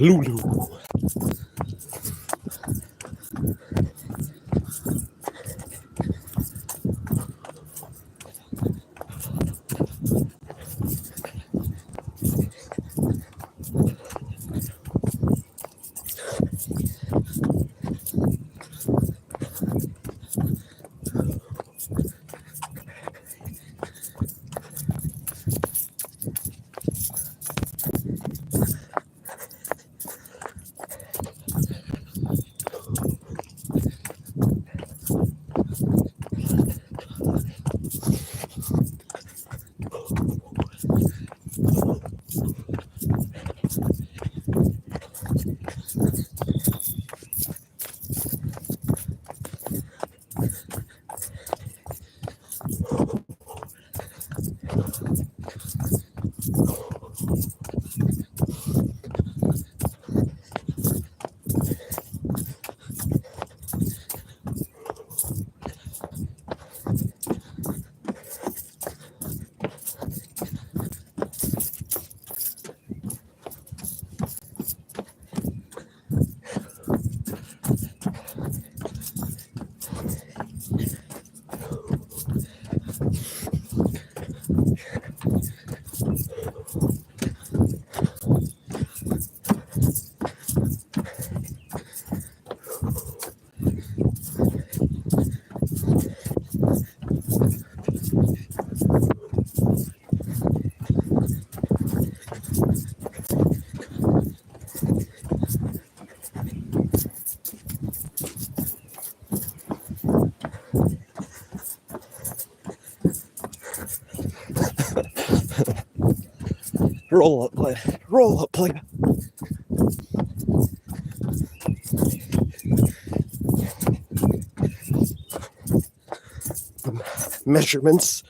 Lulu. Roll up, play. Roll up, play. Measurements.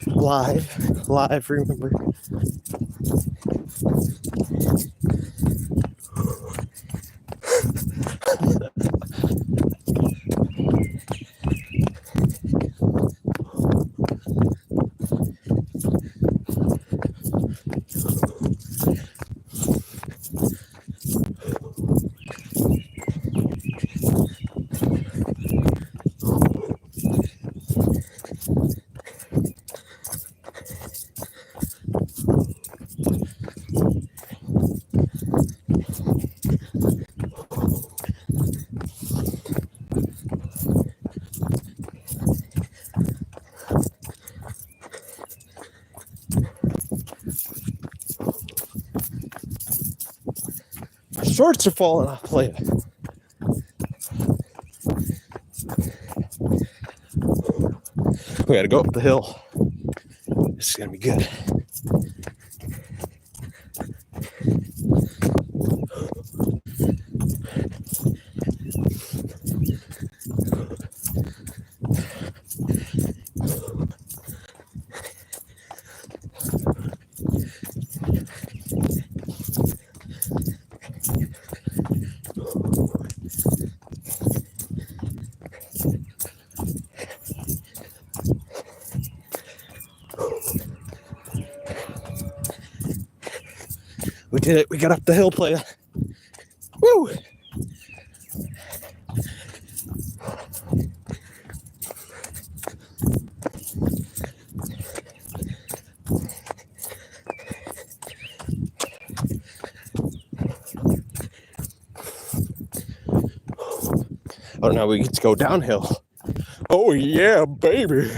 Live, remember. Shorts are falling off, play. We gotta go up the hill. This is gonna be good. We did it. We got up the hill, player. Woo! Oh, now we get to go downhill. Oh, yeah, baby.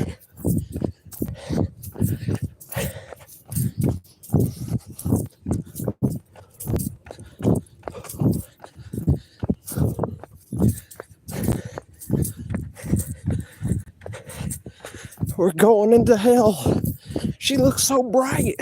We're going into hell. She looks so bright.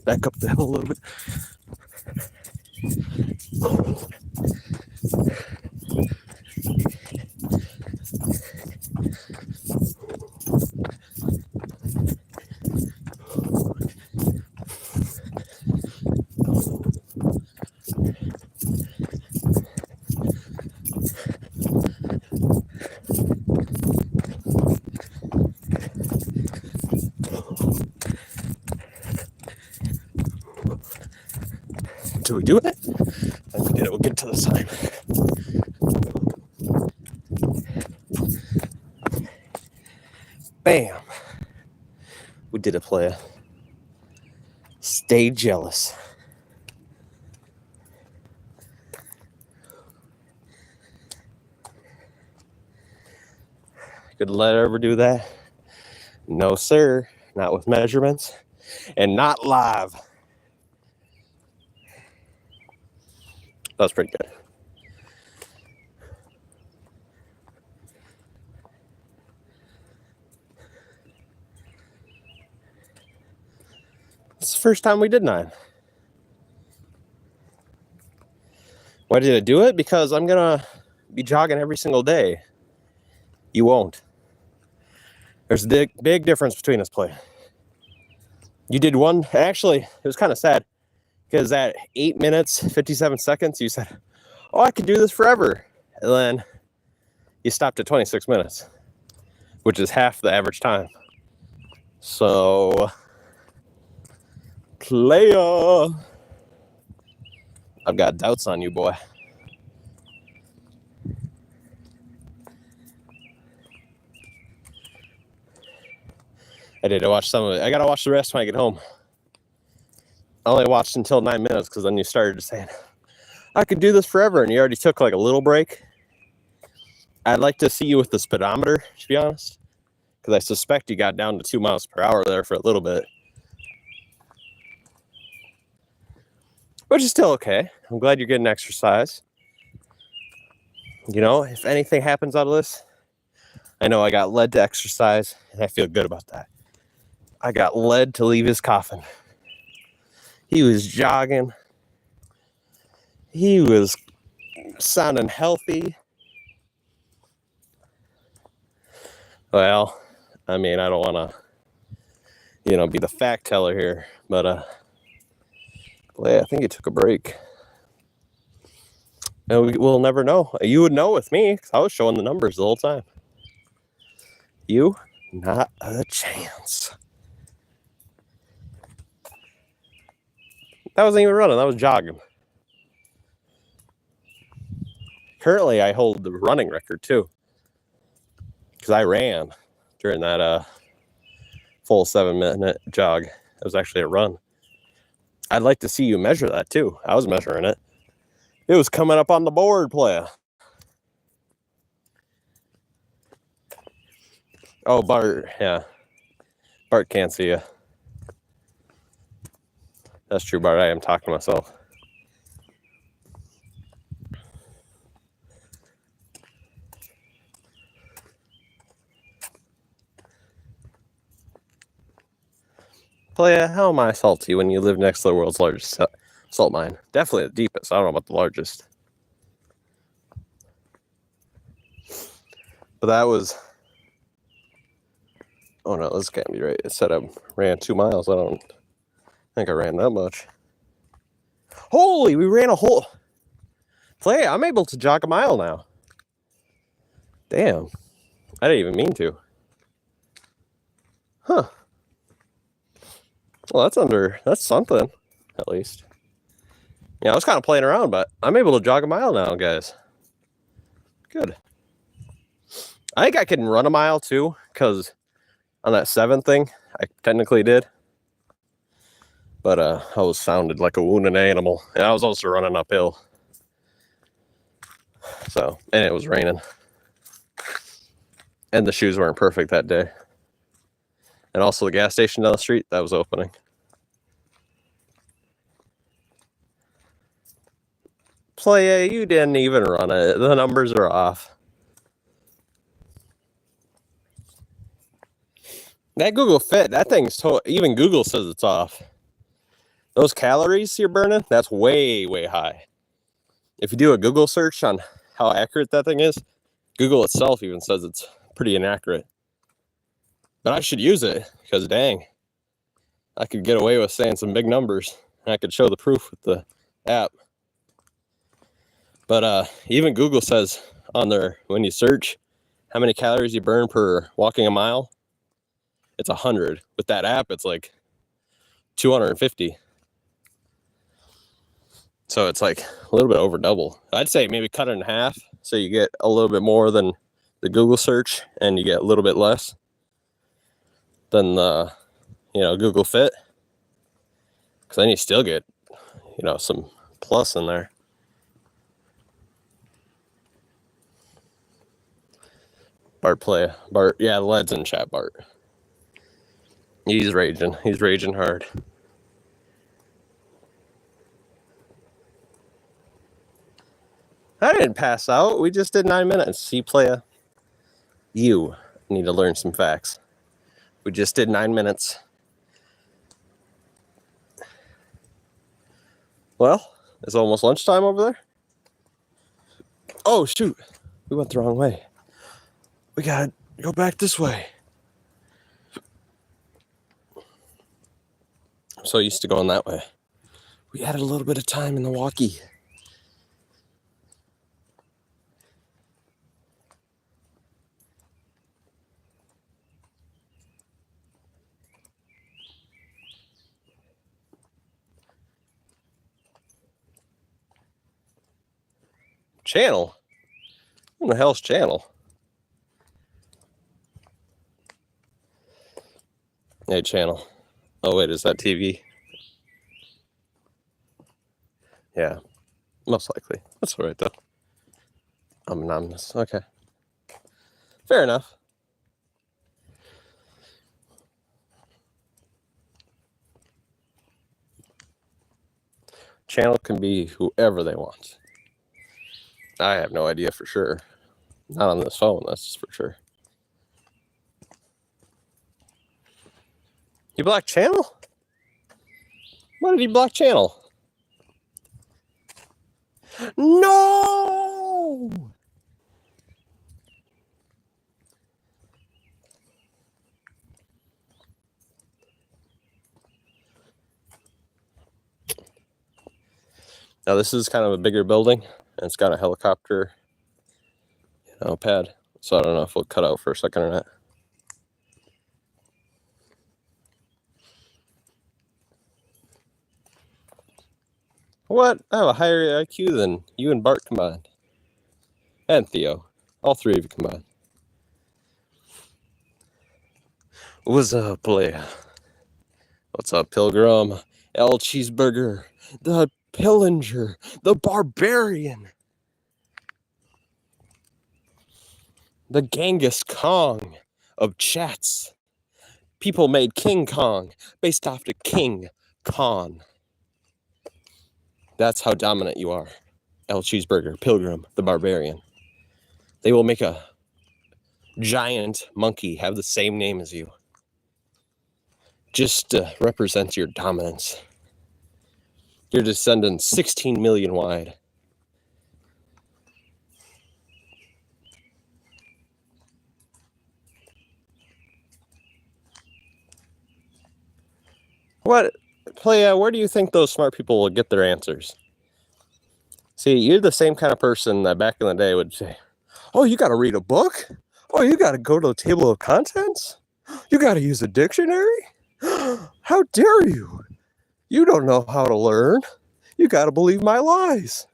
back up the hill a little bit. Until we do it, and we did it, we'll get to the sign. Bam. We did it, playa. Stay jealous. Could let her ever do that? No, sir. Not with measurements. And not live. That was pretty good. It's the first time we did 9. Why did I do it? Because I'm going to be jogging every single day. You won't. There's a big difference between us, play. You did one. Actually, it was kind of sad. Because at 8 minutes, 57 seconds, you said, oh, I could do this forever. And then you stopped at 26 minutes, which is half the average time. So, playa. I've got doubts on you, boy. I did. I watched some of it. I got to watch the rest when I get home. I only watched until 9 minutes because then you started saying, I could do this forever. And you already took like a little break. I'd like to see you with the speedometer, to be honest. Because I suspect you got down to 2 miles per hour there for a little bit. Which is still okay. I'm glad you're getting exercise. You know, if anything happens out of this, I know I got led to exercise, and I feel good about that. I got led to leave his coffin. He was jogging. He was sounding healthy. Well, I mean, I don't want to, be the fact teller here, but I think he took a break. And we'll never know. You would know with me, because I was showing the numbers the whole time. You, not a chance. That wasn't even running, that was jogging. Currently, I hold the running record, too. Because I ran during that full 7-minute jog. It was actually a run. I'd like to see you measure that, too. I was measuring it. It was coming up on the board, playa. Oh, Bart, yeah. Bart can't see you. That's true, Bart. I am talking to myself. Playa, how am I salty when you live next to the world's largest salt mine? Definitely the deepest. I don't know about the largest. But that was... Oh, no, this can't be right. It said I ran 2 miles. I don't think I ran that much. Holy, we ran a whole... Playa, I'm able to jog a mile now. Damn. I didn't even mean to. Huh. Well, that's something, at least. Yeah, I was kind of playing around, but I'm able to jog a mile now, guys. Good. I think I can run a mile, too, because on that 7 thing, I technically did. But I was sounded like a wounded animal. And I was also running uphill. So, and it was raining. And the shoes weren't perfect that day. And also the gas station down the street, that was opening. Playa, you didn't even run it. The numbers are off. That Google Fit, that thing's even Google says it's off. those calories you're burning, that's way, way high. If you do a Google search on how accurate that thing is, Google itself even says it's pretty inaccurate. But I should use it because dang, I could get away with saying some big numbers and I could show the proof with the app. But even Google says on there, when you search how many calories you burn per walking a mile, it's 100. With that app, it's like 250. So it's like a little bit over double. I'd say maybe cut it in half so you get a little bit more than the Google search and you get a little bit less than the, Google Fit. Because then you still get, some plus in there. Bart, yeah, Led's in chat, Bart. He's raging hard. I didn't pass out. We just did 9 minutes. See, playa, you need to learn some facts. We just did 9 minutes. Well, it's almost lunchtime over there. Oh, shoot. We went the wrong way. We gotta go back this way. I'm so used to going that way. We added a little bit of time in the walkie. Channel? What the hell's channel? Hey, channel. Oh, wait, is that TV? Yeah, most likely. That's all right, though. I'm anonymous. Okay. Fair enough. Channel can be whoever they want. I have no idea for sure. Not on this phone, that's for sure. You blocked channel? Why did he block channel? No! Now this is kind of a bigger building, and it's got a helicopter, pad. So I don't know if we'll cut out for a second or not. What? I have a higher IQ than you and Bart combined. And Theo. All three of you combined. What's up, playa? What's up, Pilgrim? El Cheeseburger. The Pillinger. The Barbarian. The Genghis Kong of chats. People made King Kong based off the King Kong. That's how dominant you are. El Cheeseburger, Pilgrim, the Barbarian. They will make a giant monkey have the same name as you. Just to represent your dominance. Your descendants 16 million wide. What, playa, where do you think those smart people will get their answers? See, you're the same kind of person that back in the day would say, oh, you got to read a book? Oh, you got to go to a table of contents? You got to use a dictionary? How dare you? You don't know how to learn. You got to believe my lies.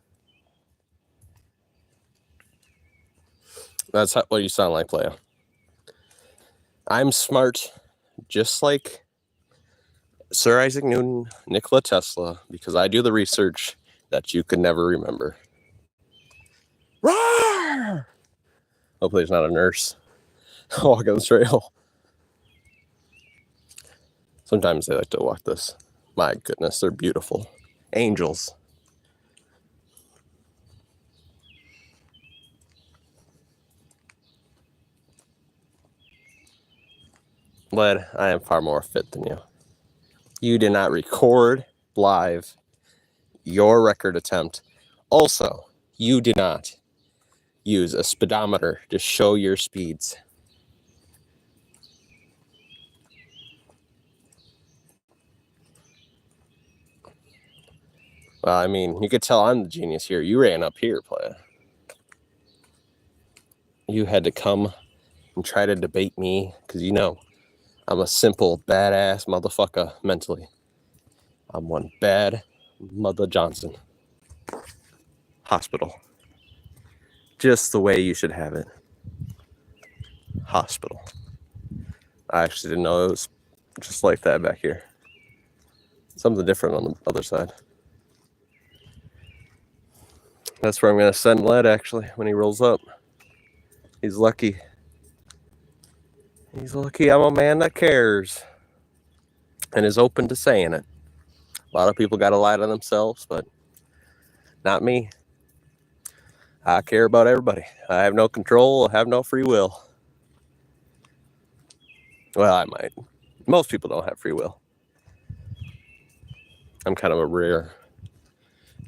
That's what you sound like, playa. I'm smart, just like Sir Isaac Newton, Nikola Tesla, because I do the research that you could never remember. Roar! Hopefully there's not a nurse walking the trail. Sometimes they like to walk this. My goodness, they're beautiful. Angels. Led, I am far more fit than you. You did not record live your record attempt. Also, you do not use a speedometer to show your speeds. Well, I mean, you could tell I'm the genius here. You ran up here, playa. You had to come and try to debate me because you know I'm a simple, badass motherfucker mentally. I'm one bad Mother Johnson. Hospital. Just the way you should have it. Hospital. I actually didn't know it was just like that back here. Something different on the other side. That's where I'm going to send Led, actually, when he rolls up. He's lucky. He's lucky I'm a man that cares and is open to saying it. A lot of people got to lie to themselves, but not me. I care about everybody. I have no control. I have no free will. Well, I might. Most people don't have free will. I'm kind of a rare,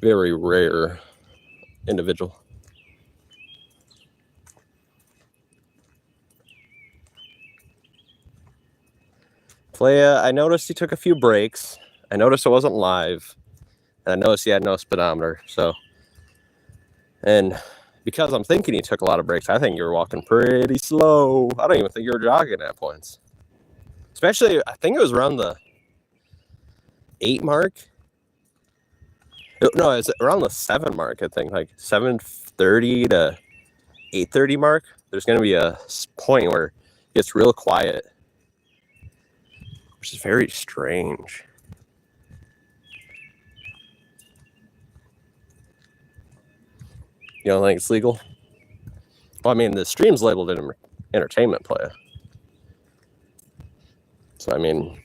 very rare individual. Playa, I noticed he took a few breaks. I noticed it wasn't live. And I noticed he had no speedometer. So, and because I'm thinking he took a lot of breaks, I think you were walking pretty slow. I don't even think you were jogging at points. Especially, I think it was around the 8 mark. No, it's around the 7 mark, I think. Like 7:30 to 8:30 mark. There's going to be a point where it gets real quiet. Which is very strange. You don't think it's legal? Well, I mean, the stream's labeled entertainment playa. So, I mean,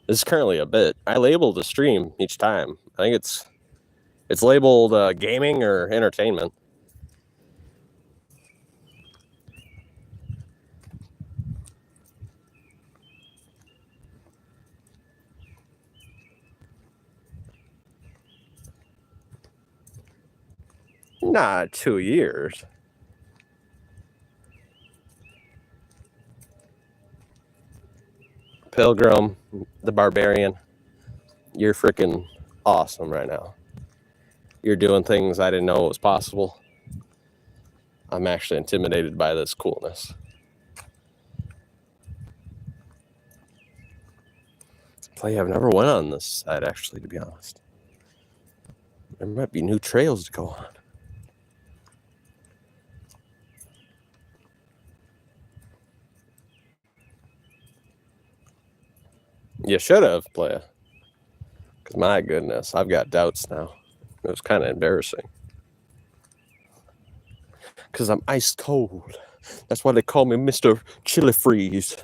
this is currently a bit. I labeled the stream each time. I think it's labeled gaming or entertainment. Not 2 years. Pilgrim, the Barbarian, you're freaking awesome right now. You're doing things I didn't know was possible. I'm actually intimidated by this coolness. I've never went on this side, actually, to be honest. There might be new trails to go on. You should have, playa. Because my goodness, I've got doubts now. It was kind of embarrassing. Because I'm ice cold. That's why they call me Mr. Chili Freeze.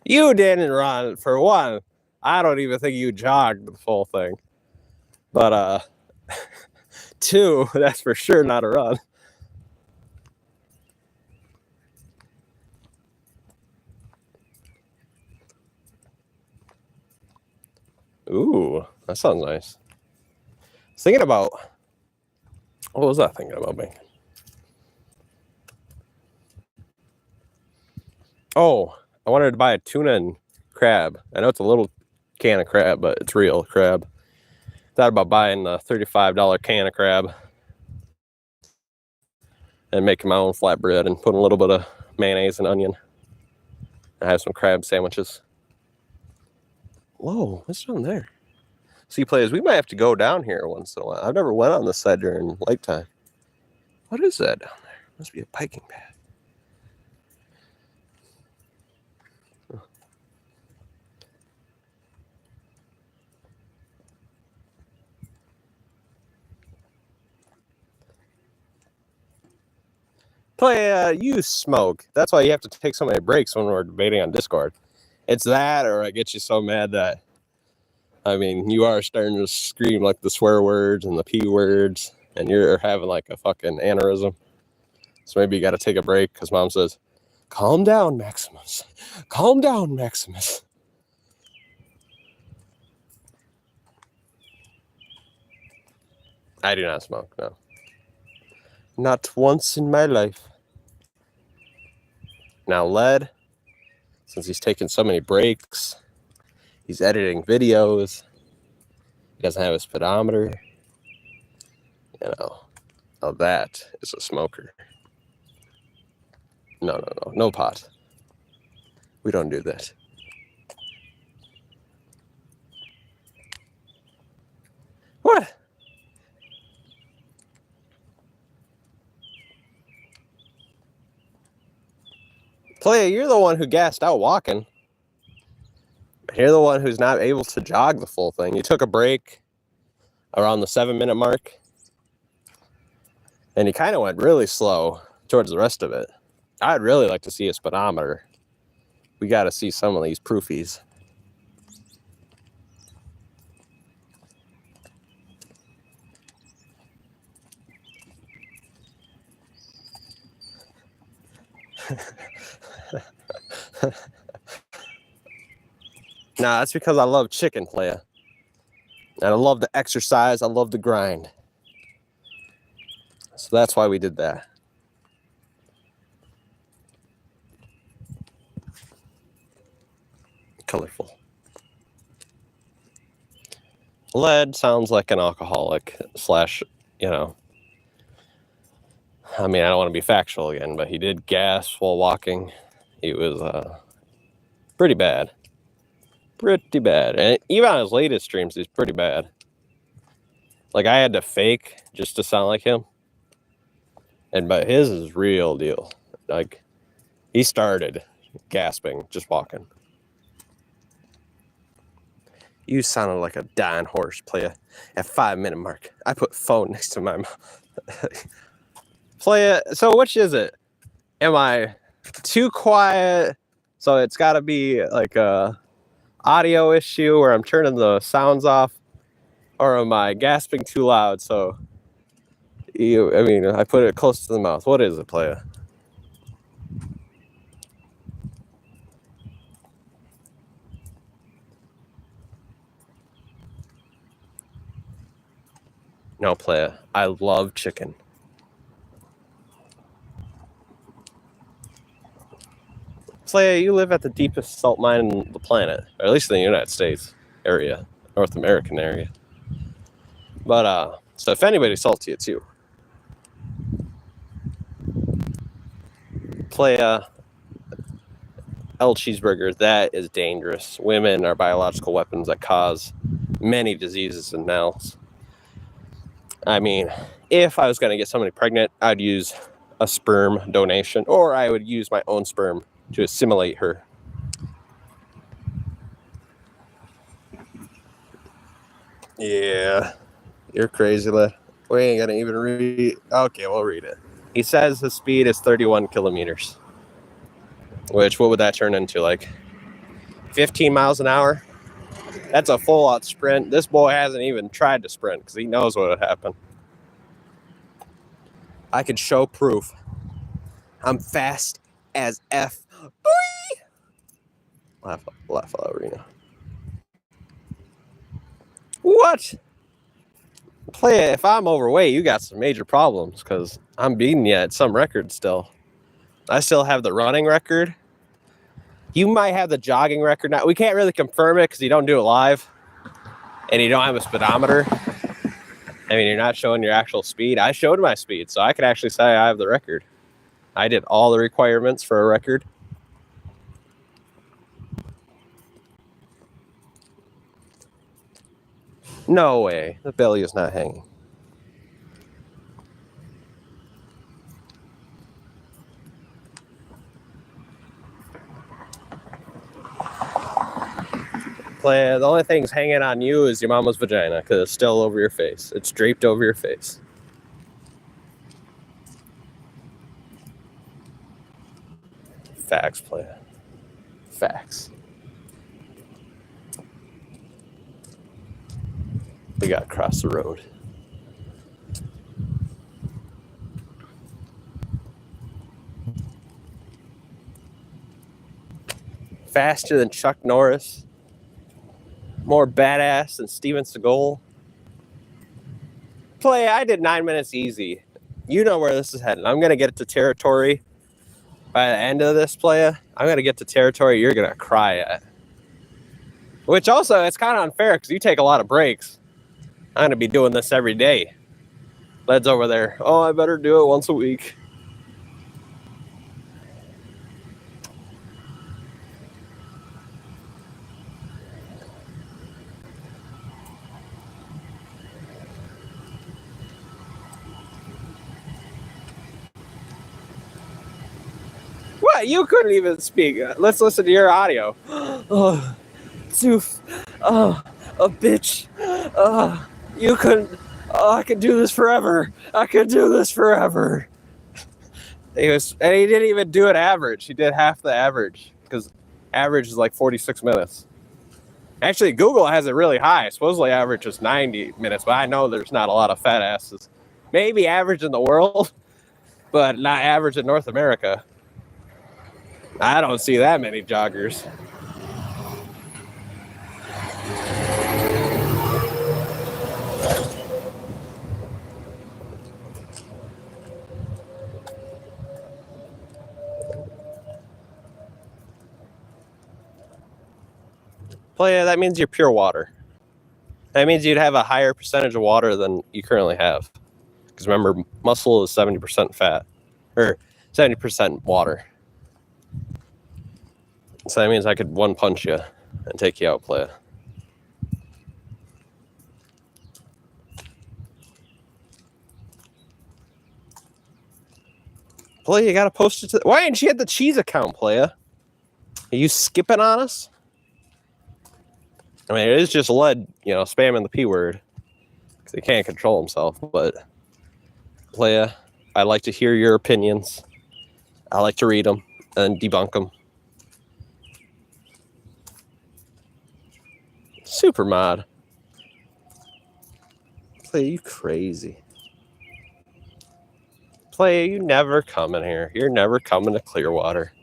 You didn't run, for one. I don't even think you jogged the full thing. But, 2, that's for sure not a run. Ooh, that sounds nice. I was thinking about... What was I thinking about making? Oh, I wanted to buy a tuna and crab. I know it's a little can of crab, but it's real crab. Thought about buying a $35 can of crab and making my own flatbread and putting a little bit of mayonnaise and onion. I have some crab sandwiches. Whoa, what's down there? See, players, we might have to go down here once in a while. I've never went on this side during lake time. What is that down there? Must be a piking pad. You smoke. That's why you have to take so many breaks when we're debating on Discord. It's that, or it gets you so mad that, I mean, you are starting to scream like the swear words and the P words, and you're having like a fucking aneurysm. So maybe you got to take a break because mom says, Calm down, Maximus. Calm down, Maximus. I do not smoke, no. Not once in my life. Now, Led, since he's taken so many breaks, he's editing videos, he doesn't have a speedometer, now that is a smoker. No pot. We don't do that. What? Playa, you're the one who gassed out walking. You're the one who's not able to jog the full thing. You took a break around the 7-minute mark, and you kind of went really slow towards the rest of it. I'd really like to see a speedometer. We got to see some of these proofies. Nah, that's because I love chicken, Playa. And I love the exercise. I love the grind. So that's why we did that. Colorful. Led sounds like an alcoholic slash, I mean, I don't want to be factual again, but he did gas while walking. He was pretty bad. Pretty bad. And even on his latest streams, he's pretty bad. Like, I had to fake just to sound like him. But his is real deal. Like, he started gasping, just walking. You sounded like a dying horse, Playa. At 5-minute mark, I put phone next to my mouth. Playa, so which is it? Am I too quiet? So it's got to be like a audio issue where I'm turning the sounds off, or am I gasping too loud? So I put it close to the mouth. What is it, Playa? No, Playa. I love chicken. Playa, you live at the deepest salt mine in the planet, or at least in the United States area, North American area. But, so if anybody's salty, it's you. Playa, El Cheeseburger, that is dangerous. Women are biological weapons that cause many diseases in males. I mean, if I was going to get somebody pregnant, I'd use a sperm donation, or I would use my own sperm to assimilate her. Yeah, you're crazy, lad. We ain't gonna even read. Okay, we'll read it. He says his speed is 31 kilometers. Which, what would that turn into? Like 15 miles an hour? That's a full-out sprint. This boy hasn't even tried to sprint because he knows what would happen. I could show proof. I'm fast as F. Laugh out, Reno. What? Playa, if I'm overweight, you got some major problems because I'm beating you at some record still. I still have the running record. You might have the jogging record now. We can't really confirm it because you don't do it live. And you don't have a speedometer. I mean, you're not showing your actual speed. I showed my speed, so I could actually say I have the record. I did all the requirements for a record. No way. The belly is not hanging. Playa, the only thing's hanging on you is your mama's vagina because it's still over your face. It's draped over your face. Facts, Playa. Facts. We got to cross the road. faster than Chuck Norris, more badass than Steven Seagal. Play, I did 9 minutes easy. You know where this is heading. I'm going to get to territory by the end of this play. I'm going to get to territory you're going to cry at. Which also, it's kind of unfair because you take a lot of breaks. I'm going to be doing this every day. Led's over there. Oh, I better do it once a week. What? You couldn't even speak. Let's listen to your audio. Oh, Zoof. Oh, a bitch. You couldn't. Oh, I could do this forever. I could do this forever. And he didn't even do it average. He did half the average because average is like 46 minutes. Actually, Google has it really high. Supposedly average is 90 minutes, but I know there's not a lot of fat asses. Maybe average in the world, but not average in North America. I don't see that many joggers. Well, yeah, that means you're pure water. That means you'd have a higher percentage of water than you currently have. Because remember, muscle is 70% fat, or 70% water. So that means I could one punch you and take you out, playa. Playa, you gotta post it to. Why ain't she at the cheese account, playa? Are you skipping on us? I mean, it is just Led, spamming the P word because he can't control himself. But playa, I like to hear your opinions. I like to read them and debunk them. Super mod. Playa, you crazy. Playa, you never coming here. You're never coming to Clearwater.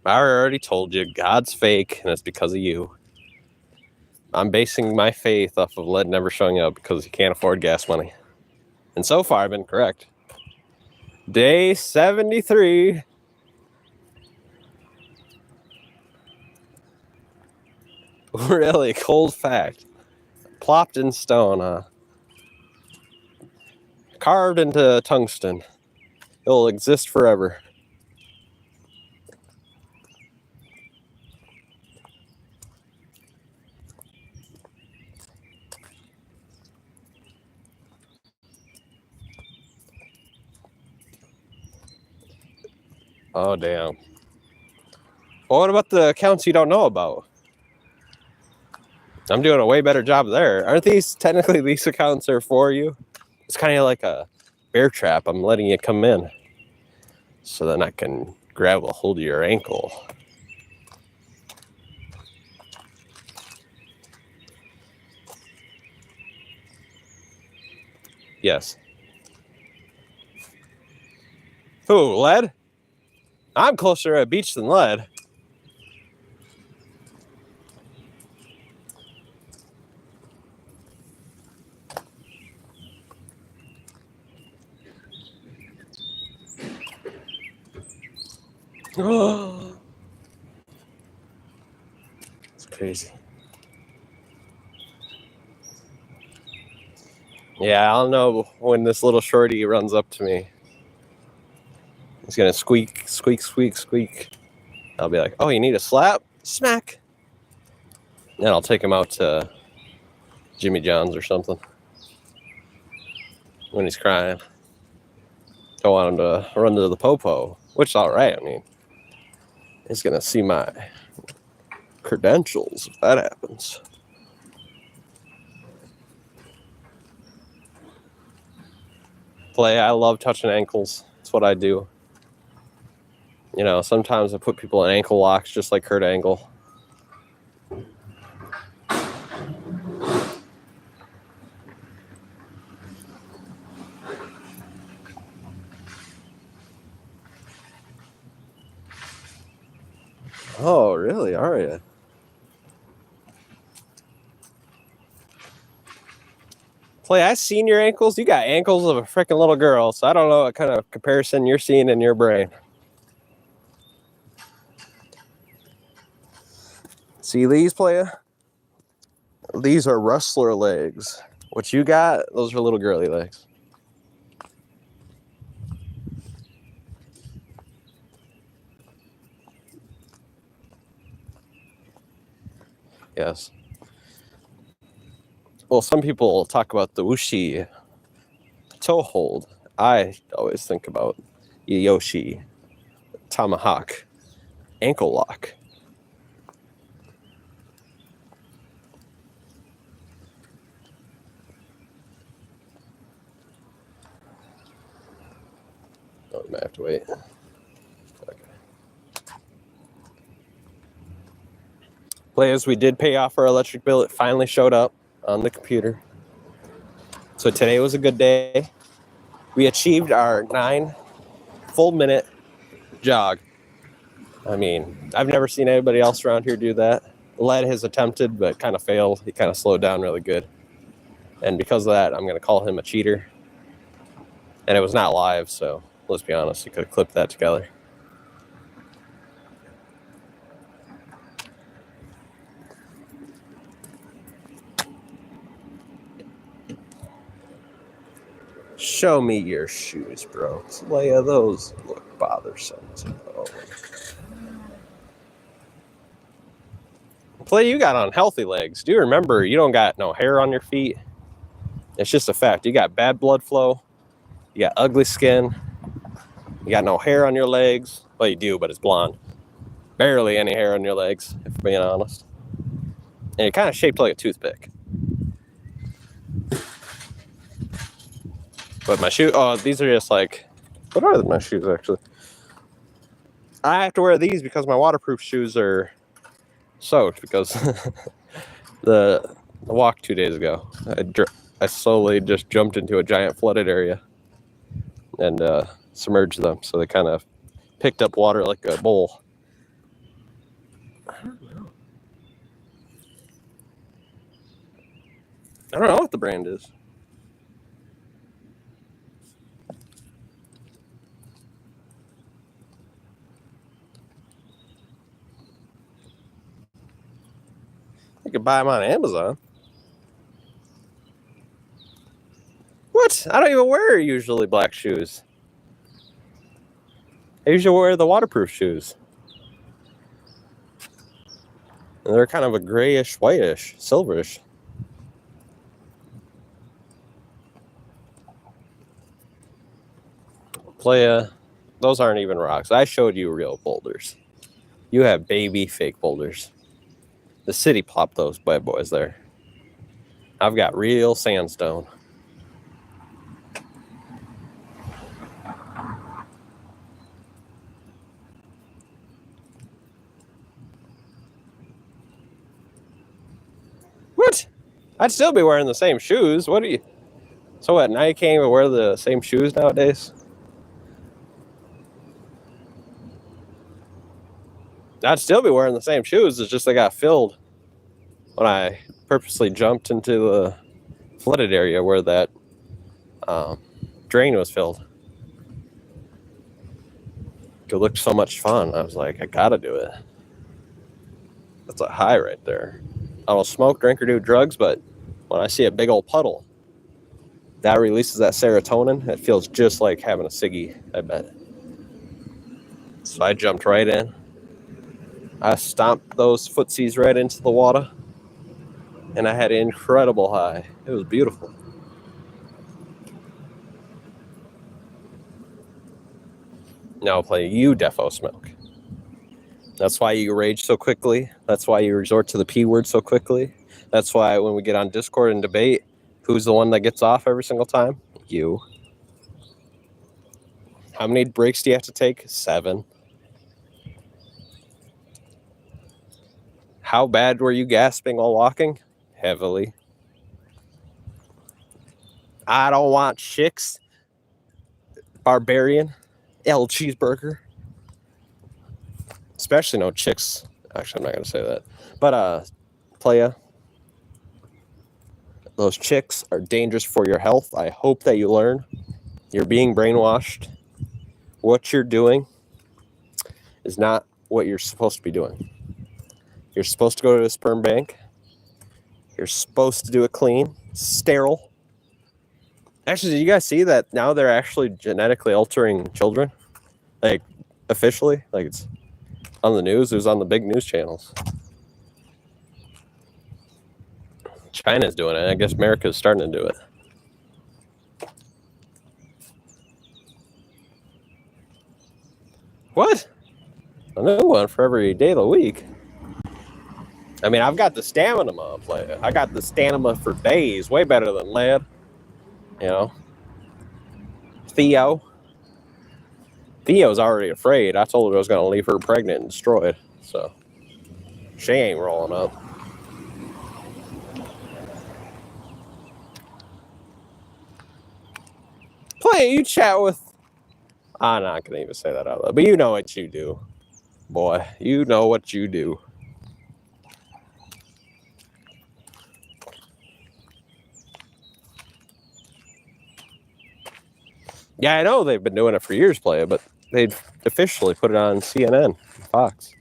I already told you, God's fake, and it's because of you. I'm basing my faith off of Led never showing up because he can't afford gas money. And so far, I've been correct. Day 73. Really, cold fact. Plopped in stone, huh? Carved into tungsten. It'll exist forever. Oh, damn. Well, what about the accounts you don't know about? I'm doing a way better job there. Aren't these technically these accounts are for you? It's kind of like a bear trap. I'm letting you come in so then I can grab a hold of your ankle. Yes. Who, Led? I'm closer to a beach than Led. It's crazy. Yeah, I'll know when this little shorty runs up to me. He's gonna squeak, squeak, squeak, squeak. I'll be like, oh, you need a slap? Smack. Then I'll take him out to Jimmy John's or something when he's crying. Don't want him to run to the popo, which is all right. I mean, he's gonna see my credentials if that happens. Play, I love touching ankles. That's what I do. Sometimes I put people in ankle locks just like Kurt Angle. Oh, really? Are you? Play, I seen your ankles. You got ankles of a freaking little girl, so I don't know what kind of comparison you're seeing in your brain. See these, playa? These are rustler legs. What you got, those are little girly legs. Yes. Well, some people talk about the Wuxi toe hold. I always think about Yoshi tomahawk ankle lock. Oh, we might have to wait. Okay. Players, we did pay off our electric bill. It finally showed up on the computer. So today was a good day. We achieved our 9 full minute jog. I mean, I've never seen anybody else around here do that. Led has attempted, but kind of failed. He kind of slowed down really good. And because of that, I'm going to call him a cheater. And it was not live, so let's be honest, you could have clipped that together. Show me your shoes, bro. Leia, those look bothersome. Oh. Play, you got unhealthy legs. Do you remember you don't got no hair on your feet? It's just a fact. You got bad blood flow. You got ugly skin. You got no hair on your legs. Well, you do, but it's blonde. Barely any hair on your legs, if we're being honest. And you're kind of shaped like a toothpick. But my shoes, oh, these are just like, what are my shoes actually? I have to wear these because my waterproof shoes are soaked because the walk 2 days ago. I slowly just jumped into a giant flooded area and submerged them. So they kind of picked up water like a bowl. I don't know what the brand is. You could buy them on Amazon. What? I don't even wear usually black shoes. I usually wear the waterproof shoes. And they're kind of a grayish, whitish, silverish. Playa, those aren't even rocks. I showed you real boulders. You have baby fake boulders. The city plopped those bad boys there. I've got real sandstone. What? I'd still be wearing the same shoes. What are you? So what? Now you can't even wear the same shoes nowadays? I'd still be wearing the same shoes. It's just they got filled when I purposely jumped into the flooded area where that drain was filled. It looked so much fun. I was like, I gotta do it. That's a high right there. I don't smoke, drink, or do drugs, but when I see a big old puddle, that releases that serotonin. It feels just like having a ciggy, I bet. So I jumped right in. I stomped those footsies right into the water, and I had an incredible high. It was beautiful. Now, play, you defo smoke. That's why you rage so quickly. That's why you resort to the P word so quickly. That's why when we get on Discord and debate, who's the one that gets off every single time? You. How many breaks do you have to take? 7. How bad were you gasping while walking? Heavily. I don't want chicks. Barbarian. L cheeseburger. Especially no chicks Actually, I'm not going to say that. But, playa, those chicks are dangerous for your health. I hope that you learn. You're being brainwashed. What you're doing is not what you're supposed to be doing. You're supposed to go to a sperm bank. You're supposed to do it clean, sterile. Actually, did you guys see that now they're actually genetically altering children? Like, officially? Like, it's on the news. It was on the big news channels. China's doing it. I guess America's starting to do it. What? A new one for every day of the week? I mean, I've got the stamina play. I got the stamina for days. Way better than lead. You know? Theo's already afraid. I told her I was going to leave her pregnant and destroyed. So, she ain't rolling up. Play, you chat with... I'm not going to even say that out loud. But you know what you do. Boy, you know what you do. Yeah, I know they've been doing it for years, Playa, but they've officially put it on CNN, Fox.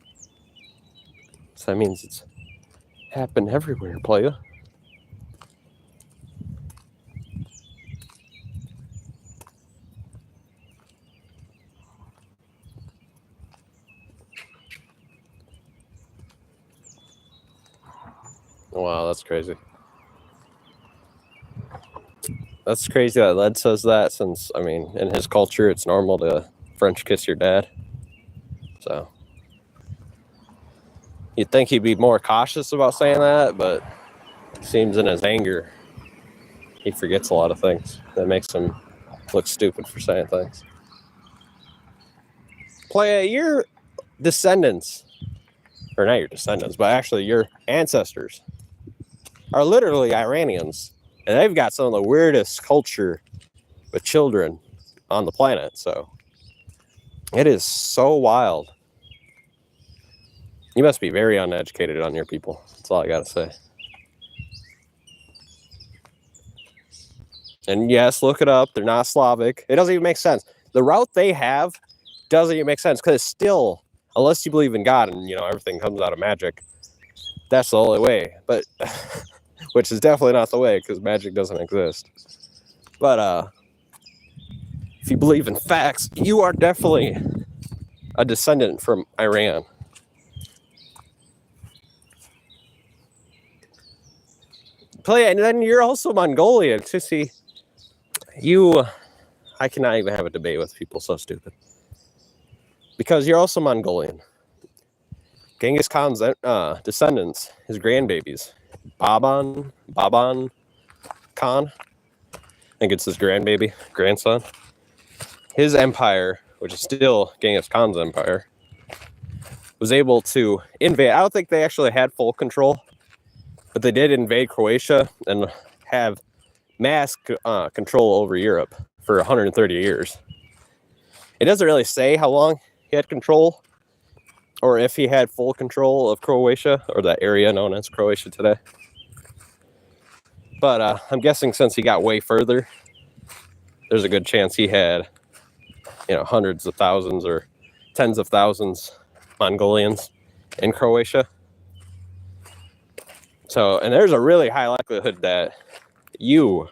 So that means it's happened everywhere, Playa. Wow, that's crazy. That's crazy that Led says that, since, I mean, in his culture, it's normal to French kiss your dad. So, you'd think he'd be more cautious about saying that, but it seems in his anger, he forgets a lot of things. That makes him look stupid for saying things. Playa, your descendants, or not your descendants, but actually your ancestors, are literally Iranians. And they've got some of the weirdest culture with children on the planet. So it is so wild. You must be very uneducated on your people. That's all I got to say. And yes, look it up. They're not Slavic. It doesn't even make sense. The route they have doesn't even make sense, because it's still, unless you believe in God and, you know, everything comes out of magic, that's the only way. But which is definitely not the way, because magic doesn't exist. But if you believe in facts, you are definitely a descendant from Iran. And then you're also Mongolian. To see you, I cannot even have a debate with people so stupid, because you're also Mongolian. Genghis Khan's descendants, his grandbabies, Baban Khan, I think it's his grandson. His empire, which is still Genghis Khan's empire, was able to invade. I don't think they actually had full control, but they did invade Croatia and have mass control over Europe for 130 years. It doesn't really say how long he had control, or if he had full control of Croatia, or that area known as Croatia today. But I'm guessing since he got way further, there's a good chance he had, you know, hundreds of thousands or tens of thousands Mongolians in Croatia. So, and there's a really high likelihood that you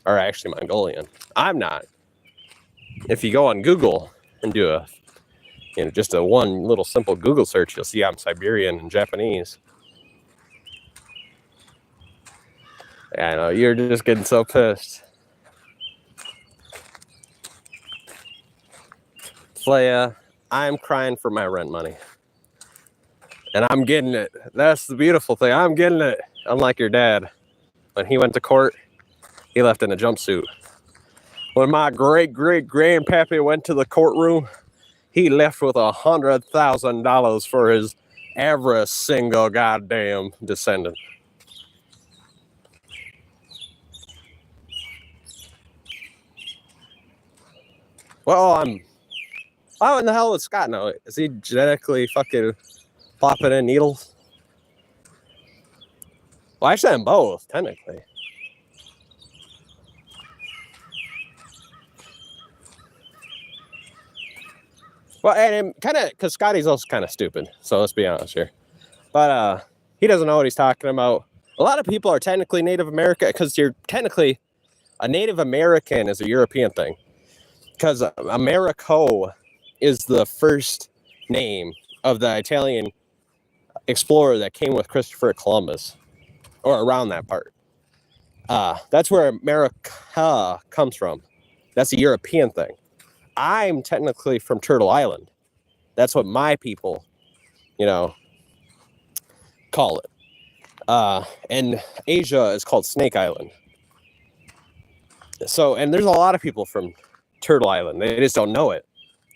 are actually Mongolian. I'm not. If you go on Google and do just a one little simple Google search, you'll see I'm Siberian and Japanese. I know, you're just getting so pissed. Playa, I'm crying for my rent money. And I'm getting it. That's the beautiful thing. I'm getting it. Unlike your dad. When he went to court, he left in a jumpsuit. When my great-great-grandpappy went to the courtroom, he left with $100,000 for his every single goddamn descendant. Well, how in the hell would Scott know it? Is he genetically fucking Plopping in needles. Well, actually, I'm both, technically. Well, and kind of, because Scotty's also kind of stupid, so let's be honest here. But he doesn't know what he's talking about. A lot of people are technically Native American, because you're technically a Native American is a European thing. Because Americo is the first name of the Italian explorer that came with Christopher Columbus, or around that part. That's where America comes from. That's a European thing. I'm technically from Turtle Island. That's what my people, call it. And Asia is called Snake Island. So, and there's a lot of people from Turtle Island. They just don't know it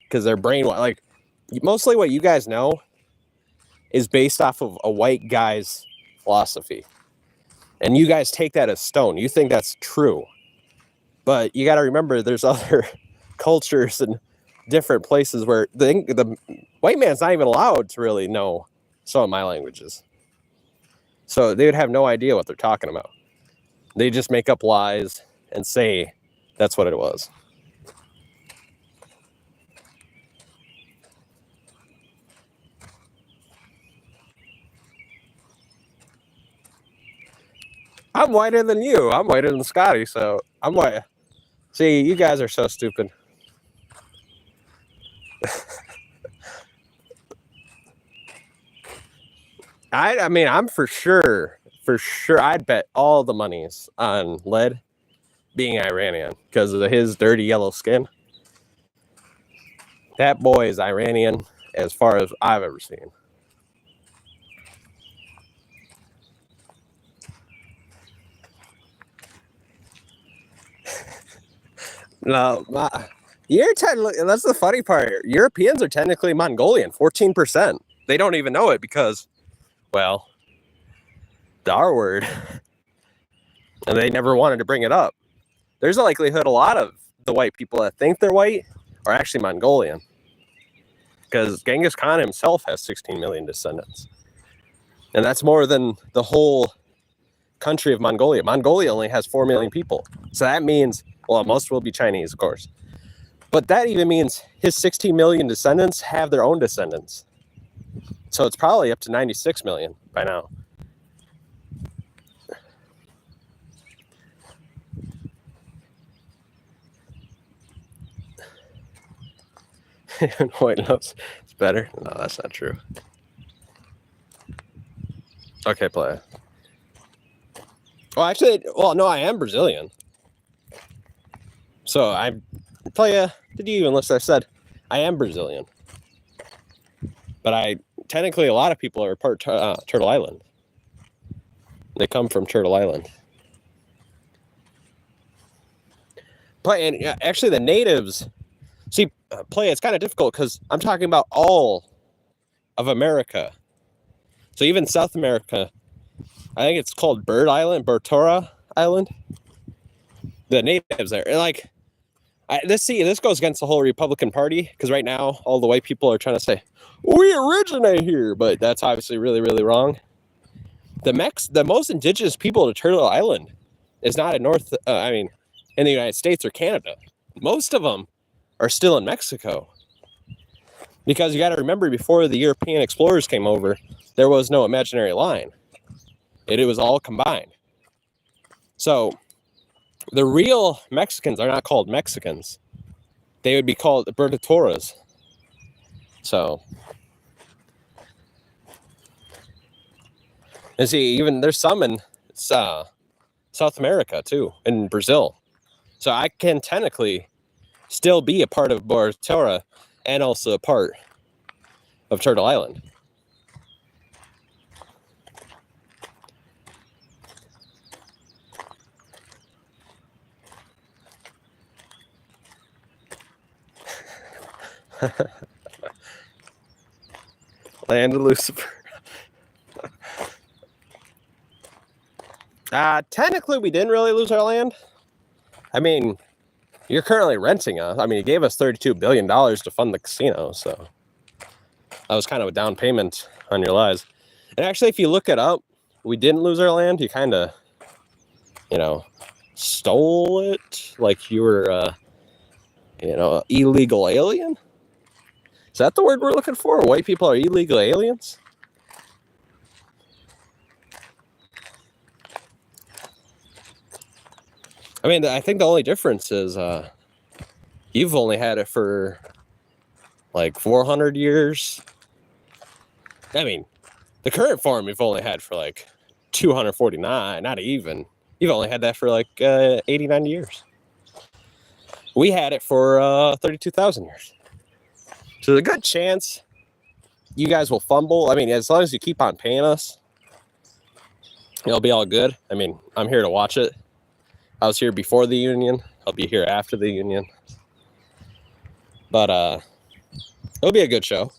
because they're brainwashed. Like, mostly what you guys know is based off of a white guy's philosophy. And you guys take that as stone. You think that's true. But you got to remember there's other cultures and different places where the white man's not even allowed to really know some of my languages. So they would have no idea what they're talking about. They just make up lies and say that's what it was. I'm whiter than you. I'm whiter than Scotty, so I'm white. See, you guys are so stupid. I mean, I'm for sure, I'd bet all the monies on Led being Iranian because of his dirty yellow skin. That boy is Iranian as far as I've ever seen. No, that's the funny part. Europeans are technically Mongolian, 14%. They don't even know it because, well, the R word. And they never wanted to bring it up. There's a likelihood a lot of the white people that think they're white are actually Mongolian. Because Genghis Khan himself has 16 million descendants. And that's more than the whole country of Mongolia. Mongolia only has 4 million people. So that means, well, most will be Chinese, of course. But that even means his 16 million descendants have their own descendants. So it's probably up to 96 million by now. White nose, it's better. No, that's not true. Okay, play. Well, actually, no, I am Brazilian. So I play. Did you even listen? I said I am Brazilian, but technically a lot of people are part Turtle Island. They come from Turtle Island. And actually, the natives. See, it's kind of difficult because I'm talking about all of America. So even South America, I think it's called Bertora Island. The natives there, and this goes against the whole Republican Party because right now all the white people are trying to say we originate here, but that's obviously really, really wrong. The most indigenous people to Turtle Island is not in in the United States or Canada. Most of them are still in Mexico. Because you got to remember, before the European explorers came over, there was no imaginary line. It was all combined. So the real Mexicans are not called Mexicans. They would be called Bertoras. So, and see, even there's some in South America too, in Brazil. So I can technically still be a part of Bertora and also a part of Turtle Island. Land of Lucifer. Technically, we didn't really lose our land. I mean, you're currently renting us. I mean, you gave us $32 billion to fund the casino, so. That was kind of a down payment on your lives. And actually, if you look it up, we didn't lose our land. You kind of, stole it like you were, illegal alien. Is that the word we're looking for? White people are illegal aliens? I mean, I think the only difference is you've only had it for like 400 years. I mean, the current form you've only had for like 249, not even. You've only had that for like 80, 90 years. We had it for 32,000 years. So there's a good chance you guys will fumble. I mean, as long as you keep on paying us, it'll be all good. I mean, I'm here to watch it. I was here before the union. I'll be here after the union. But it'll be a good show.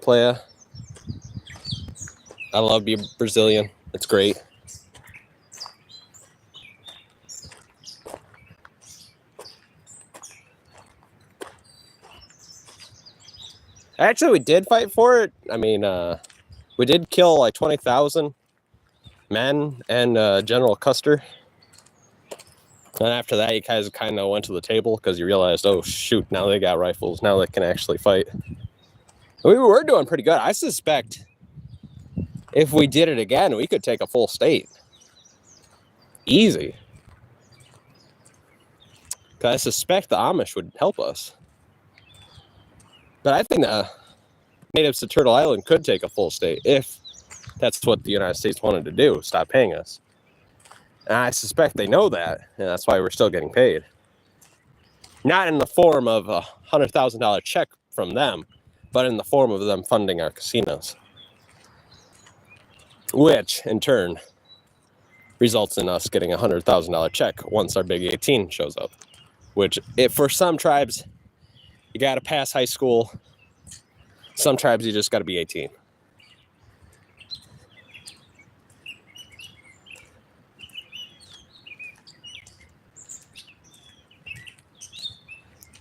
Playa. I love being Brazilian. It's great. Actually, we did fight for it. I mean, we did kill like 20,000 men and General Custer. And after that, you guys kind of went to the table because you realized, oh, shoot, now they got rifles. Now they can actually fight. We were doing pretty good. I suspect if we did it again, we could take a full state. Easy. Because I suspect the Amish would help us. But I think the natives to Turtle Island could take a full state if that's what the United States wanted to do, stop paying us. And I suspect they know that, and that's why we're still getting paid. Not in the form of a $100,000 check from them, but in the form of them funding our casinos. Which, in turn, results in us getting a $100,000 check once our Big 18 shows up. Which, if for some tribes, you got to pass high school. Some tribes, you just got to be 18.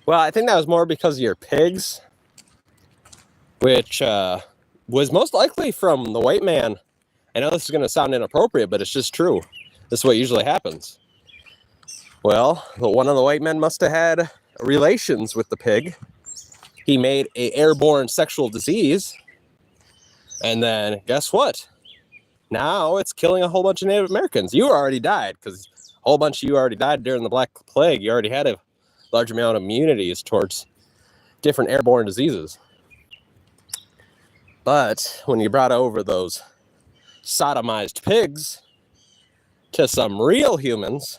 Well, I think that was more because of your pigs, which was most likely from the white man. I know this is going to sound inappropriate, but it's just true. This is what usually happens. Well, one of the white men must have had relations with the pig. He made an airborne sexual disease. And then guess what? Now it's killing a whole bunch of Native Americans. You already died because a whole bunch of you already died during the Black Plague. You already had a large amount of immunities towards different airborne diseases. But when you brought over those sodomized pigs to some real humans,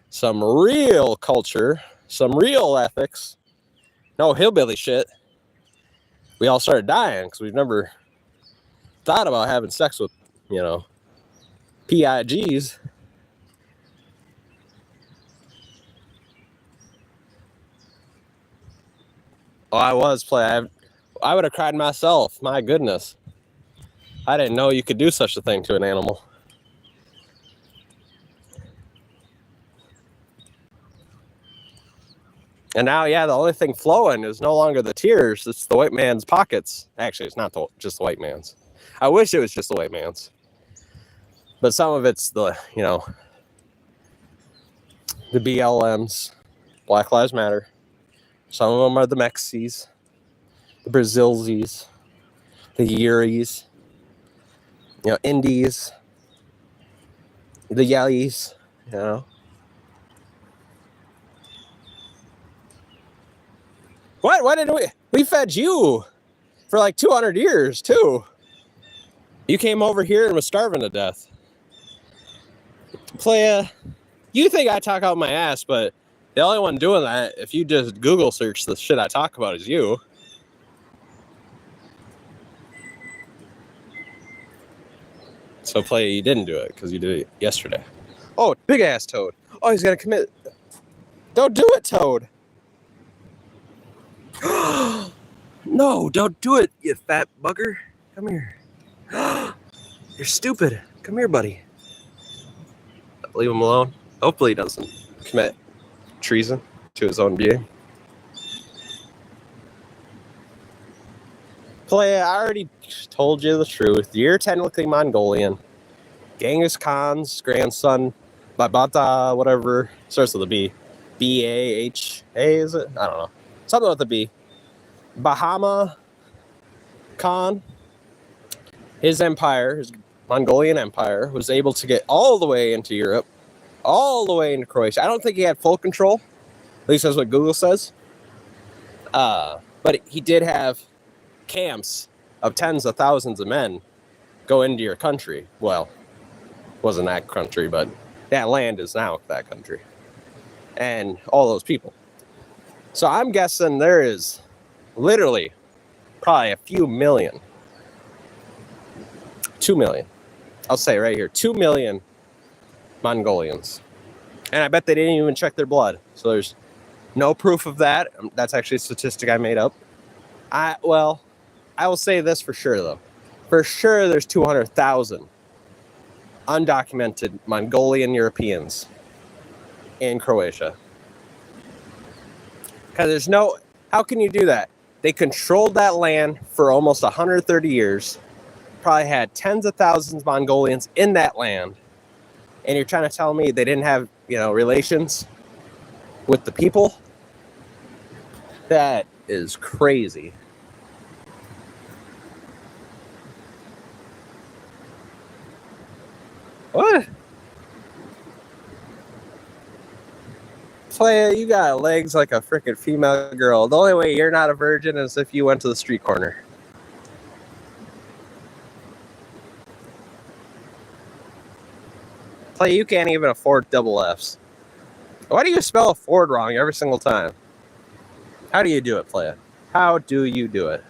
some real culture, some real ethics, no hillbilly shit, we all started dying because we've never thought about having sex with, PIGs. Oh, I would have cried myself. My goodness. I didn't know you could do such a thing to an animal. And now, yeah, the only thing flowing is no longer the tears. It's the white man's pockets. Actually, it's not just the white man's. I wish it was just the white man's. But some of it's the, the BLMs, Black Lives Matter. Some of them are the Mexis, the Brazilsies, the Uris, Indies, the Yellies, What? Why did we fed you for like 200 years too? You came over here and was starving to death. Playa, you think I talk out my ass, but the only one doing that, if you just Google search the shit I talk about, is you. So Playa, you didn't do it because you did it yesterday. Oh, big ass Toad. Oh, he's gonna commit. Don't do it, Toad. No, don't do it, you fat bugger. Come here. You're stupid. Come here, buddy. Leave him alone. Hopefully he doesn't commit treason to his own being. Play, I already told you the truth. You're technically Mongolian. Genghis Khan's grandson, Babata, whatever, starts with a B. B-A-H-A, is it? I don't know. Something with a B. Bahama Khan, his empire, his Mongolian empire, was able to get all the way into Europe, all the way into Croatia. I don't think he had full control. At least that's what Google says. But he did have camps of tens of thousands of men go into your country. Well, wasn't that country, but that land is now that country. And all those people. So I'm guessing there is literally probably a few million. 2 million. I'll say right here, 2 million Mongolians. And I bet they didn't even check their blood. So there's no proof of that. That's actually a statistic I made up. I will say this for sure, though. For sure, there's 200,000 undocumented Mongolian Europeans in Croatia. Because there's no... How can you do that? They controlled that land for almost 130 years. Probably had tens of thousands of Mongolians in that land. And you're trying to tell me they didn't have, relations with the people? That is crazy. What? Playa, you got legs like a freaking female girl. The only way you're not a virgin is if you went to the street corner. Playa, you can't even afford double Fs. Why do you spell a Ford wrong every single time? How do you do it, Playa? How do you do it?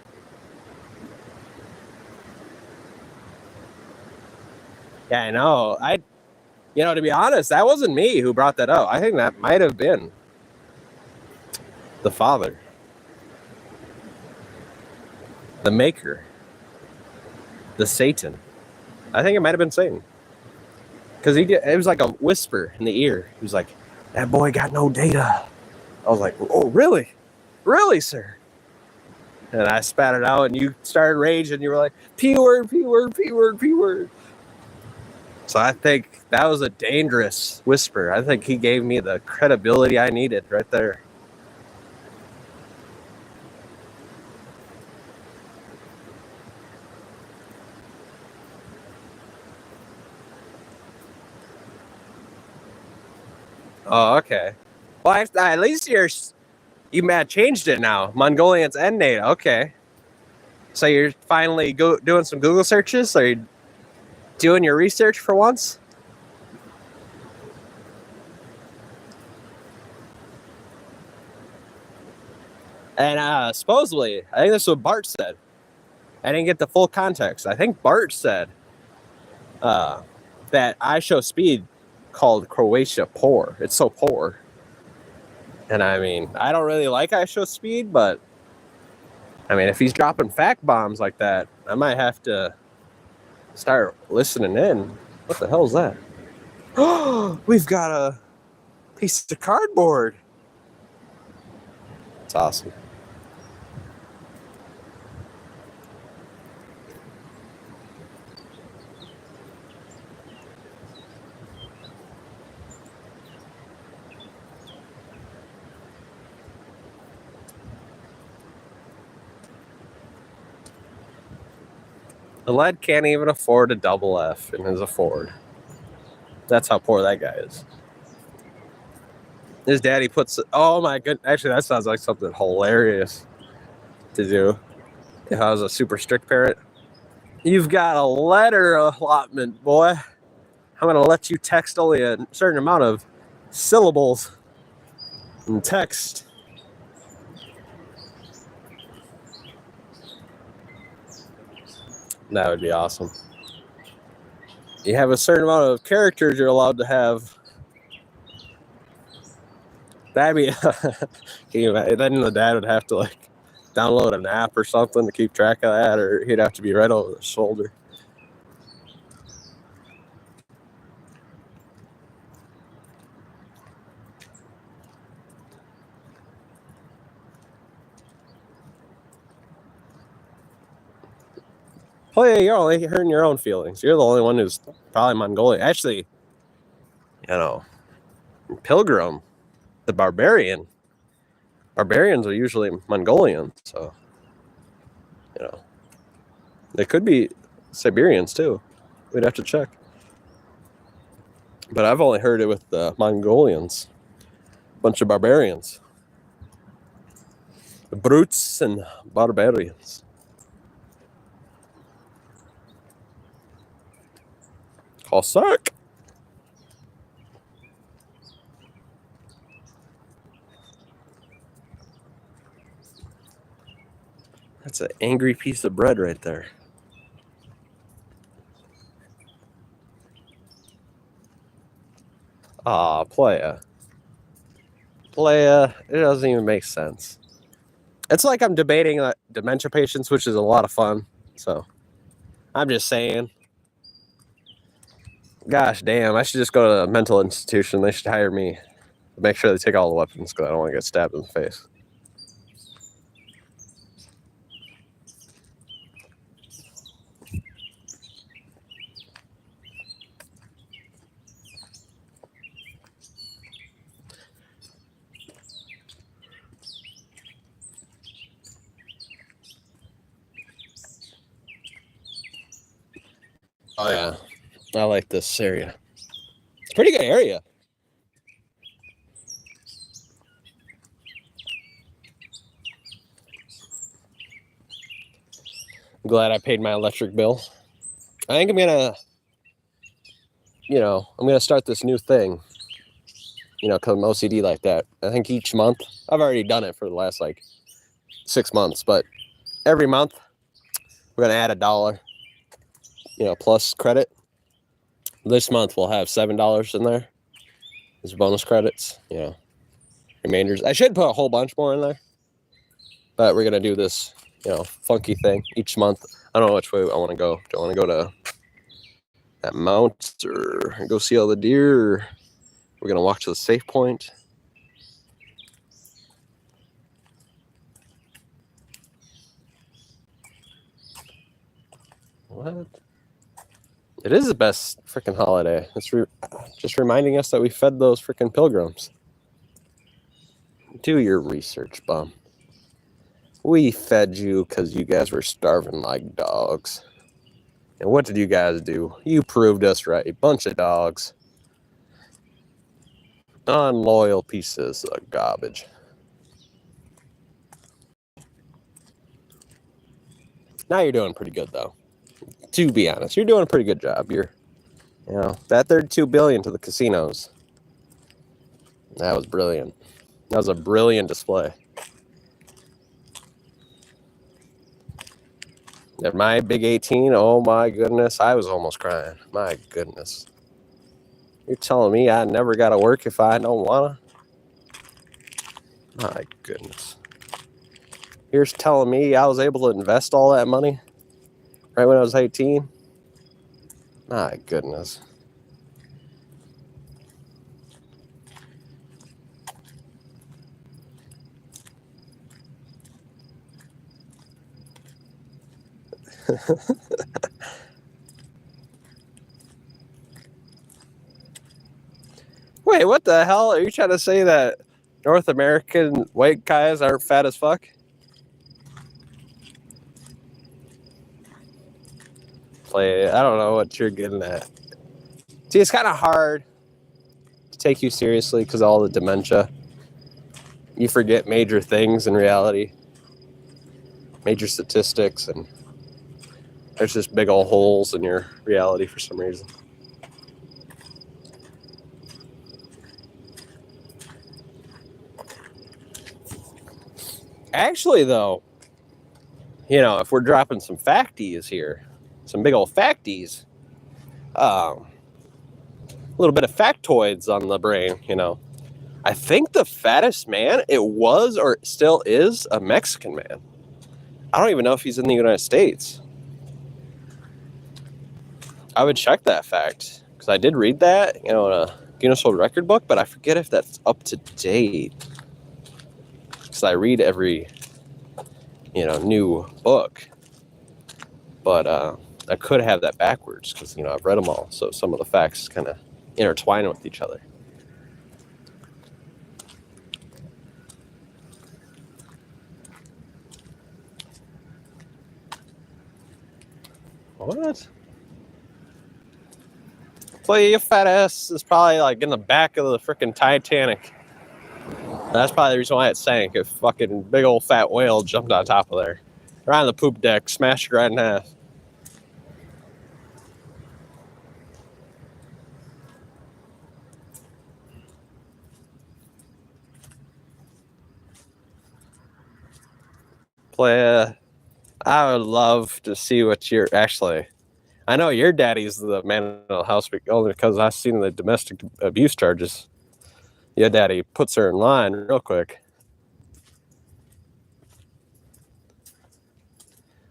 Yeah, I know. To be honest, that wasn't me who brought that up. I think that might have been the Father, the Maker, the Satan. I think it might have been Satan. Because it was like a whisper in the ear. He was like, that boy got no data. I was like, oh, really? Really, sir? And I spat it out, and you started raging. You were like, P word, P word, P word, P word. So I think that was a dangerous whisper. I think he gave me the credibility I needed right there. Oh, okay. Well, at least you changed it now. Mongolians and NATO. Okay. So you're finally doing some Google searches? Are you doing your research for once? And supposedly, I think this is what Bart said. I didn't get the full context. I think Bart said that I Show Speed called Croatia poor. It's so poor. And I mean, I don't really like I Show Speed, but I mean, if he's dropping fact bombs like that, I might have to start listening in. What the hell is that? Oh, we've got a piece of cardboard. It's awesome. The lead can't even afford a double F in his Ford. That's how poor that guy is. His daddy puts... Oh my goodness. Actually, that sounds like something hilarious to do if I was a super strict parent. You've got a letter allotment, boy. I'm going to let you text only a certain amount of syllables in text. That would be awesome. You have a certain amount of characters you're allowed to have. That'd be... Then the dad would have to download an app or something to keep track of that, or he'd have to be right over the shoulder. Oh yeah, you're only hurting your own feelings. You're the only one who's probably Mongolian. Actually, you know, Pilgrim, the barbarian. Barbarians are usually Mongolian, so you know they could be Siberians too. We'd have to check. But I've only heard it with the Mongolians, bunch of barbarians, the brutes and barbarians. Cossack. That's an angry piece of bread right there. Ah, playa. Playa, it doesn't even make sense. It's like I'm debating dementia patients, which is a lot of fun. So, I'm just saying. Gosh damn, I should just go to a mental institution. They should hire me. Make sure they take all the weapons because I don't want to get stabbed in the face. Oh yeah, I like this area. It's a pretty good area. I'm glad I paid my electric bill. I think I'm gonna, I'm gonna start this new thing. Cause I'm OCD like that. I think each month, I've already done it for the last 6 months, but every month we're gonna add $1, plus credit. This month we'll have $7 in there as bonus credits. Remainders. I should put a whole bunch more in there, but we're gonna do this, funky thing each month. I don't know which way I want to go. Do I want to go to that mount or go see all the deer? Or we're gonna walk to the safe point. What? It is the best freaking holiday. It's just reminding us that we fed those freaking pilgrims. Do your research, bum. We fed you because you guys were starving like dogs. And what did you guys do? You proved us right. Bunch of dogs. Unloyal pieces of garbage. Now you're doing pretty good, though. To be honest, you're doing a pretty good job. That $32 billion to the casinos. That was brilliant. That was a brilliant display. At my big 18, oh my goodness, I was almost crying. My goodness. You're telling me I never got to work if I don't want to? My goodness. You're telling me I was able to invest all that money right when I was 18? My goodness. Wait, what the hell? Are you trying to say that North American white guys aren't fat as fuck? I don't know what you're getting at. See, it's kind of hard to take you seriously because of all the dementia. You forget major things in reality, major statistics, and there's just big old holes in your reality for some reason. Actually, though, if we're dropping some facties here, some big old facties, a little bit of factoids on the brain, I think the fattest man, it was or still is a Mexican man. I don't even know if he's in the United States. I would check that fact because I did read that, in a Guinness World Record book, but I forget if that's up to date. Because I read every, new book. But I could have that backwards because, you know, I've read them all. So some of the facts kind of intertwine with each other. What? Play, your fat ass is probably like in the back of the freaking Titanic. That's probably the reason why it sank. A fucking big old fat whale jumped on top of there. Right on the poop deck, smashed it right in half. Play, I would love to see what you're actually. I know your daddy's the man in the house only because I've seen the domestic abuse charges. Your daddy puts her in line real quick.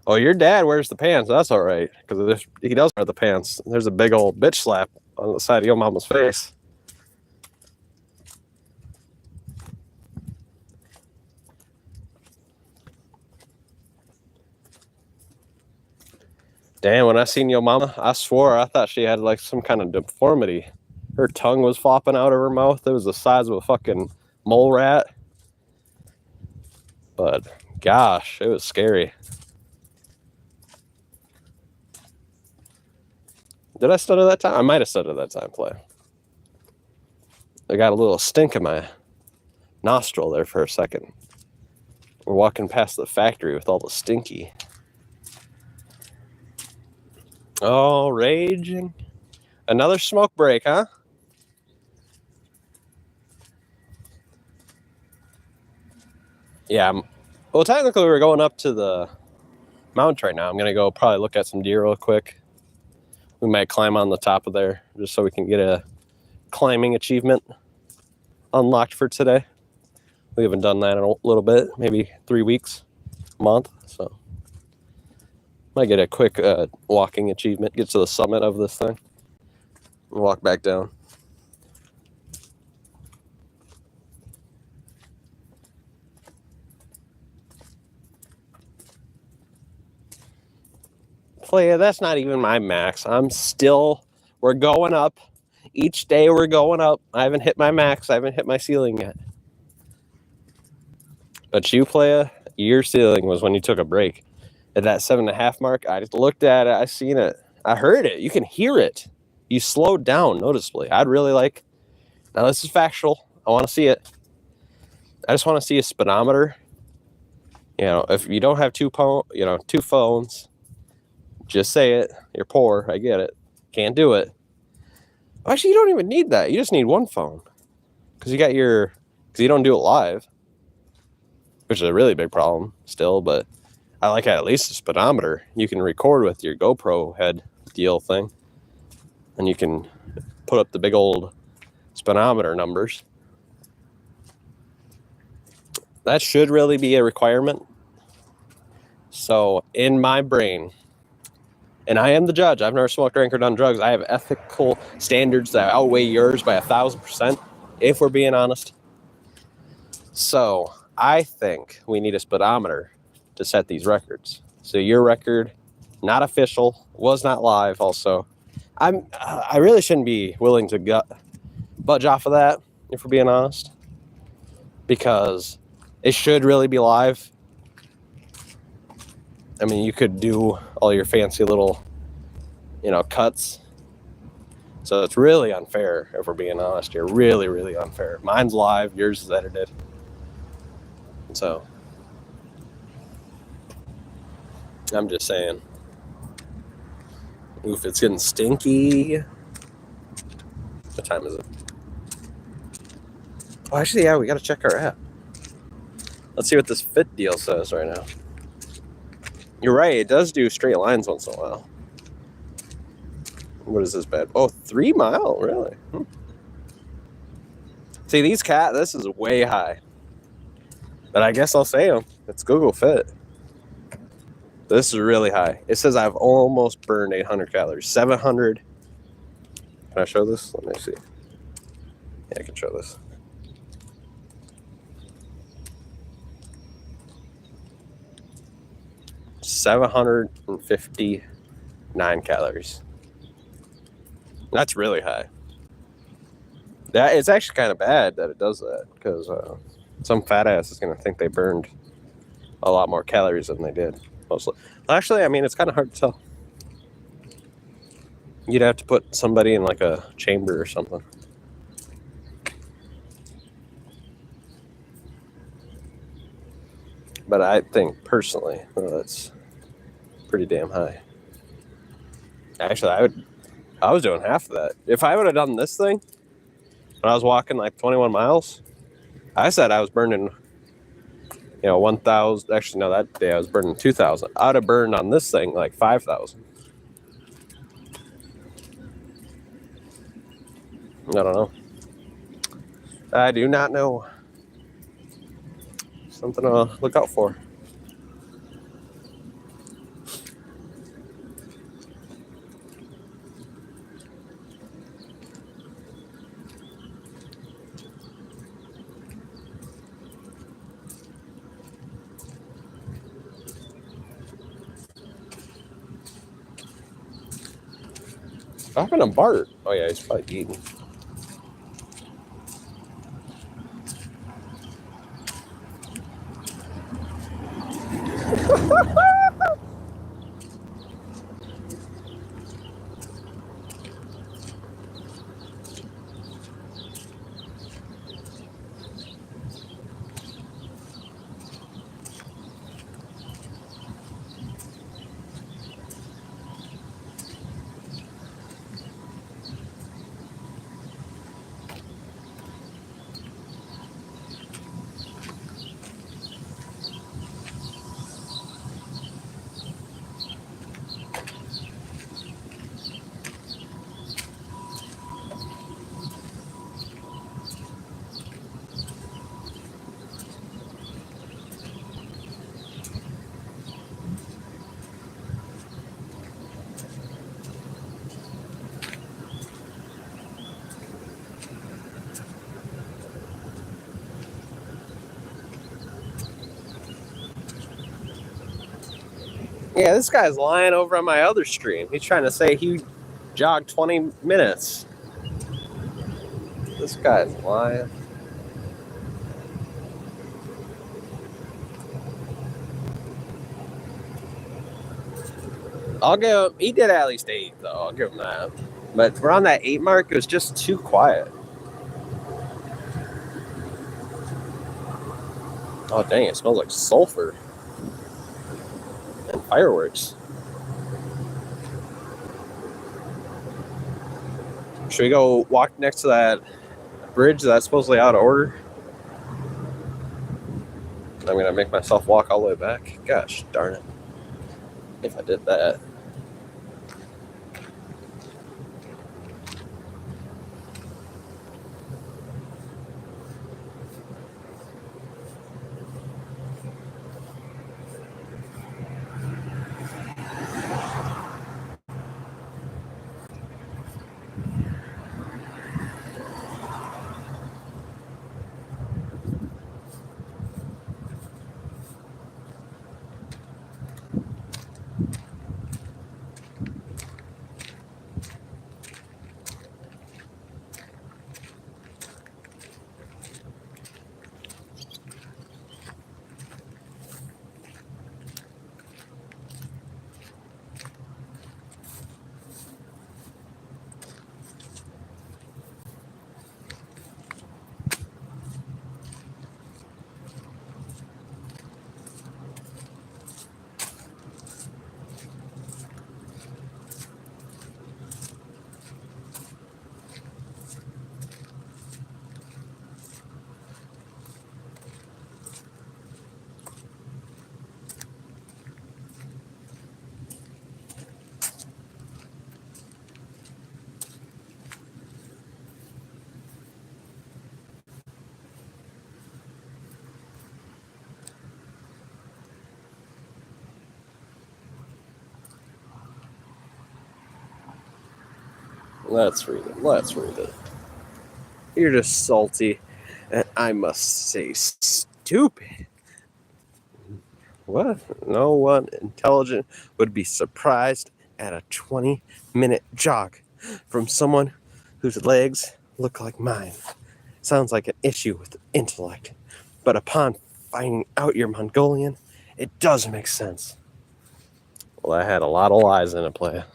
Oh, your dad wears the pants. That's all right because he does wear the pants. There's a big old bitch slap on the side of your mama's face. Damn, when I seen your mama, I swore I thought she had like some kind of deformity. Her tongue was flopping out of her mouth. It was the size of a fucking mole rat. But gosh, it was scary. Did I stutter that time? I might have stuttered that time, play. I got a little stink in my nostril there for a second. We're walking past the factory with all the stinky. Oh, raging. Another smoke break, huh? Yeah. Well, technically, we're going up to the mount right now. I'm going to go probably look at some deer real quick. We might climb on the top of there just so we can get a climbing achievement unlocked for today. We haven't done that in a little bit, maybe 3 weeks, a month. So might get a quick walking achievement, get to the summit of this thing, and walk back down. Play, that's not even my max. We're going up. Each day we're going up. I haven't hit my max. I haven't hit my ceiling yet. But you, playa, your ceiling was when you took a break. At that 7.5 mark, I just looked at it. I seen it. I heard it. You can hear it. You slowed down noticeably. I'd really like. Now this is factual. I want to see it. I just want to see a speedometer. You know, if you don't have two phones, just say it. You're poor. I get it. Can't do it. Actually, you don't even need that. You just need one phone because you don't do it live, which is a really big problem still. But I like at least a speedometer. You can record with your GoPro head deal thing, and you can put up the big old speedometer numbers. That should really be a requirement. So in my brain, and I am the judge. I've never smoked, drank, or done drugs. I have ethical standards that outweigh yours by 1,000%, if we're being honest. So I think we need a speedometer to set these records. So your record, not official, was not live. Also, I really shouldn't be willing to budge off of that, if we're being honest, because it should really be live. I mean, you could do all your fancy little, cuts. So it's really unfair, if we're being honest here. Really, really unfair. Mine's live, yours is edited. So I'm just saying. Oof, it's getting stinky. What time is it? Oh, actually, yeah, we got to check our app. Let's see what this fit deal says right now. You're right, it does do straight lines once in a while. What is this bad? Oh, 3 mile, really? See, this is way high. But I guess I'll say them. It's Google Fit. This is really high. It says I've almost burned 800 calories. 700. Can I show this? Let me see. Yeah, I can show this. 759 calories. That's really high. That it's actually kind of bad that it does that, because some fat ass is going to think they burned a lot more calories than they did. Mostly. Actually, I mean, it's kind of hard to tell. You'd have to put somebody in like a chamber or something. But I think personally, that's pretty damn high. Actually, I was doing half of that. If I would have done this thing when I was walking like 21 miles, I said I was burning, 1,000. Actually, no, that day I was burning 2,000. I'd have burned on this thing like 5,000. I don't know. I do not know. Something to look out for. What happened to Bart? Oh yeah, he's probably eating. Yeah, this guy's lying over on my other stream. He's trying to say he jogged 20 minutes. This guy's lying. I'll give him, he did at least 8, though. I'll give him that. But around that 8 mark, it was just too quiet. Oh, dang, it smells like sulfur. And fireworks. Should we go walk next to that bridge that's supposedly out of order? I'm going to make myself walk all the way back. Gosh, darn it. If I did that. Let's read it. Let's read it. You're just salty, and I must say stupid. What? No one intelligent would be surprised at a 20-minute jog from someone whose legs look like mine. Sounds like an issue with intellect, but upon finding out you're Mongolian, it does make sense. Well, I had a lot of lies in it, play.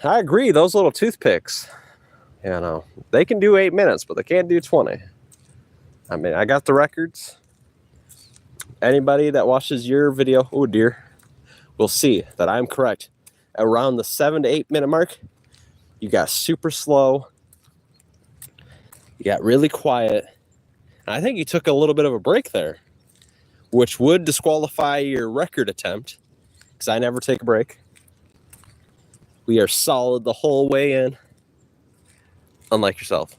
I agree, those little toothpicks, you know, they can do 8 minutes, but they can't do 20. I mean, I got the records. Anybody that watches your video, oh dear, will see that I'm correct. Around the 7 to 8 minute mark, you got super slow. You got really quiet. And I think you took a little bit of a break there, which would disqualify your record attempt, because I never take a break. We are solid the whole way in, unlike yourself.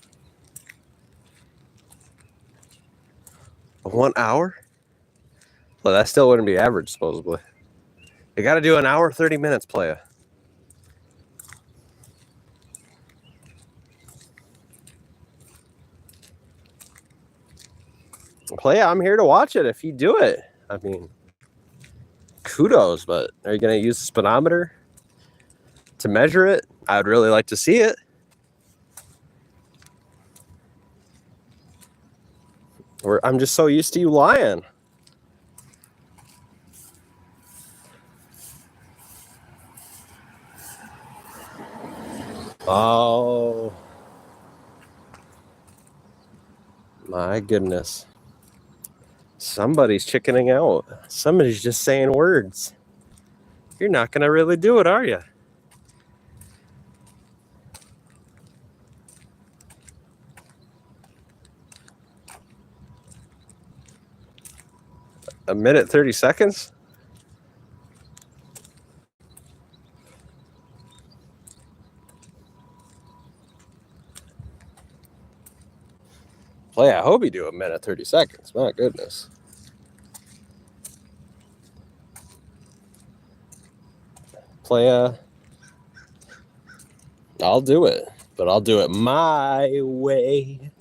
1 hour? Well, that still wouldn't be average, supposedly. You got to do an hour, 30 minutes, playa. Playa, I'm here to watch it if you do it. I mean, kudos, but are you going to use the speedometer to measure it? I would really like to see it. I'm just so used to you lying. Oh, my goodness. Somebody's chickening out. Somebody's just saying words. You're not going to really do it, are you? A minute, 30 seconds? Play, I hope you do a minute, 30 seconds. My goodness. Play, I'll do it, but I'll do it my way.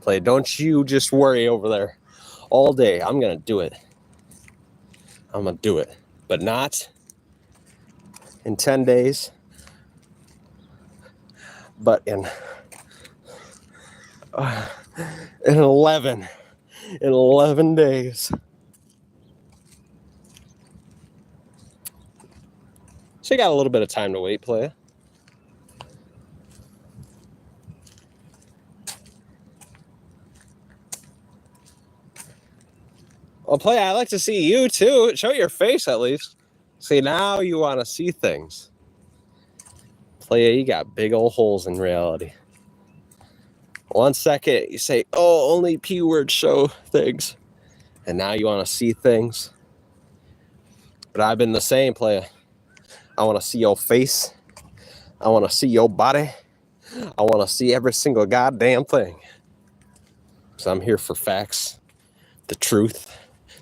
Play, don't you just worry over there all day. I'm going to do it. I'm going to do it, but not in 10 days, but in 11 days. So you got a little bit of time to wait, play. Well, play, I like to see you too. Show your face at least. See, now you want to see things. Play, you got big old holes in reality. 1 second, you say, oh, only P-words show things. And now you want to see things. But I've been the same, player. I want to see your face. I want to see your body. I want to see every single goddamn thing. So I'm here for facts, the truth,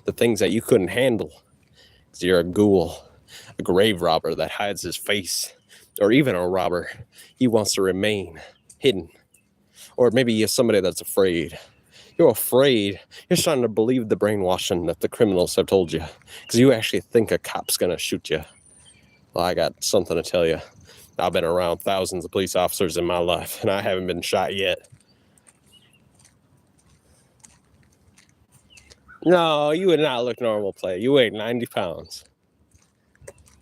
the things that you couldn't handle. Because you're a ghoul, a grave robber that hides his face. Or even a robber. He wants to remain hidden. Or maybe you're somebody that's afraid. You're afraid. You're starting to believe the brainwashing that the criminals have told you. Because you actually think a cop's going to shoot you. Well, I got something to tell you. I've been around thousands of police officers in my life, and I haven't been shot yet. No, you would not look normal, play. You weigh 90 pounds.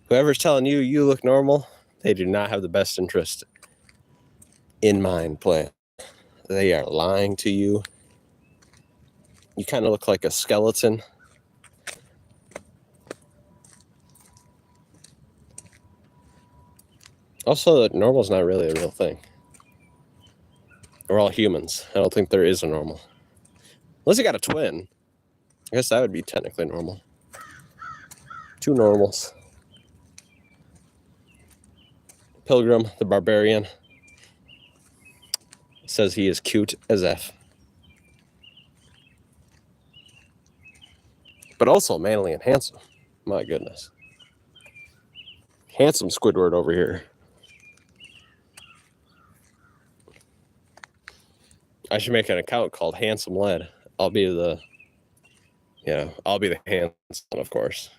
Whoever's telling you you look normal, they do not have the best interest in mind, play. They are lying to you. You kind of look like a skeleton. Also, normal is not really a real thing. We're all humans. I don't think there is a normal. Unless you got a twin. I guess that would be technically normal. Two normals. Pilgrim, the barbarian, says he is cute as F. But also manly and handsome. My goodness. Handsome Squidward over here. I should make an account called Handsome Led I'll be the handsome one, of course.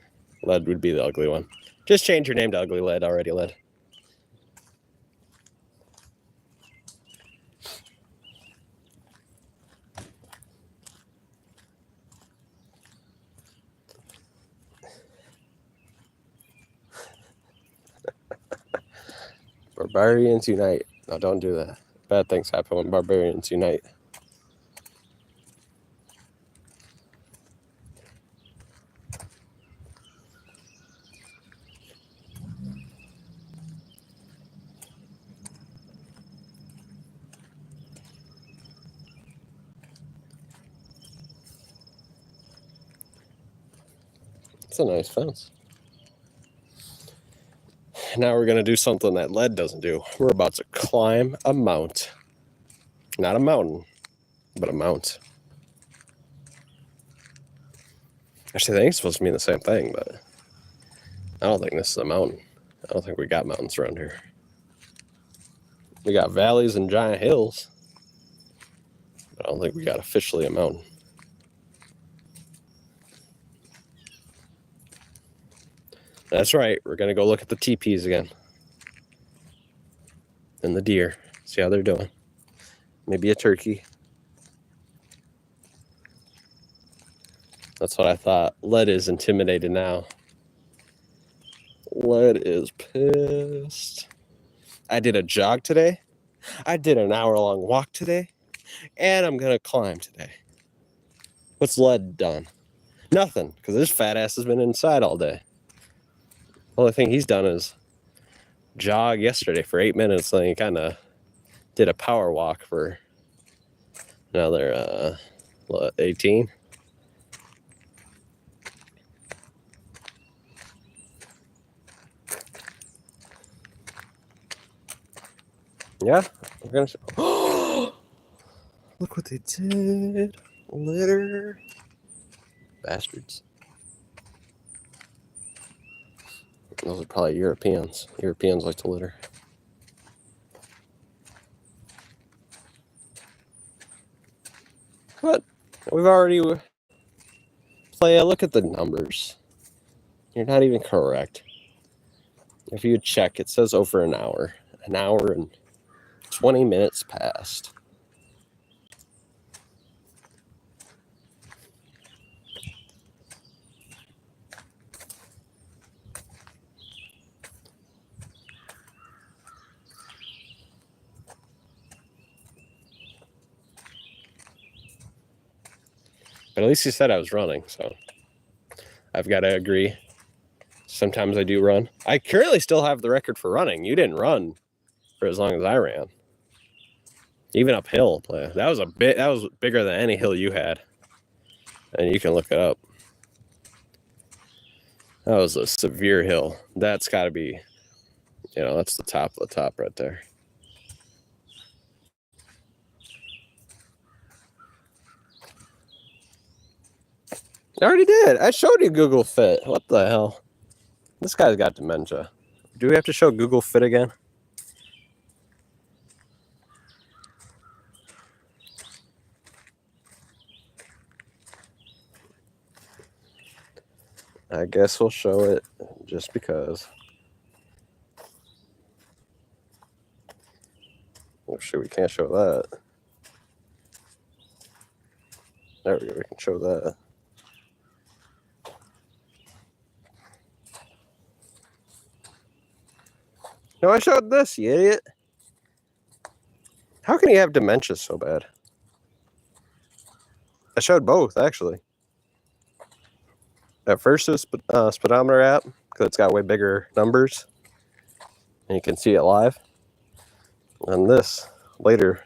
Lead would be the ugly one. Just change your name to Ugly Lead already, Lead. Barbarians unite. No, don't do that. Bad things happen when barbarians unite. It's a nice fence. Now we're going to do something that Lead doesn't do. We're about to climb a mount. Not a mountain, but a mount. Actually, I think it's supposed to mean the same thing, but I don't think this is a mountain. I don't think we got mountains around here. We got valleys and giant hills, but I don't think we got officially a mountain. That's right. We're going to go look at the teepees again. And the deer. See how they're doing. Maybe a turkey. That's what I thought. Lead is intimidated now. Lead is pissed. I did a jog today. I did an hour-long walk today. And I'm going to climb today. What's Lead done? Nothing. Because this fat ass has been inside all day. The only thing he's done is jog yesterday for 8 minutes. And he kind of did a power walk for another 18. Yeah, we're gonna show. Look what they did. Litter. Bastards. Those are probably Europeans. Europeans like to litter. What? We've already look at the numbers. You're not even correct. If you check, it says over an hour. An hour and 20 minutes passed. But at least you said I was running, so I've got to agree. Sometimes I do run. I currently still have the record for running. You didn't run for as long as I ran. Even uphill, that was bigger than any hill you had. And you can look it up. That was a severe hill. That's got to be, that's the top of the top right there. I already did. I showed you Google Fit. What the hell? This guy's got dementia. Do we have to show Google Fit again? I guess we'll show it just because. Oh shit, we can't show that. There we go, we can show that. No, I showed this, you idiot. How can you have dementia so bad? I showed both, actually. At first it was speedometer app, because it's got way bigger numbers. And you can see it live. And this, later,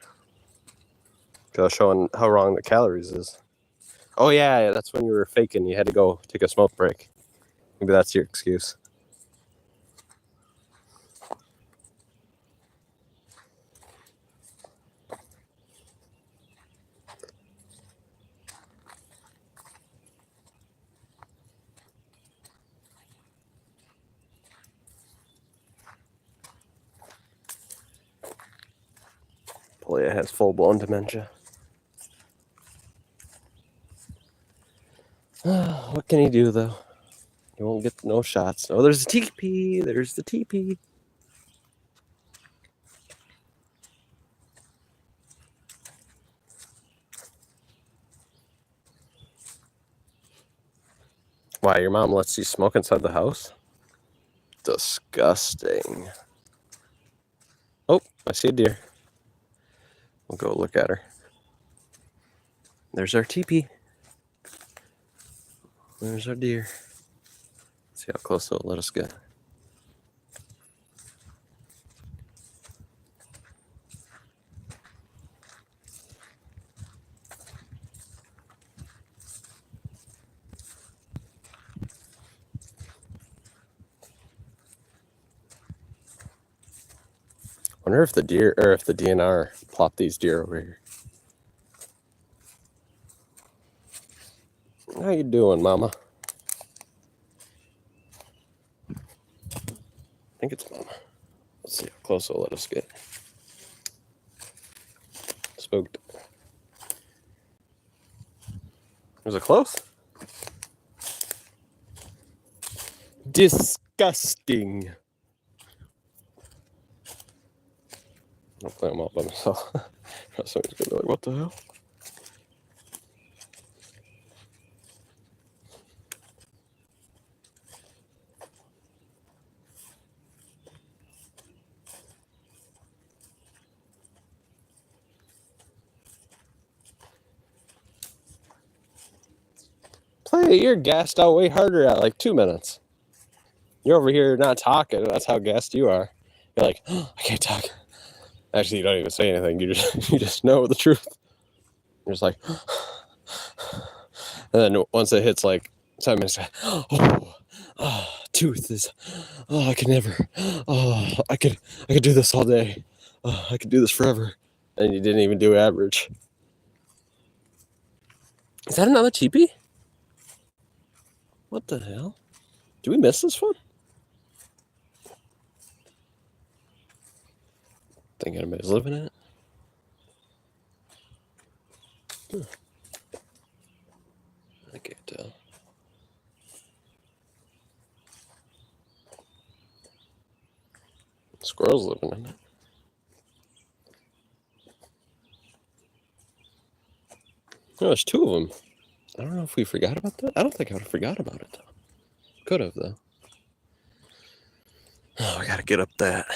because showing how wrong the calories is. Oh yeah, that's when you were faking. You had to go take a smoke break. Maybe that's your excuse. Polya has full-blown dementia. What can he do, though? He won't get no shots. Oh, there's the teepee. There's the teepee. Why, your mom lets you smoke inside the house? Disgusting. Oh, I see a deer. We'll go look at her. There's our teepee. There's our deer. Let's see how close it'll let us get. Wonder if the deer, or if the DNR plopped these deer over here. How you doing, Mama? I think it's Mama. Let's see how close it'll let us get. Spooked. Was it close? Disgusting. Hopefully I'm all by myself. Somebody's gonna be like, what the hell? Play, you're gassed out way harder at like 2 minutes. You're over here not talking. That's how gassed you are. You're like, oh, I can't talk. Actually, you don't even say anything. You just know the truth. You're just like, and then once it hits like 7 minutes, tooth is, I could never, I could do this all day. I could do this forever. And you didn't even do average. Is that another teepee? What the hell? Do we miss this one? Think anybody's living in it? I can't tell. Squirrel's living in it. Oh, there's 2 of them. I don't know if we forgot about that. I don't think I would have forgot about it, though. Could have, though. Oh, I gotta get up that.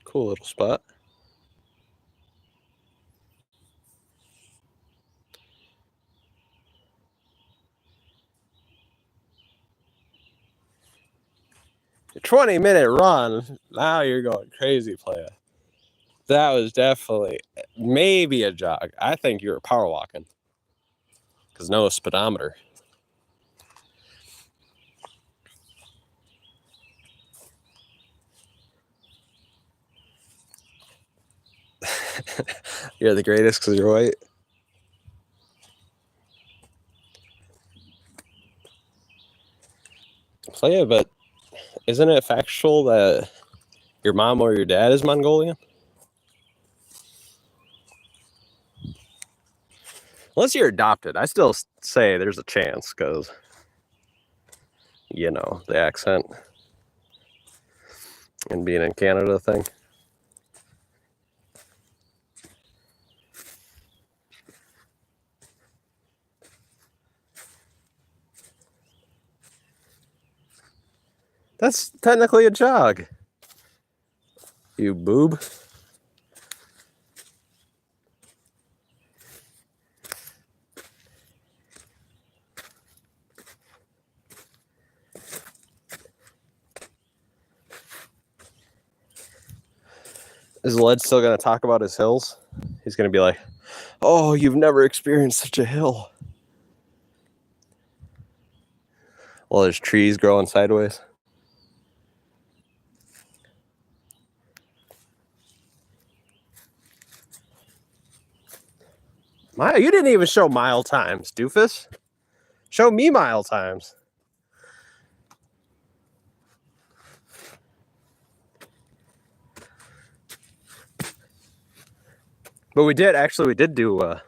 Cool little spot. A 20-minute run. Now you're going crazy, player. That was definitely maybe a jog. I think you were power walking. Because no speedometer. You're the greatest because you're white. So yeah, but isn't it factual that your mom or your dad is Mongolian? Unless you're adopted, I still say there's a chance because, you know, the accent and being in Canada thing. That's technically a jog. You boob. Is Led still going to talk about his hills? He's going to be like, oh, you've never experienced such a hill. Well, there's trees growing sideways. You didn't even show mile times, doofus. Show me mile times. But we did do a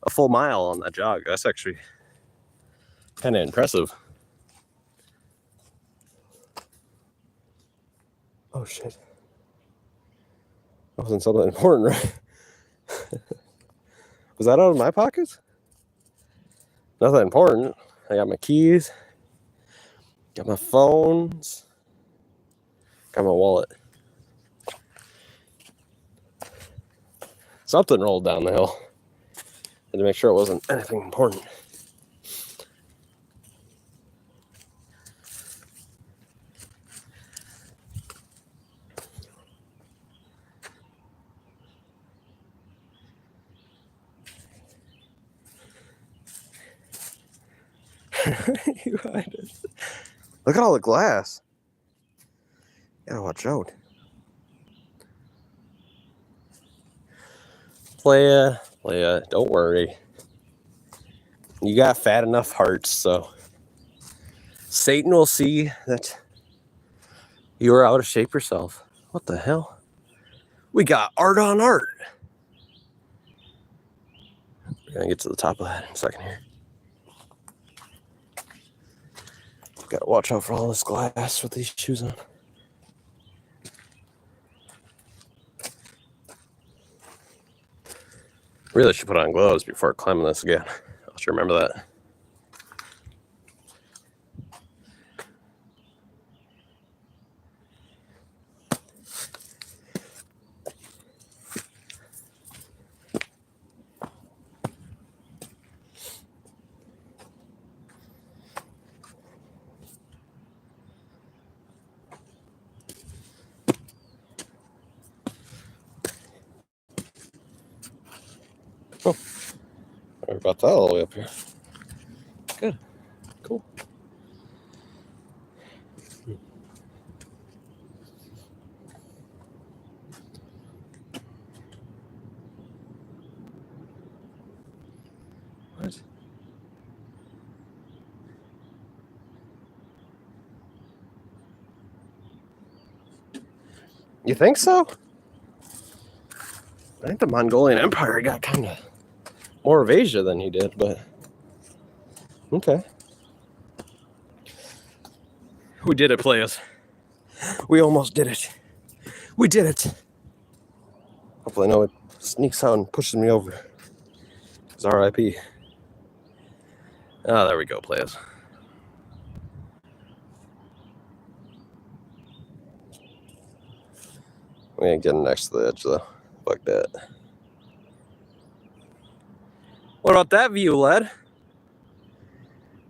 full mile on that jog. That's actually kind of impressive. Oh shit. That wasn't something important, right? Was that out of my pockets? Nothing important. I got my keys, got my phones, got my wallet. Something rolled down the hill. Had to make sure it wasn't anything important. Look at all the glass. You gotta watch out. Playa, don't worry. You got fat enough hearts, so Satan will see that you are out of shape yourself. What the hell? We got art on art. We're gonna get to the top of that in a second here. Gotta watch out for all this glass with these shoes on. Really should put on gloves before climbing this again. I'll sure remember that. Oh, sorry about that all the way up here. Good, cool. What? You think so? I think the Mongolian Empire got kind of more of Asia than he did, but okay. We did it, players. We almost did it. We did it. Hopefully no one sneaks out and pushes me over. It's RIP. Ah, there we go, players. We ain't getting next to the edge, though. Fuck that. What about that view, lad?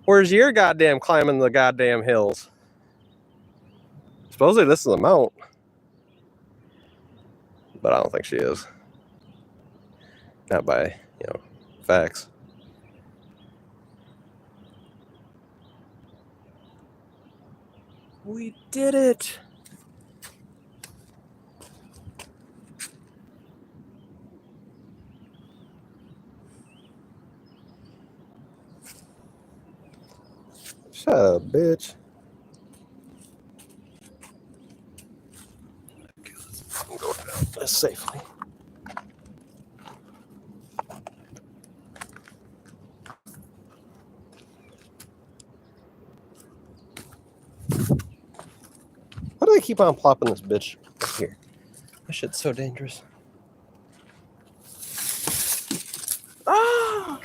Where's your goddamn climbing the goddamn hills? Supposedly this is a mount. But I don't think she is. Not by, facts. We did it! Shut up, bitch. Okay, let's go down this safely. Why do they keep on plopping this bitch here? This shit's so dangerous. Ah!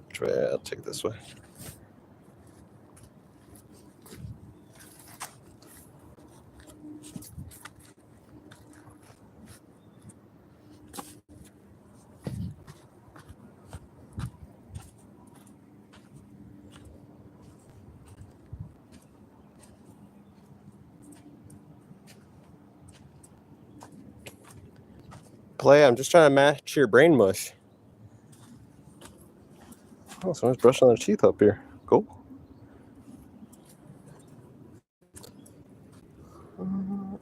Which way? I'll take this way. Clay, I'm just trying to match your brain mush. Oh, someone's brushing their teeth up here. Cool.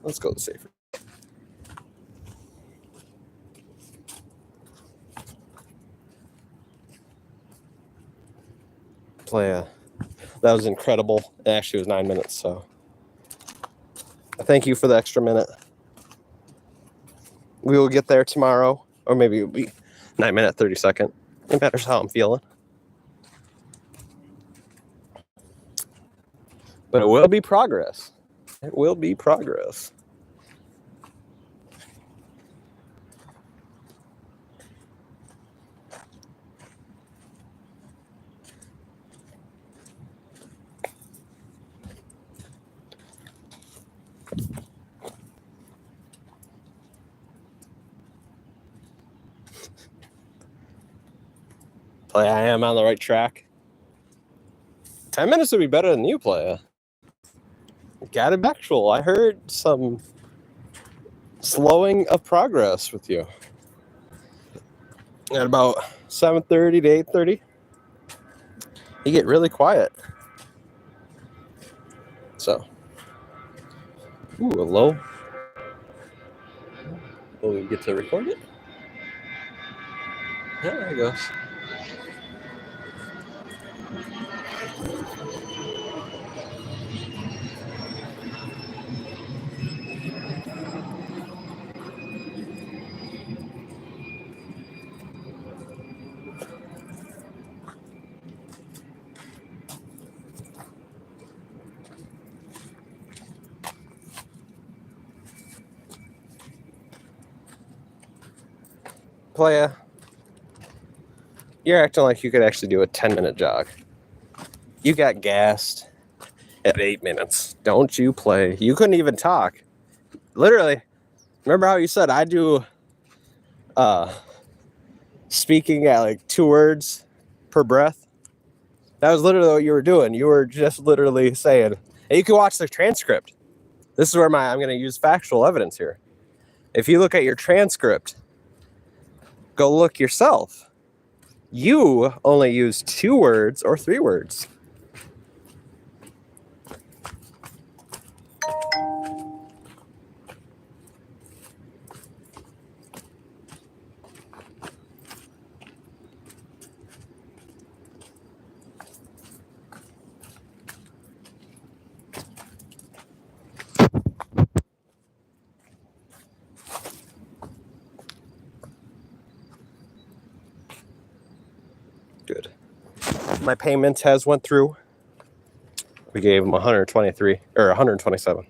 Let's go the safer. Playa. That was incredible. It actually was 9 minutes, so thank you for the extra minute. We will get there tomorrow, or maybe it'll be 9 minute 30-second. It matters how I'm feeling. But it will be progress. It will be progress. Playa, I am on the right track. 10 minutes would be better than you, Playa. Got it actual. I heard some slowing of progress with you. At about 7:30 to 8:30, you get really quiet. So, ooh, hello. Will we get to record it? Yeah, there it goes. Playa, you're acting like you could actually do a 10-minute jog. You got gassed at 8 minutes. Don't you play. You couldn't even talk. Literally, remember how you said I do speaking at like 2 words per breath? That was literally what you were doing. You were just literally saying, and you can watch the transcript. This is where I'm going to use factual evidence here. If you look at your transcript, go look yourself. You only use 2 words or 3 words. Good. My payment has went through. We gave him 123 or 127.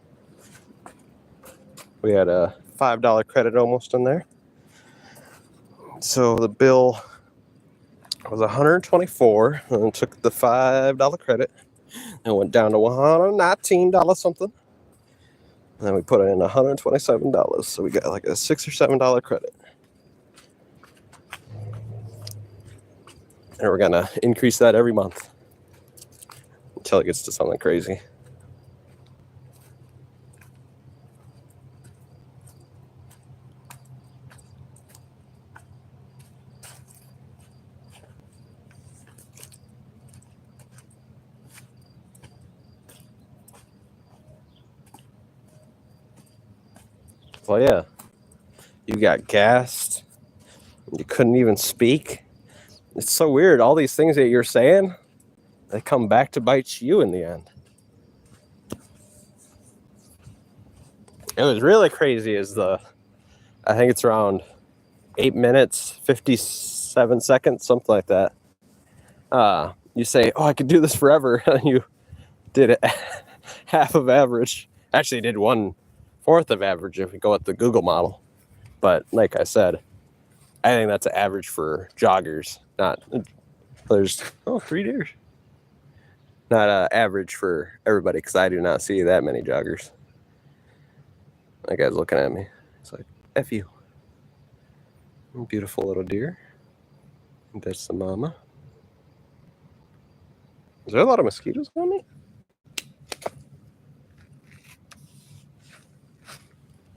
We had a $5 credit almost in there. So the bill was 124 and then took the $5 credit and went down to $119 something. And then we put in $127. So we got like a $6 or $7 credit. And we're gonna increase that every month until it gets to something crazy. Well, yeah, you got gassed. You couldn't even speak. It's so weird. All these things that you're saying, they come back to bite you in the end. It was really crazy I think it's around 8 minutes, 57 seconds, something like that. You say, oh, I could do this forever. And you did it half of average. Actually, did 1/4 of average if we go with the Google model. But like I said, I think that's an average for joggers. There's 3 deer. Not average for everybody, because I do not see that many joggers. That guy's looking at me. It's like, F you. Beautiful little deer. That's the mama. Is there a lot of mosquitoes on me?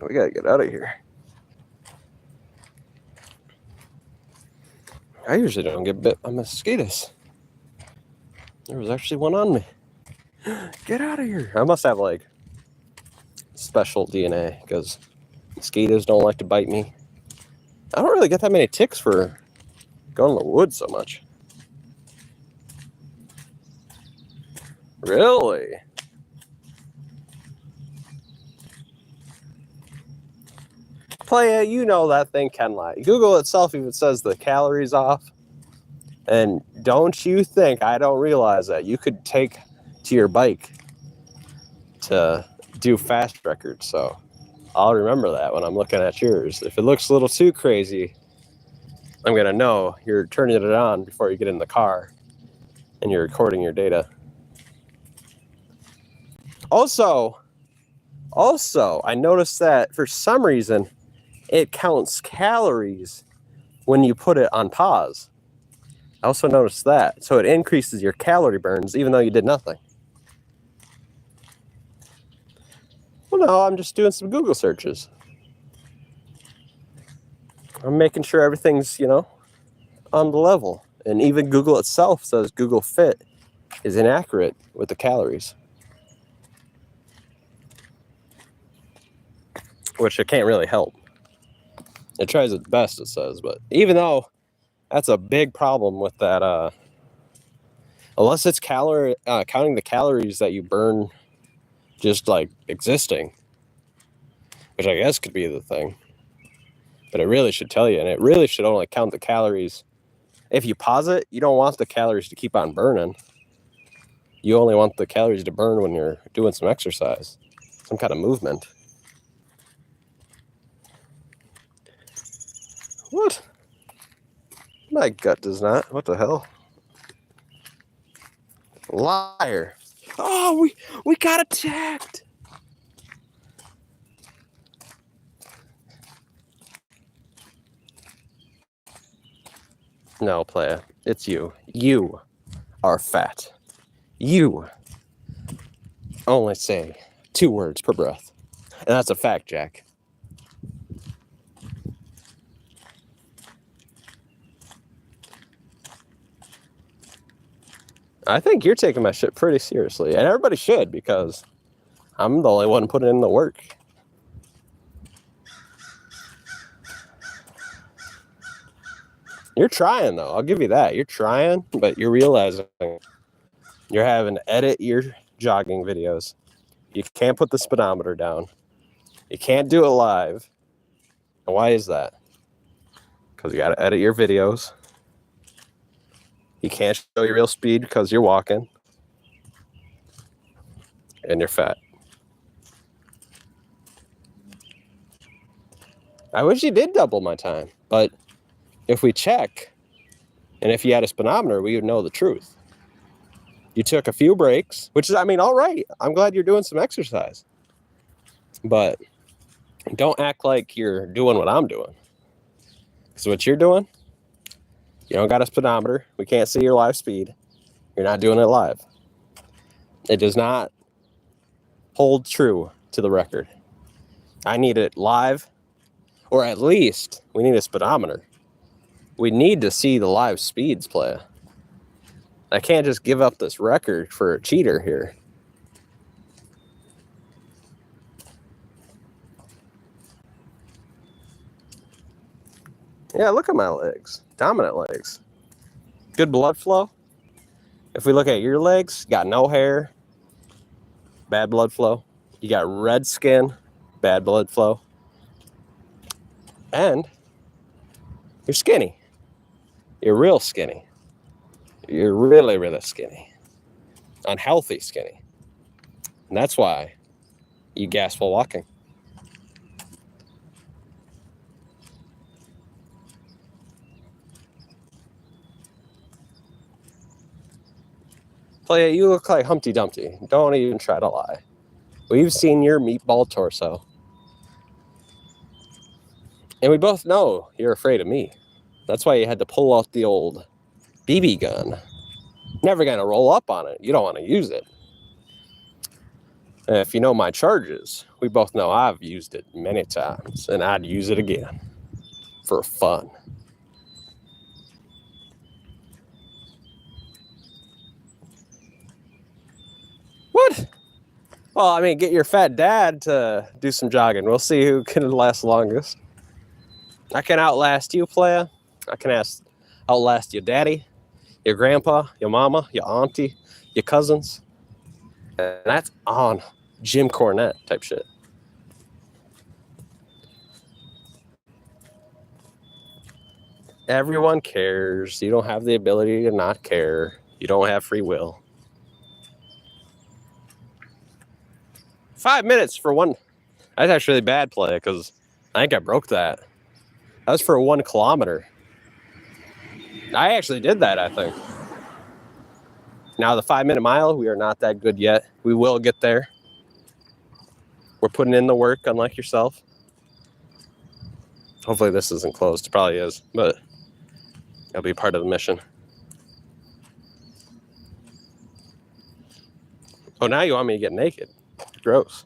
We gotta get out of here. I usually don't get bit by mosquitoes. There was actually one on me. Get out of here. I must have like special DNA because mosquitoes don't like to bite me. I don't really get that many ticks for going in the woods so much. Really? Playa, you know that thing can lie. Google itself even says the calories off. And don't you think I don't realize that you could take to your bike to do fast records. So I'll remember that when I'm looking at yours. If it looks a little too crazy, I'm going to know you're turning it on before you get in the car and you're recording your data. Also, I noticed that for some reason, it counts calories when you put it on pause. I also noticed that. So it increases your calorie burns even though you did nothing. Well, no, I'm just doing some Google searches. I'm making sure everything's, on the level. And even Google itself says Google Fit is inaccurate with the calories. Which it can't really help. It tries its best, it says. But even though that's a big problem with that, unless it's counting the calories that you burn just like existing, which I guess could be the thing. But it really should tell you, and it really should only count the calories. If you pause it, you don't want the calories to keep on burning. You only want the calories to burn when you're doing some exercise, some kind of movement. What? My gut does not. What the hell? Liar. Oh, we got attacked. No, playa. It's you. You are fat. You only say 2 words per breath. And that's a fact, Jack. I think you're taking my shit pretty seriously. And everybody should, because I'm the only one putting in the work. You're trying, though. I'll give you that. You're trying, but you're realizing you're having to edit your jogging videos. You can't put the speedometer down. You can't do it live. And why is that? Because you got to edit your videos. You can't show your real speed because you're walking. And you're fat. I wish you did double my time, but if we check, and if you had a speedometer, we would know the truth. You took a few breaks, which is, all right. I'm glad you're doing some exercise. But don't act like you're doing what I'm doing. Because what you're doing, you don't got a speedometer. We can't see your live speed. You're not doing it live. It does not hold true to the record. I need it live, or at least we need a speedometer. We need to see the live speeds, playa. I can't just give up this record for a cheater here. Yeah, look at my legs. Dominant legs. Good blood flow. If we look at your legs, got no hair, bad blood flow. You got red skin, bad blood flow. And you're skinny. You're real skinny. You're really, really skinny. Unhealthy skinny. And that's why you gasp while walking. Playa, you look like Humpty Dumpty. Don't even try to lie. We've seen your meatball torso. And we both know you're afraid of me. That's why you had to pull out the old BB gun. Never gonna roll up on it. You don't want to use it. And if you know my charges, we both know I've used it many times, and I'd use it again for fun. What? Well, get your fat dad to do some jogging. We'll see who can last longest. I can outlast you, playa. I can outlast your daddy, your grandpa, your mama, your auntie, your cousins. And that's on Jim Cornette type shit. Everyone cares. You don't have the ability to not care. You don't have free will. 5 minutes for one. That's actually a bad play because I think I broke that. That was for 1 kilometer. I actually did that, I think. Now the 5-minute mile, we are not that good yet. We will get there. We're putting in the work, unlike yourself. Hopefully this isn't closed. It probably is, but it'll be part of the mission. Oh, now you want me to get naked. Gross.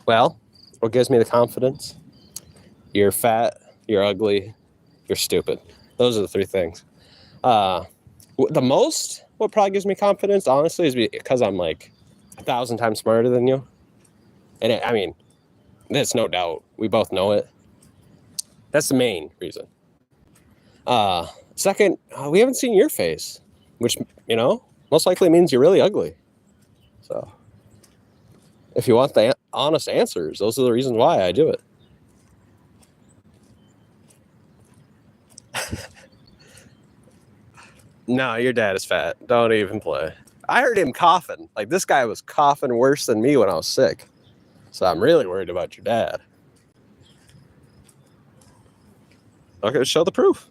Well, what gives me the confidence? You're fat, you're ugly, you're stupid. Those are the 3 things. The most, what probably gives me confidence, honestly, is because I'm like 1,000 times smarter than you. And I mean, there's no doubt. We both know it. That's the main reason. Second, we haven't seen your face, which, most likely means you're really ugly. So if you want the honest answers, those are the reasons why I do it. No, your dad is fat. Don't even play. I heard him coughing. Like, this guy was coughing worse than me when I was sick. So I'm really worried about your dad. Okay, show the proof.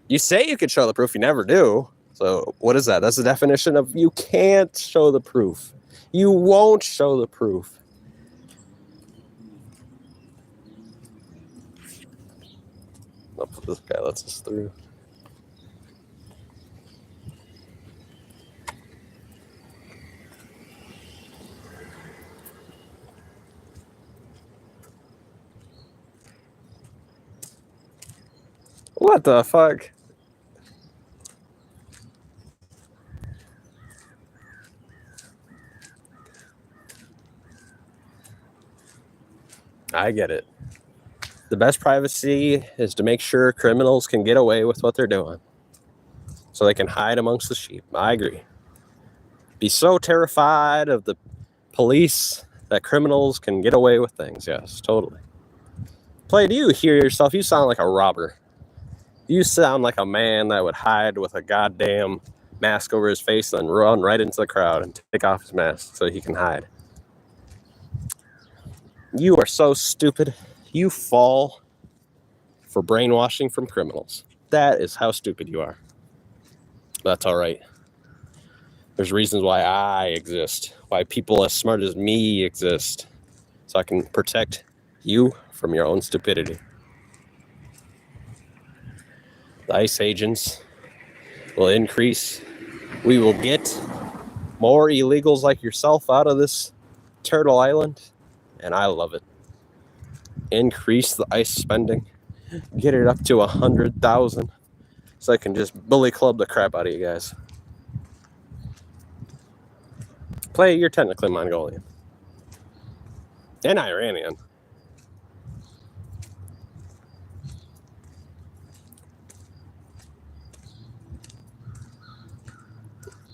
You say you could show the proof, you never do. So what is that? That's the definition of you can't show the proof. You won't show the proof. Hopefully this guy lets us through. What the fuck? I get it. The best privacy is to make sure criminals can get away with what they're doing, so they can hide amongst the sheep. I agree. Be so terrified of the police that criminals can get away with things. Yes, totally. Play, do you hear yourself? You sound like a robber. You sound like a man that would hide with a goddamn mask over his face and run right into the crowd and take off his mask so he can hide. You are so stupid. You fall for brainwashing from criminals. That is how stupid you are. That's all right. There's reasons why I exist, why people as smart as me exist, so I can protect you from your own stupidity. The ICE agents will increase. We will get more illegals like yourself out of this Turtle Island, and I love it. Increase the ICE spending, get it up to 100,000, so I can just bully club the crap out of you guys. Play, you're technically Mongolian and Iranian.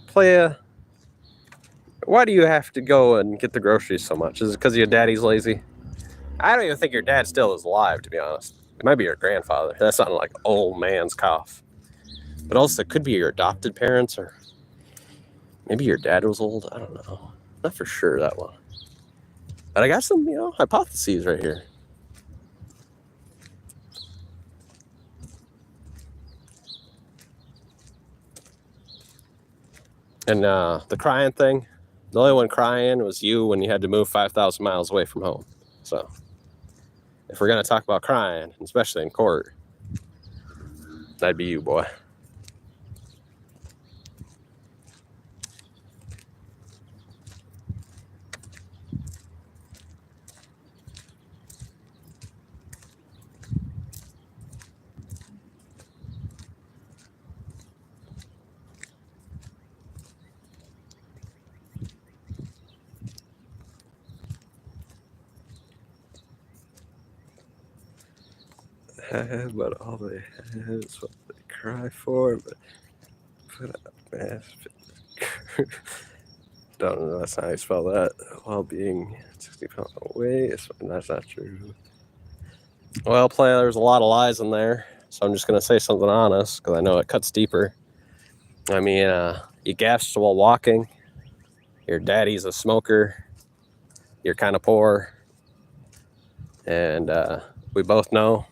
Play, why do you have to go and get the groceries so much? Is it because your daddy's lazy? I don't even think your dad still is alive, to be honest. It might be your grandfather. That sounded like old man's cough. But also, it could be your adopted parents, or maybe your dad was old. I don't know. Not for sure, that one. But I got some, hypotheses right here. And the crying thing, the only one crying was you when you had to move 5,000 miles away from home. So if we're going to talk about crying, especially in court, that'd be you, boy. But all they have is what they cry for, but put up, man. Don't know, that's not how you spell that. While being 60 pounds away, that's not true. Well, player, there's a lot of lies in there, so I'm just going to say something honest, because I know it cuts deeper. I mean, you gasped while walking, your daddy's a smoker, you're kind of poor, and we both know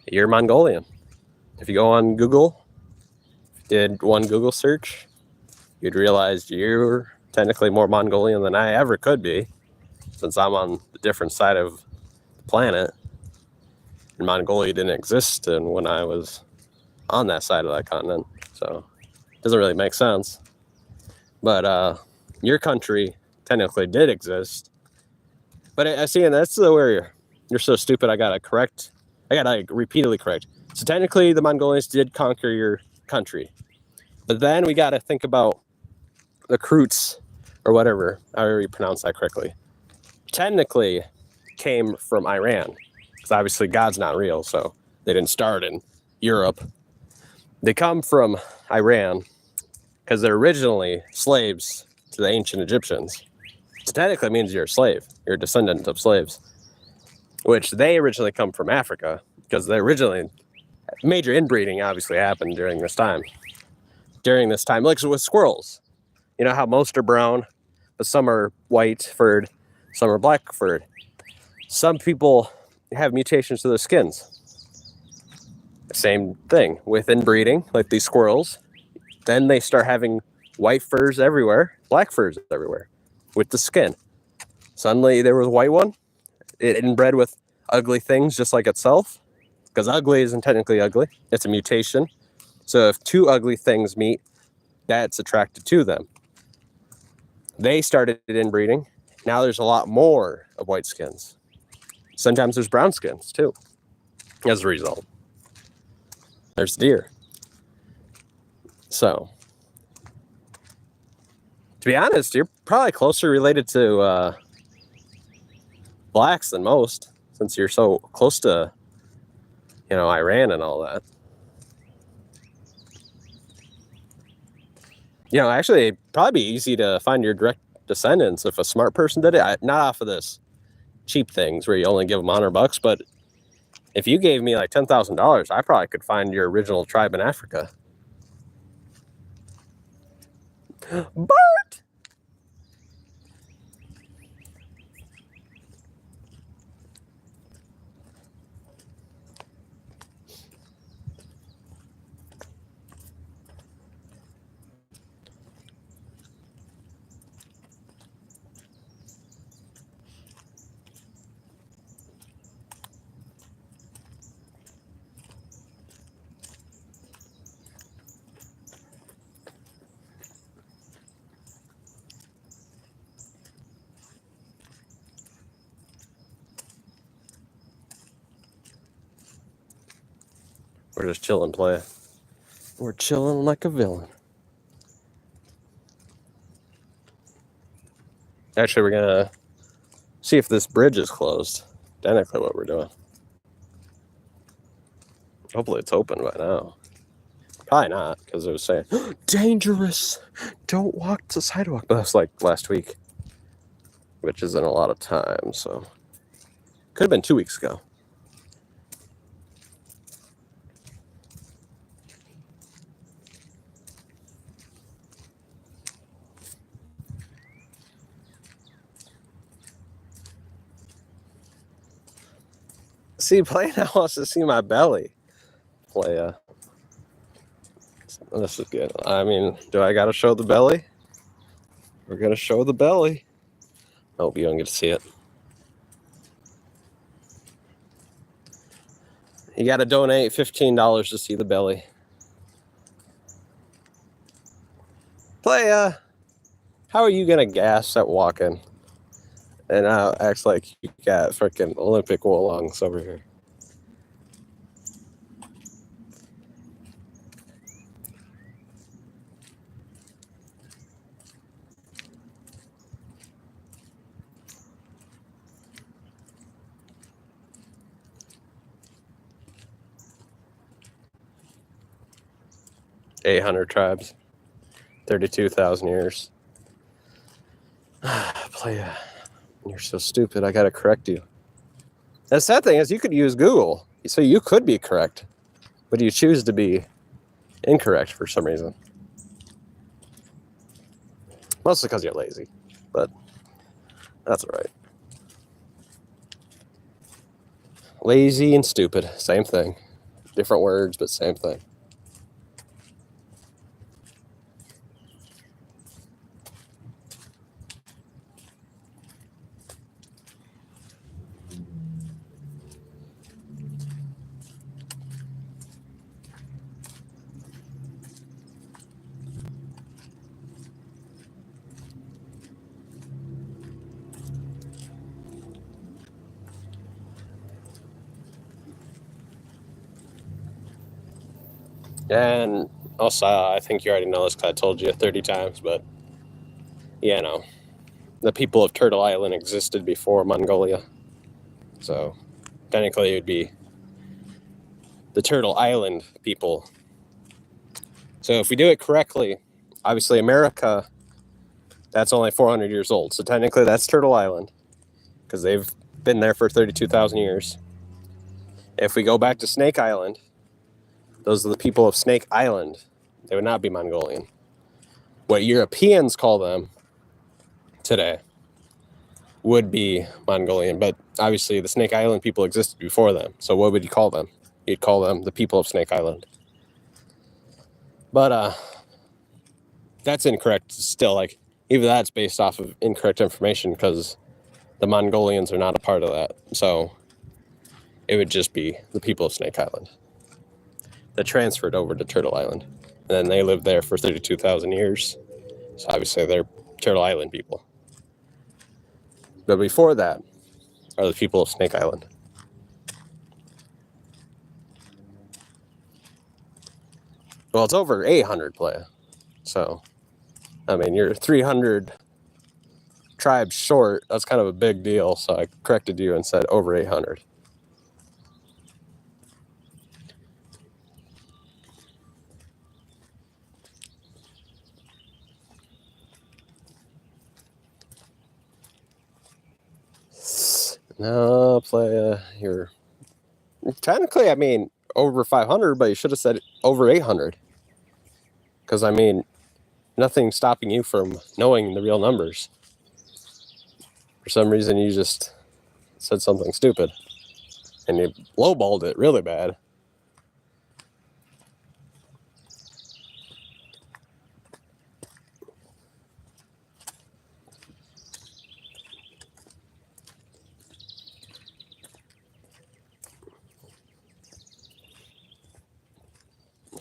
you're Mongolian. If you go on Google, did one Google search, you'd realize you're technically more Mongolian than I ever could be, since I'm on the different side of the planet. And Mongolia didn't exist when I was on that side of that continent, so it doesn't really make sense. But your country technically did exist. But I see, and that's where you're so stupid. I gotta repeatedly correct. So technically, the Mongolians did conquer your country, but then we gotta think about the Kroots, or whatever, however you pronounce that correctly. Technically, came from Iran, because obviously God's not real, so they didn't start in Europe. They come from Iran because they're originally slaves to the ancient Egyptians. So technically it means you're a slave. You're a descendant of slaves, which they originally come from Africa, because major inbreeding obviously happened during this time. Like with squirrels. You know how most are brown, but some are white-furred, some are black-furred. Some people have mutations to their skins. Same thing with inbreeding, like these squirrels. Then they start having white furs everywhere, black furs everywhere, with the skin. Suddenly there was a white one. It inbred with ugly things just like itself, because ugly isn't technically ugly. It's a mutation. So if two ugly things meet, that's attracted to them. They started inbreeding. Now there's a lot more of white skins. Sometimes there's brown skins too, as a result. There's deer. So, to be honest, you're probably closer related to blacks than most, since you're so close to, Iran and all that. Actually, it'd probably be easy to find your direct descendants if a smart person did it. Not off of this cheap things where you only give them $100, but if you gave me like $10,000, I probably could find your original tribe in Africa. Bart! We're just chilling, play. We're chilling like a villain. Actually, we're gonna see if this bridge is closed. Technically what we're doing. Hopefully it's open by now. Probably not, because it was saying, dangerous! Don't walk the sidewalk. But that's like last week, which isn't a lot of time, so. Could have been 2 weeks ago. See, Play now wants to see my belly. Playa. This is good. I mean, do I gotta show the belly? We're gonna show the belly. I hope you don't get to see it. You gotta donate $15 to see the belly. Playa, how are you gonna gas at walking? And now acts like you got freaking Olympic woolongs over here. 800 tribes. 32,000 years. Playa, you're so stupid. I gotta correct you. The sad thing is you could use Google, so you could be correct, but you choose to be incorrect for some reason. Mostly because you're lazy, but that's all right. Lazy and stupid, same thing. Different words, but same thing. And also, I think you already know this because I told you 30 times, but yeah, no. The people of Turtle Island existed before Mongolia. So technically it would be the Turtle Island people. So if we do it correctly, obviously America, that's only 400 years old. So technically that's Turtle Island because they've been there for 32,000 years. If we go back to Snake Island, those are the people of Snake Island. They would not be Mongolian. What Europeans call them today would be Mongolian, but obviously the Snake Island people existed before them. So what would you call them? You'd call them the people of Snake Island. But that's incorrect still. Like, even that's based off of incorrect information because the Mongolians are not a part of that. So it would just be the people of Snake Island that transferred over to Turtle Island. And then they lived there for 32,000 years. So obviously they're Turtle Island people. But before that are the people of Snake Island. Well, it's over 800 playa. So, I mean, you're 300 tribes short. That's kind of a big deal. So I corrected you and said over 800. No, playa, you're technically, I mean, over 500, but you should have said over 800. Because, I mean, nothing's stopping you from knowing the real numbers. For some reason, you just said something stupid. And you lowballed it really bad.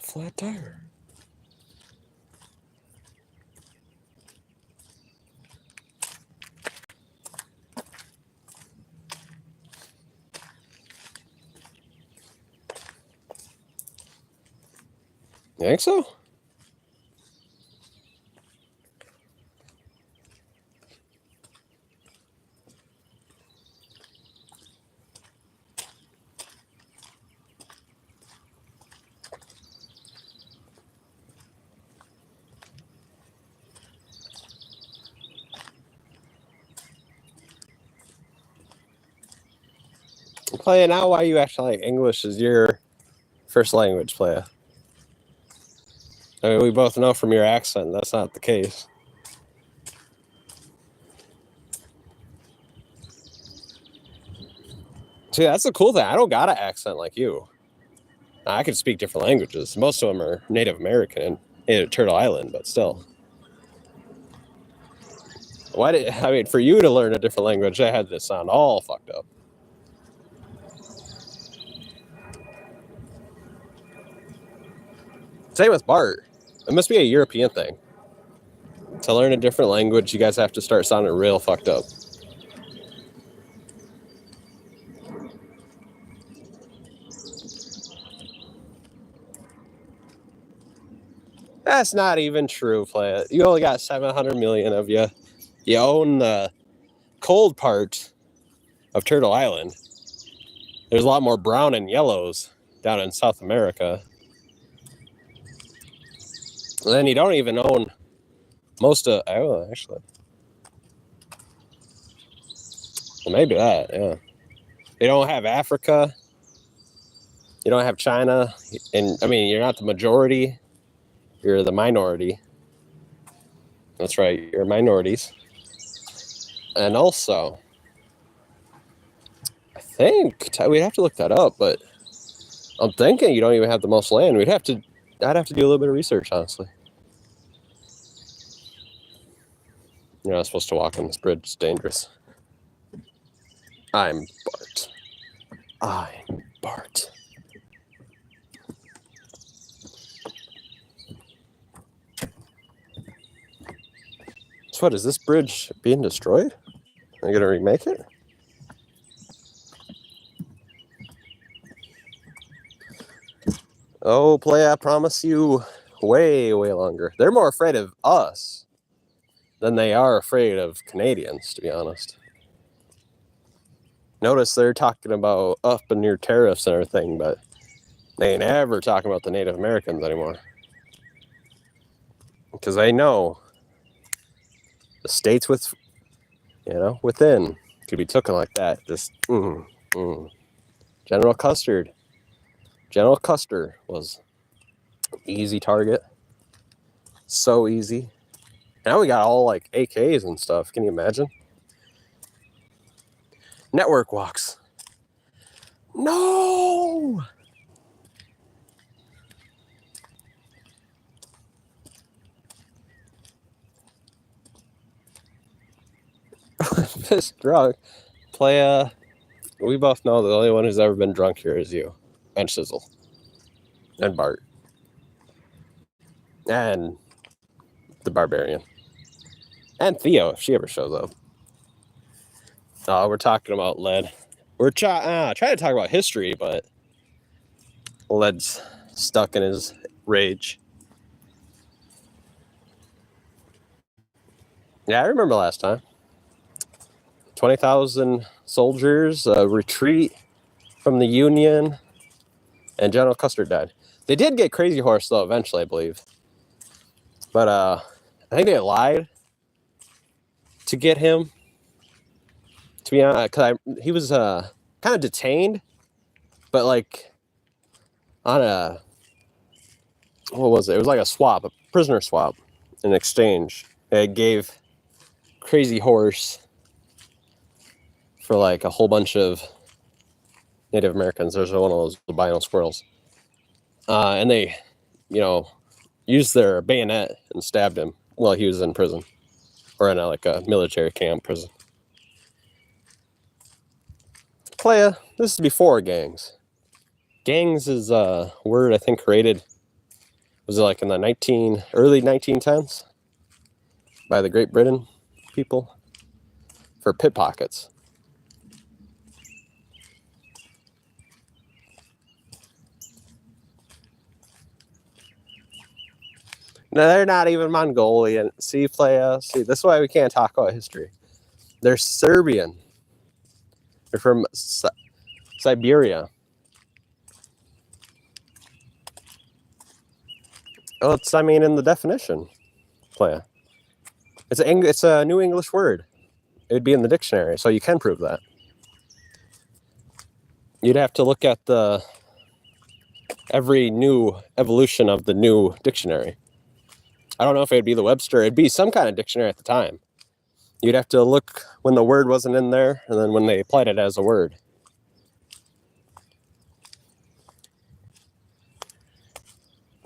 Flat tire. You think so? Playa, now why you acting like English is your first language, Playa? I mean, we both know from your accent that's not the case. See, that's the cool thing. I don't got an accent like you. I can speak different languages. Most of them are Native American and Turtle Island, but still. I mean, for you to learn a different language, I had to sound all fucked up. Same with Bart. It must be a European thing. To learn a different language, you guys have to start sounding real fucked up. That's not even true, Playa. You only got 700 million of you. You own the cold part of Turtle Island. There's a lot more brown and yellows down in South America. And then you don't even own most of. Oh, actually, well, maybe that. Yeah, they don't have Africa. You don't have China, and I mean, you're not the majority. You're the minority. That's right. You're minorities. And also, I think we'd have to look that up, but I'm thinking you don't even have the most land. I'd have to do a little bit of research, honestly. You're not supposed to walk on this bridge. It's dangerous. I'm Bart. I'm Bart. So what, is this bridge being destroyed? Are they going to remake it? Oh, play, I promise you way, way longer. They're more afraid of us than they are afraid of Canadians, to be honest. Notice they're talking about up and near tariffs and everything, but they ain't ever talking about the Native Americans anymore. Because they know the states within could be taken like that. Just, General Custer was easy target. So easy. Now we got all like AKs and stuff. Can you imagine? Network walks. No! Pissed drunk. Playa. We both know the only one who's ever been drunk here is you. And Shizzle. And Bart. And the Barbarian. And Theo, if she ever shows up. We're talking about lead. We're trying to talk about history, but Lead's stuck in his rage. Yeah, I remember last time. 20,000 soldiers, retreat from the Union, and General Custer died. They did get Crazy Horse, though, eventually, I believe. But I think they lied to get him. To be honest, because he was kind of detained, but like on a, what was it? It was like a prisoner swap, in exchange. They gave Crazy Horse for like a whole bunch of Native Americans. There's one of those albino squirrels. And they, used their bayonet and stabbed him while he was in prison. Or in a military camp prison. Playa, this is before gangs. Gangs is a word I think created, was it like in the early 1910s? By the Great Britain people for pickpockets. No, they're not even Mongolian. See, Playa, see, this is why we can't talk about history. They're Serbian. They're from Siberia. Oh, it's in the definition, Playa. It's a new English word. It would be in the dictionary, so you can prove that. You'd have to look at every new evolution of the new dictionary. I don't know if it'd be the Webster. It'd be some kind of dictionary at the time. You'd have to look when the word wasn't in there, and then when they applied it as a word.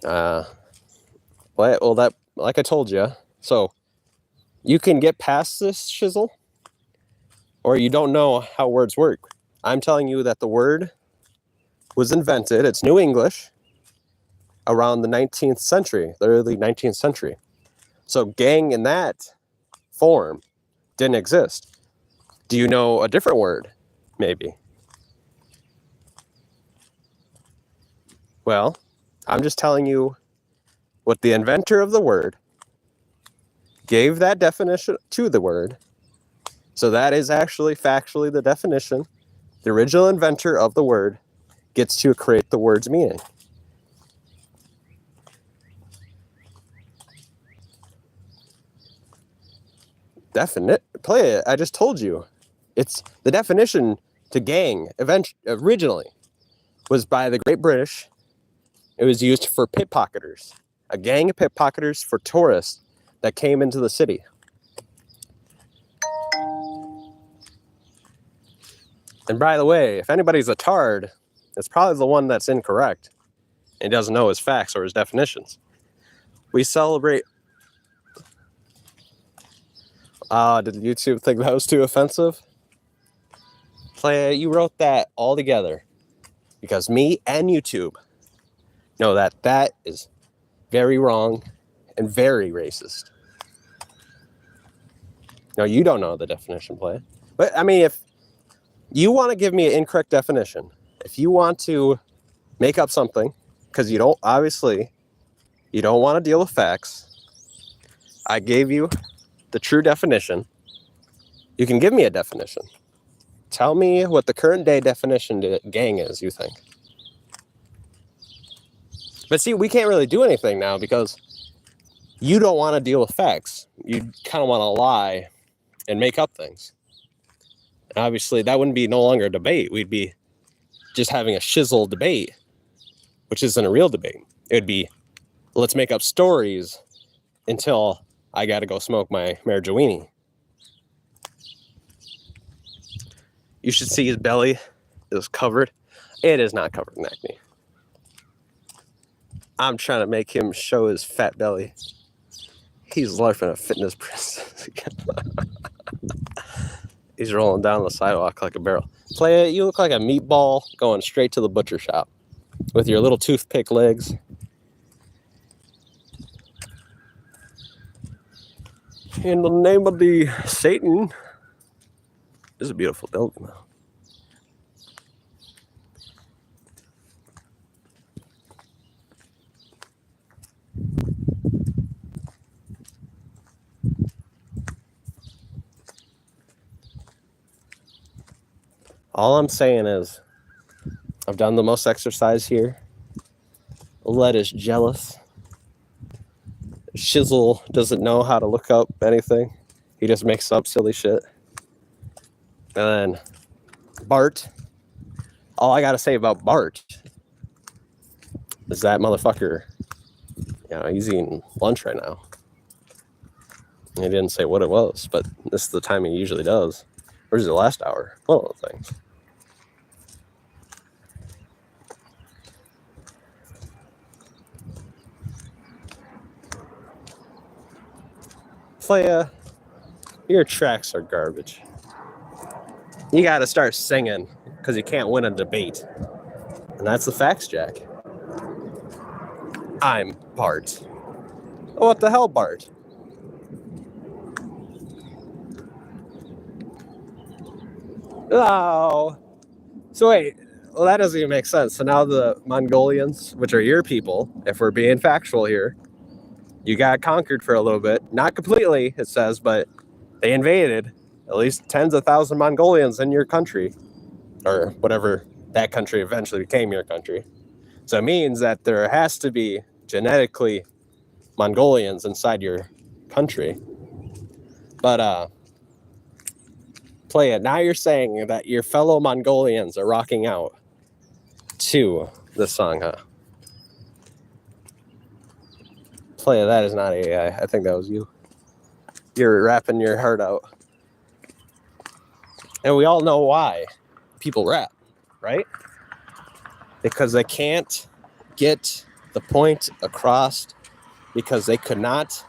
Well, that, like I told you, so you can get past this, Shizzle, or you don't know how words work. I'm telling you that the word was invented, it's New English, around the 19th century, the early 19th century. So gang in that form didn't exist. Do you know a different word? Maybe. Well, I'm just telling you what the inventor of the word gave that definition to the word. So that is actually factually the definition. The original inventor of the word gets to create the word's meaning. Play it. I just told you. It's the definition to gang originally was by the Great British. It was used for pickpocketers. A gang of pickpocketers for tourists that came into the city. And by the way, if anybody's a tard, it's probably the one that's incorrect and doesn't know his facts or his definitions. We celebrate... did YouTube think that was too offensive? Play, you wrote that all together because me and YouTube know that that is very wrong and very racist. No, you don't know the definition, Play. But I mean, if you want to give me an incorrect definition, if you want to make up something, because you don't want to deal with facts, I gave you the true definition. You can give me a definition. Tell me what the current day definition to gang is, you think. But see, we can't really do anything now because you don't want to deal with facts. You kind of want to lie and make up things. And obviously, that wouldn't be no longer a debate. We'd be just having a shizzle debate, which isn't a real debate. It would be, let's make up stories until I got to go smoke my marijuana. You should see his belly is covered. It is not covered in acne. I'm trying to make him show his fat belly. He's larping a fitness princess again. He's rolling down the sidewalk like a barrel. Play it. You look like a meatball going straight to the butcher shop with your little toothpick legs. In the name of the Satan. This is a beautiful building, though. All I'm saying is, I've done the most exercise here. Led is jealous. Shizzle doesn't know how to look up anything. He just makes up silly shit. And then Bart, all I gotta say about Bart is that motherfucker, he's eating lunch right now. He didn't say what it was, but this is the time he usually does. Or is it last hour? One of the things. Playa, your tracks are garbage. You gotta start singing because you can't win a debate. And that's the facts, Jack. I'm Bart. Oh, what the hell, Bart? Oh. So wait, well, that doesn't even make sense. So now the Mongolians, which are your people, if we're being factual here, you got conquered for a little bit. Not completely, it says, but they invaded at least tens of thousands of Mongolians in your country, or whatever that country eventually became your country. So it means that there has to be genetically Mongolians inside your country. But Play it. Now you're saying that your fellow Mongolians are rocking out to this song, huh? Play it. That is not AI. I think that was you. You're rapping your heart out. And we all know why people rap, right? Because they can't get the point across because they could not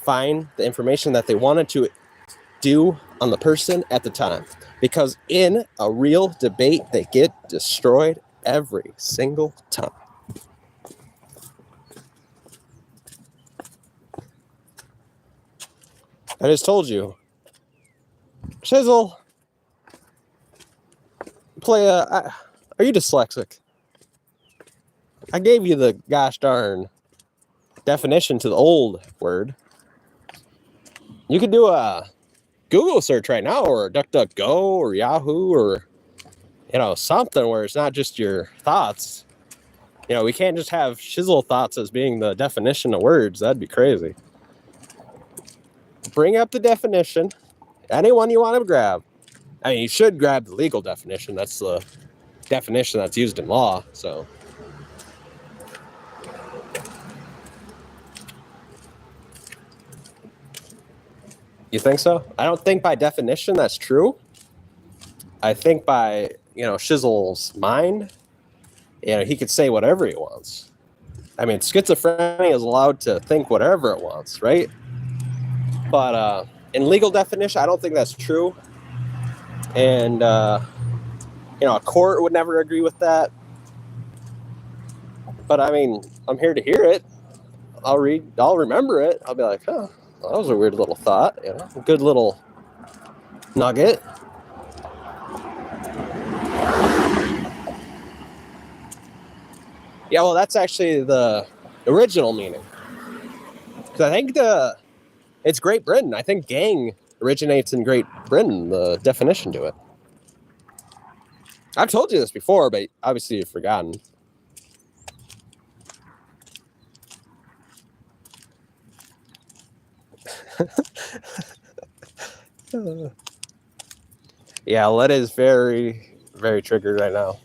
find the information that they wanted to do on the person at the time. Because in a real debate, they get destroyed every single time. I just told you. Shizzle. Are you dyslexic? I gave you the gosh darn definition to the old word. You could do a Google search right now, or DuckDuckGo, or Yahoo, or something where it's not just your thoughts. We can't just have shizzle thoughts as being the definition of words. That'd be crazy. Bring up the definition Anyone you want to grab. I mean, you should grab the legal definition. That's the definition that's used in law. So, you think so? I don't think by definition that's true. I think by, Shizzle's mind, he could say whatever he wants. I mean, schizophrenia is allowed to think whatever it wants, right? But in legal definition, I don't think that's true. And, a court would never agree with that. But, I mean, I'm here to hear it. I'll remember it. I'll be like, oh, that was a weird little thought. A good little nugget. Yeah, well, that's actually the original meaning. Because I think it's Great Britain. I think gang originates in Great Britain, the definition to it. I've told you this before, but obviously you've forgotten. Yeah, Led is very, very triggered right now.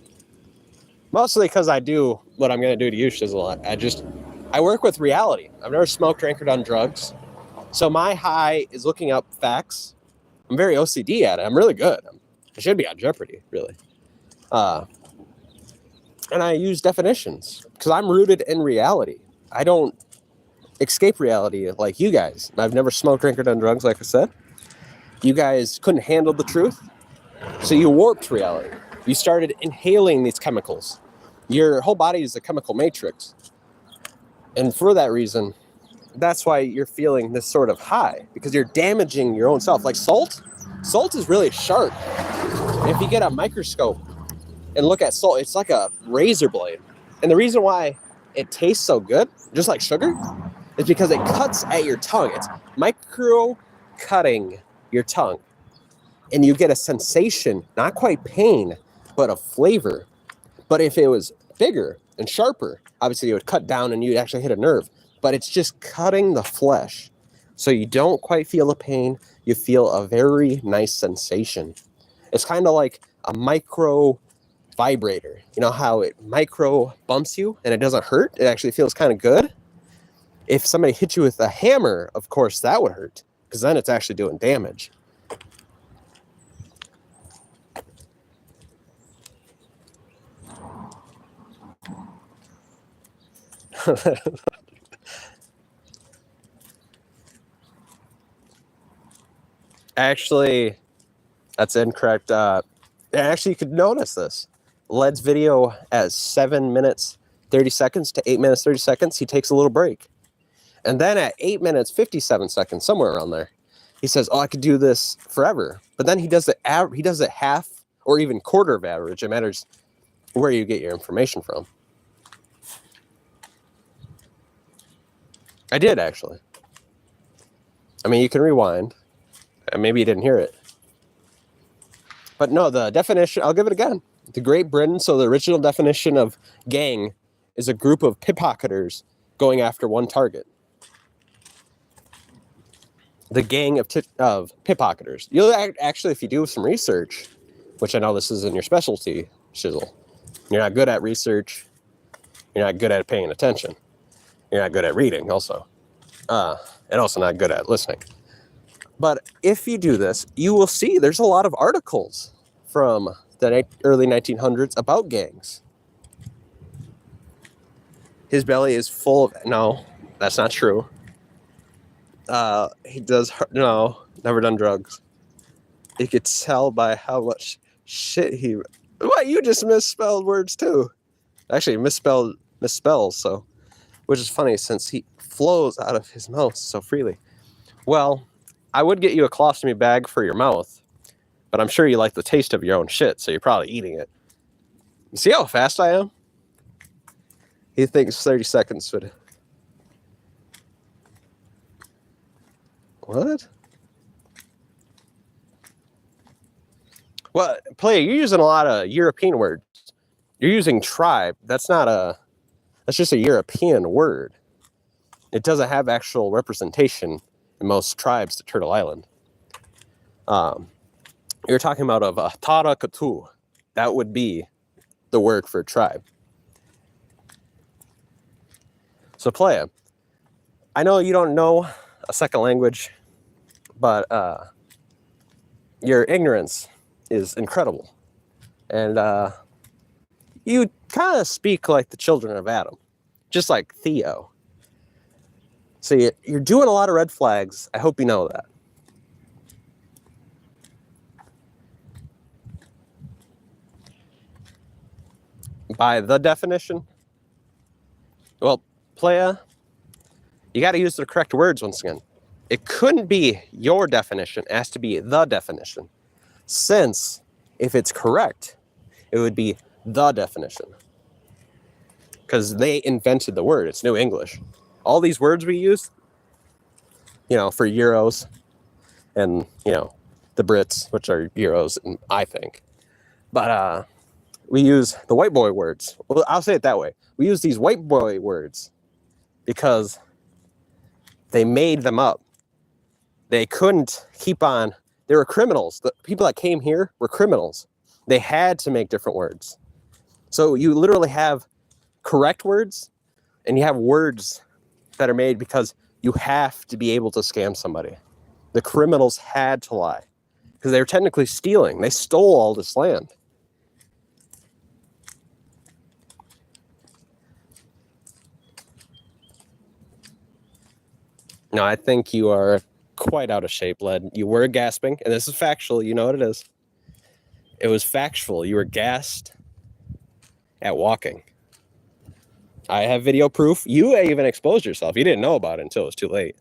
Mostly because I do what I'm going to do to you, Shizzle. I work with reality. I've never smoked, drank, or done drugs. So my high is looking up facts. I'm very OCD at it. I'm really good. I should be on Jeopardy, really. And I use definitions because I'm rooted in reality. I don't escape reality like you guys. I've never smoked, drank, or done drugs, like I said. You guys couldn't handle the truth, so you warped reality. You started inhaling these chemicals. Your whole body is a chemical matrix. And for that reason, that's why you're feeling this sort of high, because you're damaging your own self. Like salt is really sharp. If you get a microscope and look at salt, it's like a razor blade. And the reason why it tastes so good, just like sugar, is because it cuts at your tongue. It's micro cutting your tongue. And you get a sensation, not quite pain, but a flavor. But if it was bigger and sharper, obviously it would cut down and you'd actually hit a nerve. But it's just cutting the flesh. So you don't quite feel the pain. You feel a very nice sensation. It's kind of like a micro vibrator. You know how it micro bumps you and it doesn't hurt? It actually feels kind of good. If somebody hit you with a hammer, of course, that would hurt, because then it's actually doing damage. Actually, that's incorrect. Actually, you could notice this. Led's video at 7 minutes 30 seconds to 8 minutes 30 seconds, he takes a little break. And then at 8 minutes 57 seconds, somewhere around there, he says, "Oh, I could do this forever." But then he does it half or even quarter of average. It matters where you get your information from. I did, actually. I mean, you can rewind. Maybe you didn't hear it. But no, the definition, I'll give it again. The Great Britain, so the original definition of gang is a group of pickpocketers going after one target. The gang of pickpocketers. You'll actually, if you do some research, which I know this is in your specialty, Shizzle, you're not good at research. You're not good at paying attention. You're not good at reading also. And also not good at listening. But if you do this, you will see there's a lot of articles from the early 1900s about gangs. His belly is full of... No, that's not true. He does... No, never done drugs. You could tell by how much shit he... What? You just misspelled words too. Actually, misspells, so... Which is funny since he flows out of his mouth so freely. Well, I would get you a colostomy bag for your mouth, but I'm sure you like the taste of your own shit, so you're probably eating it. You see how fast I am? He thinks 30 seconds would... What? Well, Player, you're using a lot of European words. You're using tribe. That's just a European word. It doesn't have actual representation in most tribes to Turtle Island. You're talking about of Tara Katu. That would be the word for tribe. So Playa, I know you don't know a second language, but your ignorance is incredible. And you kind of speak like the children of Adam, just like Theo. So you're doing a lot of red flags. I hope you know that. By the definition, well, Playa, you got to use the correct words once again. It couldn't be your definition. It has to be the definition. Since if it's correct, it would be the definition. Because they invented the word. It's New English. All these words we use, for Euros and, the Brits, which are Euros, I think. But we use the white boy words. Well, I'll say it that way. We use these white boy words because they made them up. They couldn't keep on. They were criminals. The people that came here were criminals. They had to make different words. So you literally have correct words and you have words that are made because you have to be able to scam somebody. The criminals had to lie because they were technically stealing. They stole all this land. No, I think you are quite out of shape, Led. You were gasping, and this is factual. You know what it is. It was factual. You were gassed at walking. I have video proof. You even exposed yourself. You didn't know about it until it was too late.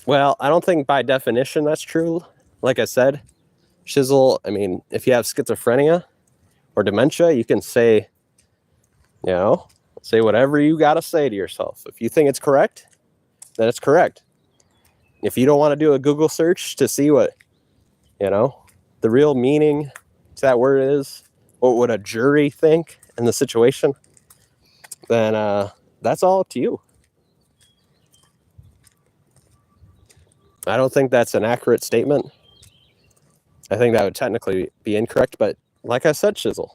Well, I don't think by definition that's true. Like I said, Shizzle, if you have schizophrenia or dementia, you can say whatever you got to say to yourself. If you think it's correct, then it's correct. If you don't want to do a Google search to see what, the real meaning to that word is, what would a jury think in the situation, then that's all up to you. I don't think that's an accurate statement. I think that would technically be incorrect, but like I said, Shizzle,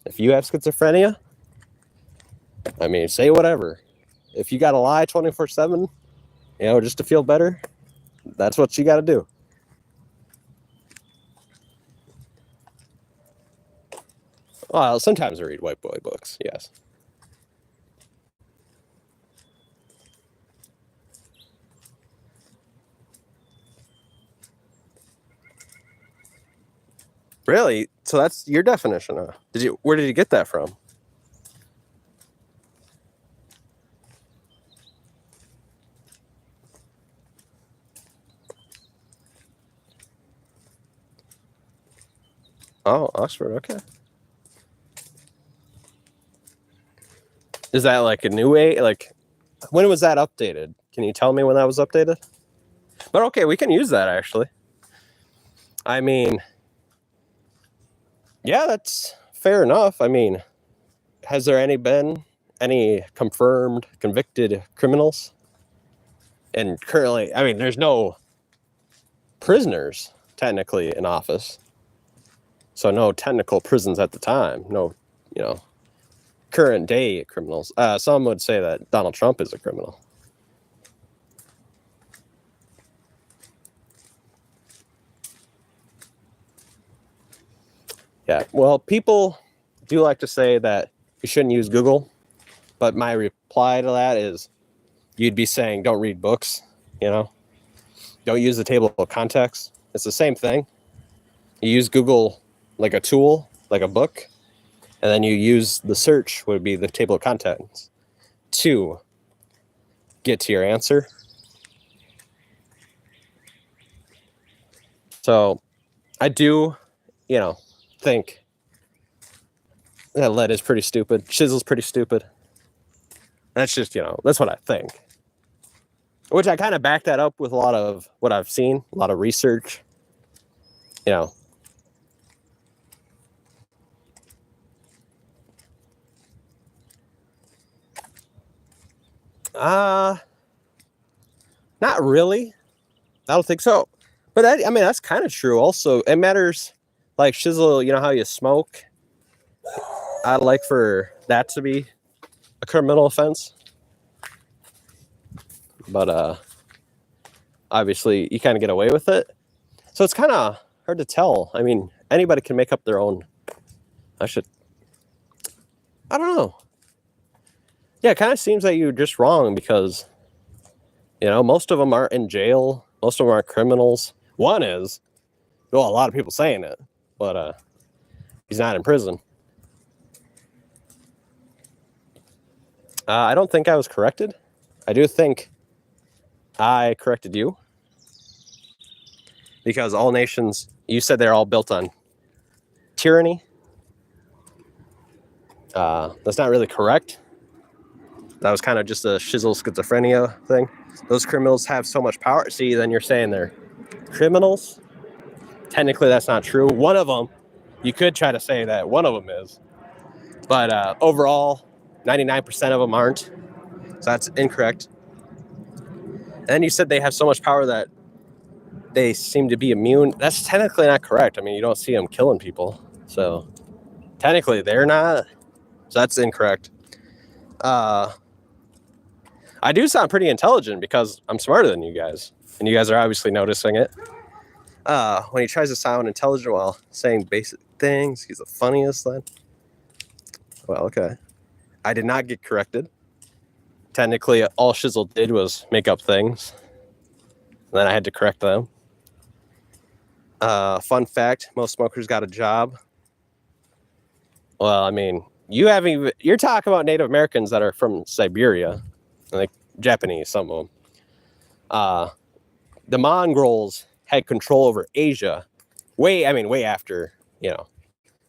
if you have schizophrenia, say whatever. If you got to lie 24/7, just to feel better, that's what you got to do. Well, sometimes I read white boy books, yes. Really? So that's your definition, huh? Where did you get that from? Oh, Oxford, okay. Is that like a new way? Like, when was that updated? Can you tell me when that was updated? But okay, we can use that actually. Yeah, that's fair enough. Has there been any confirmed, convicted criminals? And currently, there's no prisoners technically in office. So no technical prisons at the time. No, current day criminals. Some would say that Donald Trump is a criminal. Yeah, well, people do like to say that you shouldn't use Google, but my reply to that is you'd be saying don't read books, don't use the table of contents. It's the same thing. You use Google like a tool, like a book, and then you use the search, would be the table of contents, to get to your answer. So I do, think that Led is pretty stupid. Shizzle's pretty stupid. That's just, that's what I think. Which I kind of back that up with a lot of what I've seen, a lot of research. Not really. I don't think so. But that, I mean, that's kind of true. Also, it matters. Like shizzle, you know how you smoke. I'd like for that to be a criminal offense. But obviously, you kind of get away with it. So it's kind of hard to tell. I mean, anybody can make up their own. I don't know. Yeah, it kind of seems like you're just wrong because, you know, most of them aren't in jail. Most of them aren't criminals. One is. Well, a lot of people saying it, but he's not in prison. I don't think I was corrected. I do think I corrected you. Because all nations, you said they're all built on tyranny. That's not really correct. That was kind of just a shizzle schizophrenia thing. Those criminals have so much power. See, then you're saying they're criminals. Technically, that's not true. One of them, you could try to say that one of them is. But overall, 99% of them aren't. So that's incorrect. And then you said they have so much power that they seem to be immune. That's technically not correct. I mean, you don't see them killing people. So technically, they're not. So that's incorrect. I do sound pretty intelligent because I'm smarter than you guys. And you guys are obviously noticing it. When he tries to sound intelligent while saying basic things, he's the funniest then. Well, okay. I did not get corrected. Technically, all Shizzle did was make up things. And then I had to correct them. Fun fact, most smokers got a job. Well, I mean, you're talking about Native Americans that are from Siberia, like Japanese, some of them. The Mongols had control over Asia way after, you know,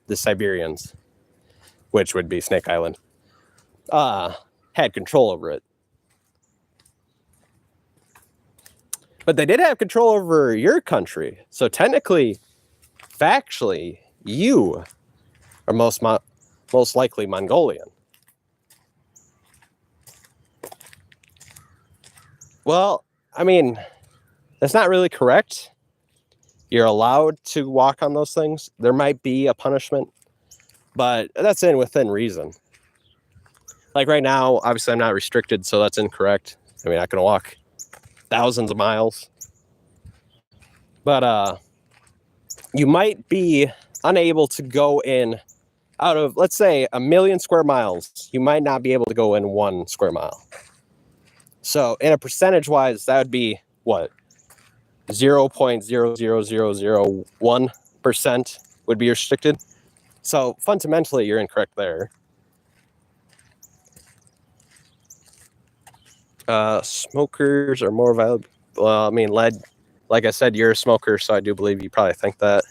the Siberians, which would be Snake Island, had control over it. But they did have control over your country. So technically, factually, you are most likely Mongolian. Well, I mean, that's not really correct. You're allowed to walk on those things. There might be a punishment, but that's within reason. Like right now, obviously I'm not restricted, so that's incorrect. I mean, I can walk thousands of miles. But you might be unable to go in out of, let's say, 1 million square miles. You might not be able to go in 1 square mile. So in a percentage wise, that would be what? 0.00001% would be restricted. So fundamentally, you're incorrect there. Smokers are more valuable. Well, I mean, lead, like I said, you're a smoker, so I do believe you probably think that.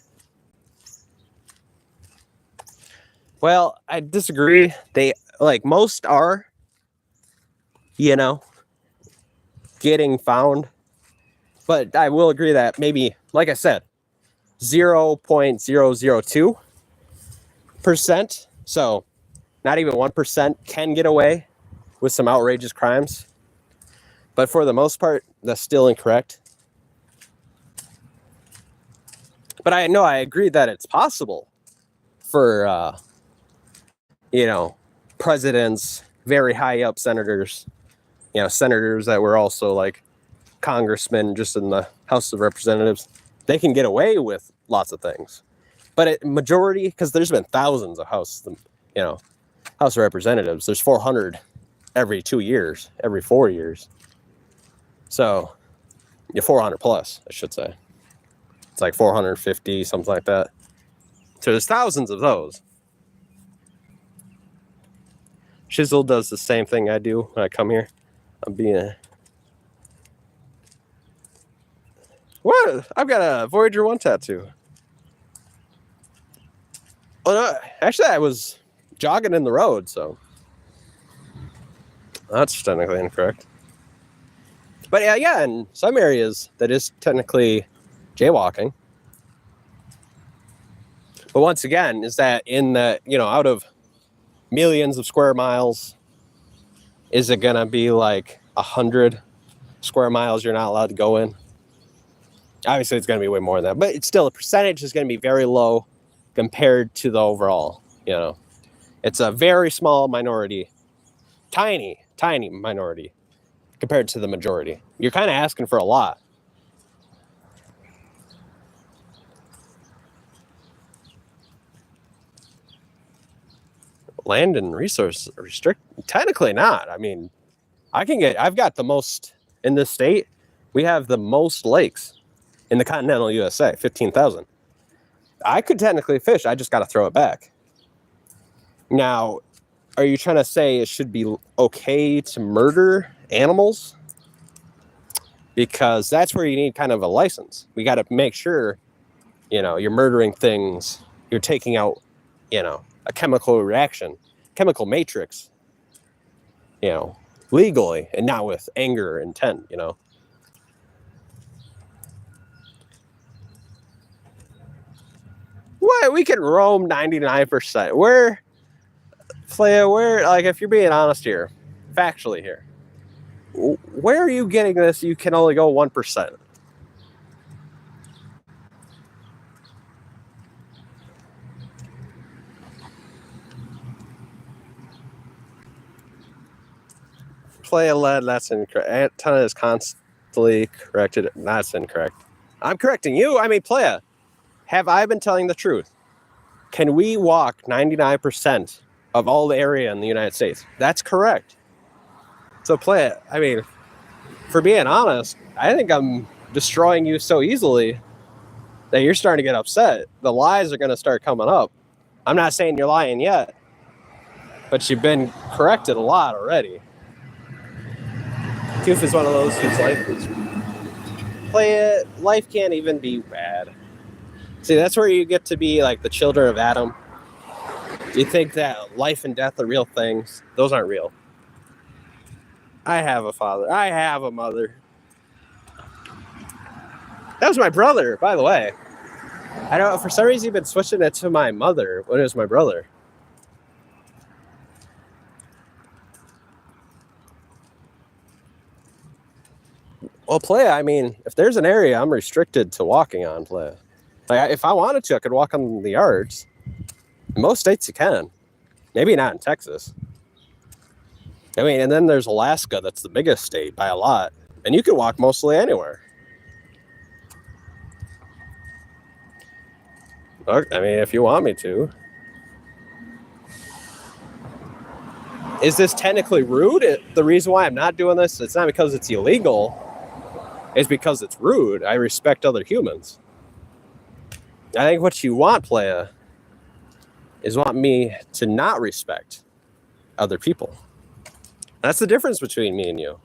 Well, I disagree. They, like most are, you know, getting found. But I will agree that maybe, like I said, 0.002%, so not even 1% can get away with some outrageous crimes. But for the most part, that's still incorrect. But I know I agree that it's possible for, you know, presidents, very high up senators, you know, senators that were also like congressmen just in the House of Representatives, they can get away with lots of things. But majority, because there's been thousands of House of Representatives, there's 400 every 2 years, every 4 years. So, yeah, 400 plus, I should say. It's like 450, something like that. So there's thousands of those. Shizzle does the same thing I do when I come here. I'm being What? I've got a Voyager 1 tattoo. Oh, no, actually, I was jogging in the road, so that's technically incorrect. But yeah, in some areas, that is technically jaywalking. But once again, is that in the, you know, out of millions of square miles, is it going to be like 100 square miles you're not allowed to go in? Obviously, it's going to be way more than that, but it's still, the percentage is going to be very low compared to the overall. It's a very small minority, tiny minority compared to the majority. You're kind of asking for a lot. Land and resource restrict? Technically not. I mean, I've got the most in this state. We have the most lakes in the continental USA, 15,000. I could technically fish. I just got to throw it back. Now, are you trying to say it should be okay to murder animals? Because that's where you need kind of a license. We got to make sure, you're murdering things. You're taking out, a chemical reaction, chemical matrix, legally and not with anger or intent, What? We can roam 99%. Where, like, if you're being honest here, factually here, where are you getting this? You can only go 1%. Playa lead, that's incorrect. Antenna is constantly corrected. That's incorrect. I'm correcting you. I mean, Playa, have I been telling the truth? Can we walk 99% of all the area in the United States? That's correct. So Playa, I mean, for being honest, I think I'm destroying you so easily that you're starting to get upset. The lies are going to start coming up. I'm not saying you're lying yet, but you've been corrected a lot already. Tooth is one of those whose life can't even be bad. See, that's where you get to be like the children of Adam. You think that life and death are real things. Those aren't real. I have a father. I have a mother. That was my brother, by the way. I don't know, for some reason you've been switching it to my mother when it was my brother. Well, Playa, I mean, if there's an area I'm restricted to walking on, Playa. Like, if I wanted to, I could walk on the yards. In most states you can. Maybe not in Texas. I mean, and then there's Alaska, that's the biggest state by a lot. And you could walk mostly anywhere. I mean, if you want me to. Is this technically rude? The reason why I'm not doing this, it's not because it's illegal. It's because it's rude. I respect other humans. I think what you want, Playa, is want me to not respect other people. That's the difference between me and you.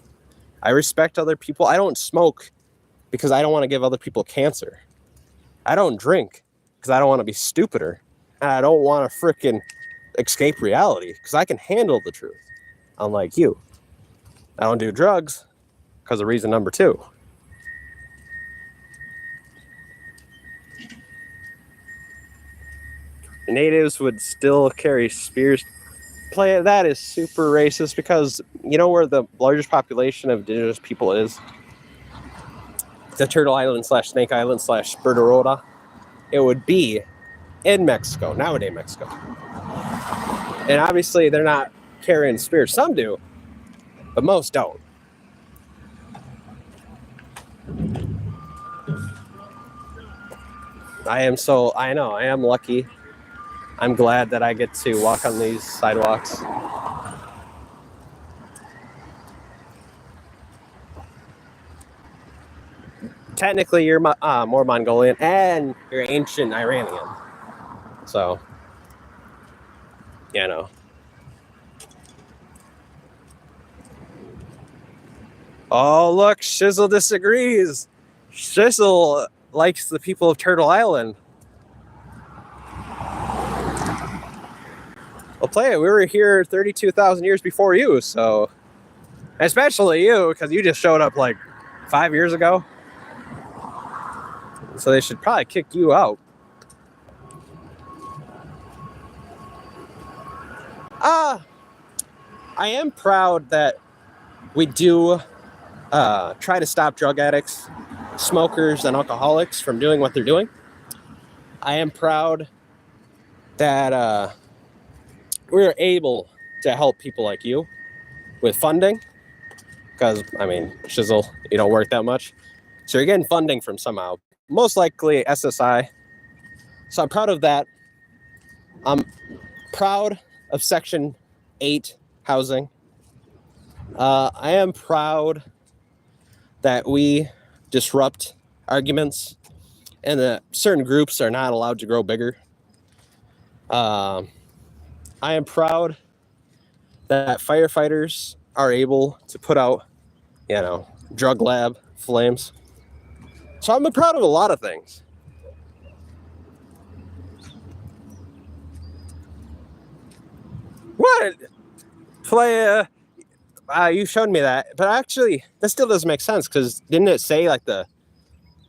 I respect other people. I don't smoke because I don't want to give other people cancer. I don't drink because I don't want to be stupider. And I don't want to frickin' escape reality because I can handle the truth, unlike you. I don't do drugs because of reason number 2. The natives would still carry spears. Playa, that is super racist because you know where the largest population of indigenous people is? The Turtle Island / Snake Island / Sperderoda. It would be in Mexico, nowadays Mexico. And obviously they're not carrying spears. Some do, but most don't. I am lucky. I'm glad that I get to walk on these sidewalks. Technically, you're more Mongolian and you're ancient Iranian. So, Oh, look, Shizzle disagrees. Shizzle likes the people of Turtle Island. Well, Playa, we were here 32,000 years before you, so... Especially you, because you just showed up like 5 years ago. So they should probably kick you out. I am proud that we do try to stop drug addicts smokers and alcoholics from doing what they're doing. I am proud that we're able to help people like you with funding, because, I mean, Shizzle, you don't work that much. So you're getting funding from somehow, most likely SSI. So I'm proud of that. I'm proud of Section 8 housing. I am proud that we disrupt arguments and that certain groups are not allowed to grow bigger. I am proud that firefighters are able to put out, drug lab flames. So I'm proud of a lot of things. What? Play, you showed me that, but actually, that still doesn't make sense, because didn't it say like the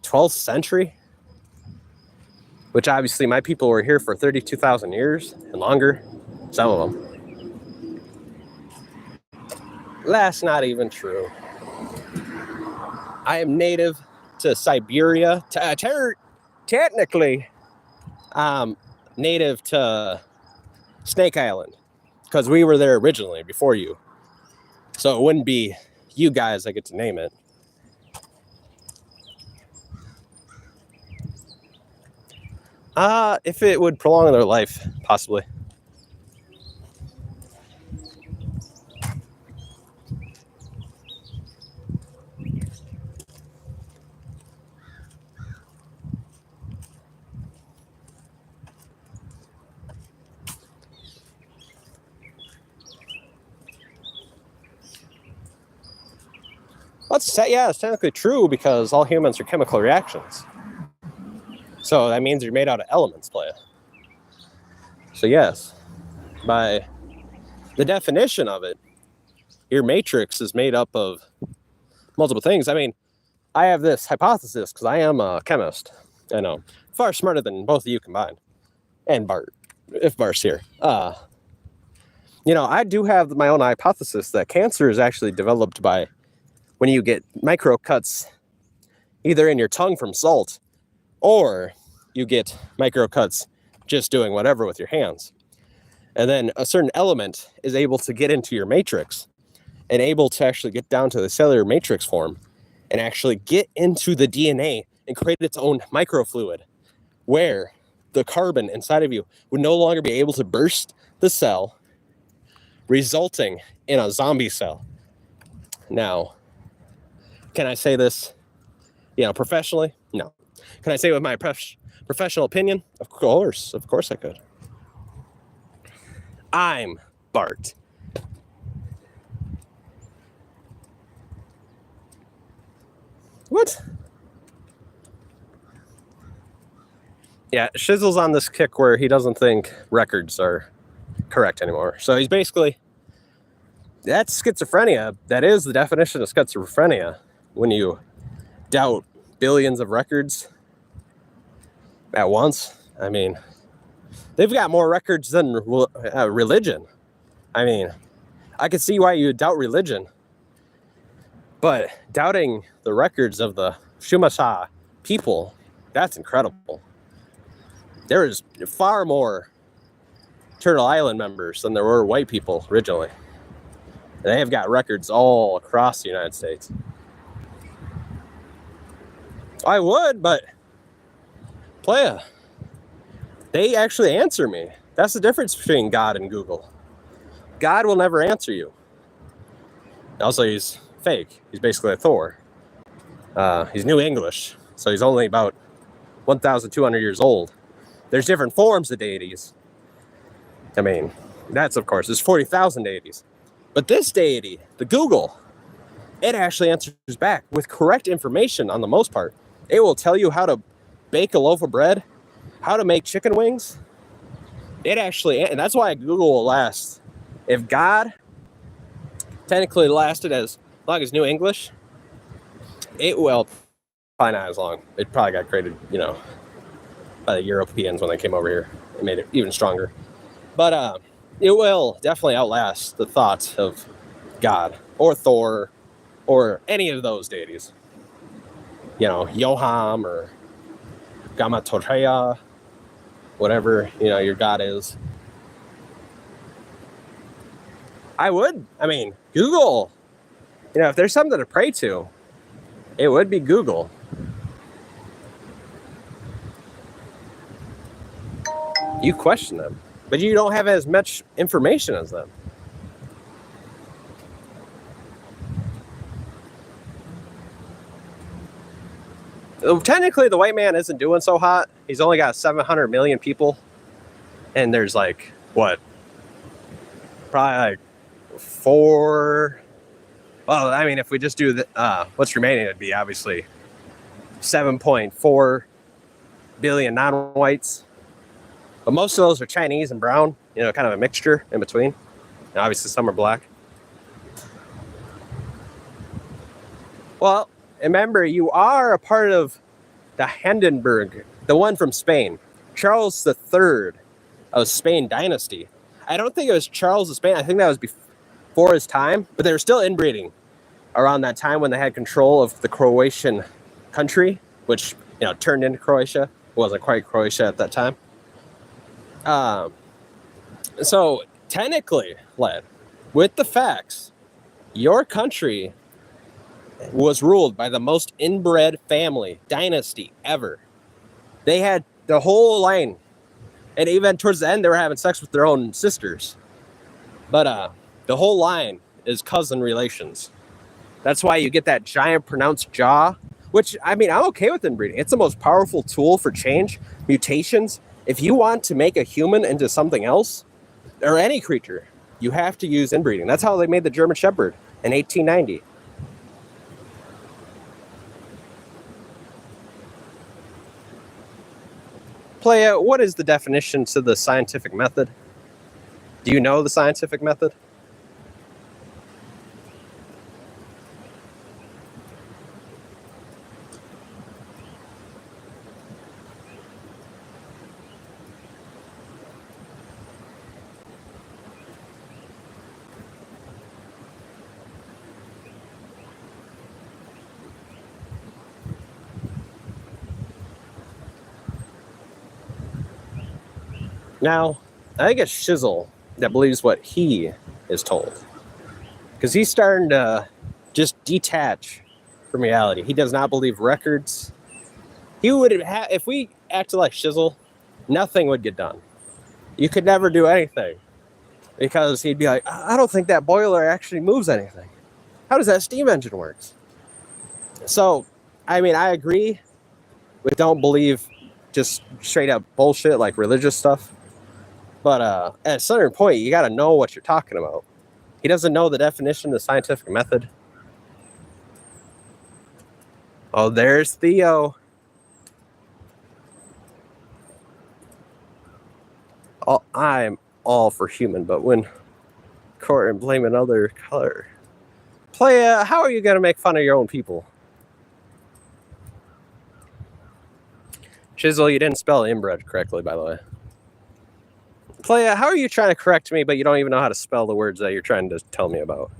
12th century? Which obviously my people were here for 32,000 years and longer, some of them. That's not even true. I am native to Siberia, technically native to Snake Island, because we were there originally before you. So it wouldn't be you guys that get to name it. If it would prolong their life, possibly. It's technically true, because all humans are chemical reactions. So that means you're made out of elements, playa. So yes, by the definition of it, your matrix is made up of multiple things. I mean, I have this hypothesis because I am a chemist. I know, far smarter than both of you combined, and Bart, if Bart's here. I do have my own hypothesis that cancer is actually developed by when you get micro cuts either in your tongue from salt, or you get micro cuts just doing whatever with your hands. And then a certain element is able to get into your matrix and able to actually get down to the cellular matrix form and actually get into the DNA and create its own microfluid, where the carbon inside of you would no longer be able to burst the cell, resulting in a zombie cell. Now, can I say this, professionally? No. Can I say it with my professional opinion? Of course I could. I'm Bart. What? Yeah, Shizzle's on this kick where he doesn't think records are correct anymore. So he's basically, that's schizophrenia. That is the definition of schizophrenia. When you doubt billions of records at once. I mean, they've got more records than religion. I mean, I could see why you would doubt religion, but doubting the records of the Shumasha people, that's incredible. There is far more Turtle Island members than there were white people originally. They have got records all across the United States. I would, but playa, they actually answer me. That's the difference between God and Google. God will never answer you. Also, he's fake. He's basically a Thor. He's New English, so he's only about 1,200 years old. There's different forms of deities. I mean, that's, of course, there's 40,000 deities. But this deity, the Google, it actually answers back with correct information on the most part. It will tell you how to bake a loaf of bread, how to make chicken wings. It actually, and that's why Google will last. If God technically lasted as long as New English, it will probably not as long. It probably got created, by the Europeans when they came over here. It made it even stronger. But it will definitely outlast the thoughts of God or Thor or any of those deities. Yoham or Gamatorea, whatever, your god is. I would. I mean, Google, if there's something to pray to, it would be Google. You question them, but you don't have as much information as them. Technically, the white man isn't doing so hot. He's only got 700 million people. And there's probably 4. Well, I mean, if we just do what's remaining, it'd be obviously 7.4 billion non-whites. But most of those are Chinese and brown, kind of a mixture in between. And obviously, some are black. Well, remember, you are a part of the Hindenburg, the one from Spain, Charles III of Spain dynasty. I don't think it was Charles of Spain. I think that was before his time, but they were still inbreeding around that time when they had control of the Croatian country, which turned into Croatia. It wasn't quite Croatia at that time. So technically, Led, with the facts, your country was ruled by the most inbred family dynasty ever. They had the whole line, and even towards the end, they were having sex with their own sisters. But the whole line is cousin relations. That's why you get that giant pronounced jaw, which, I mean, I'm okay with inbreeding. It's the most powerful tool for change, mutations. If you want to make a human into something else, or any creature, you have to use inbreeding. That's how they made the German Shepherd in 1890. Playa, what is the definition to the scientific method? Do you know the scientific method? Now, I think it's Shizzle that believes what he is told. Because he's starting to just detach from reality. He does not believe records. He would have, if we acted like Shizzle, nothing would get done. You could never do anything. Because he'd be like, I don't think that boiler actually moves anything. How does that steam engine work? So, I mean, I agree with don't believe just straight up bullshit like religious stuff. But at a certain point, you got to know what you're talking about. He doesn't know the definition of the scientific method. Oh, there's Theo. I'm all for human, but when court and blame another color. Playa, how are you going to make fun of your own people? Shizzle, you didn't spell inbred correctly, by the way. Playa, how are you trying to correct me, but you don't even know how to spell the words that you're trying to tell me about?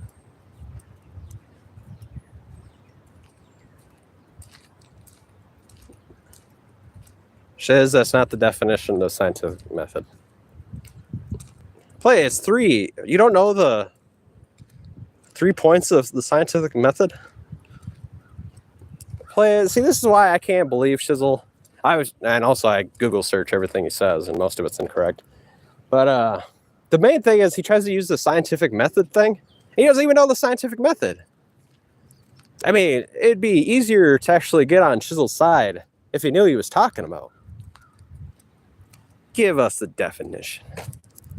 Shiz, that's not the definition of the scientific method. Playa, it's 3. You don't know the 3 points of the scientific method? Playa, see, this is why I can't believe Shizzle. And also I Google search everything he says, and most of it's incorrect. But the main thing is he tries to use the scientific method thing. He doesn't even know the scientific method. I mean, it'd be easier to actually get on Shizzle's side if he knew what he was talking about. Give us the definition.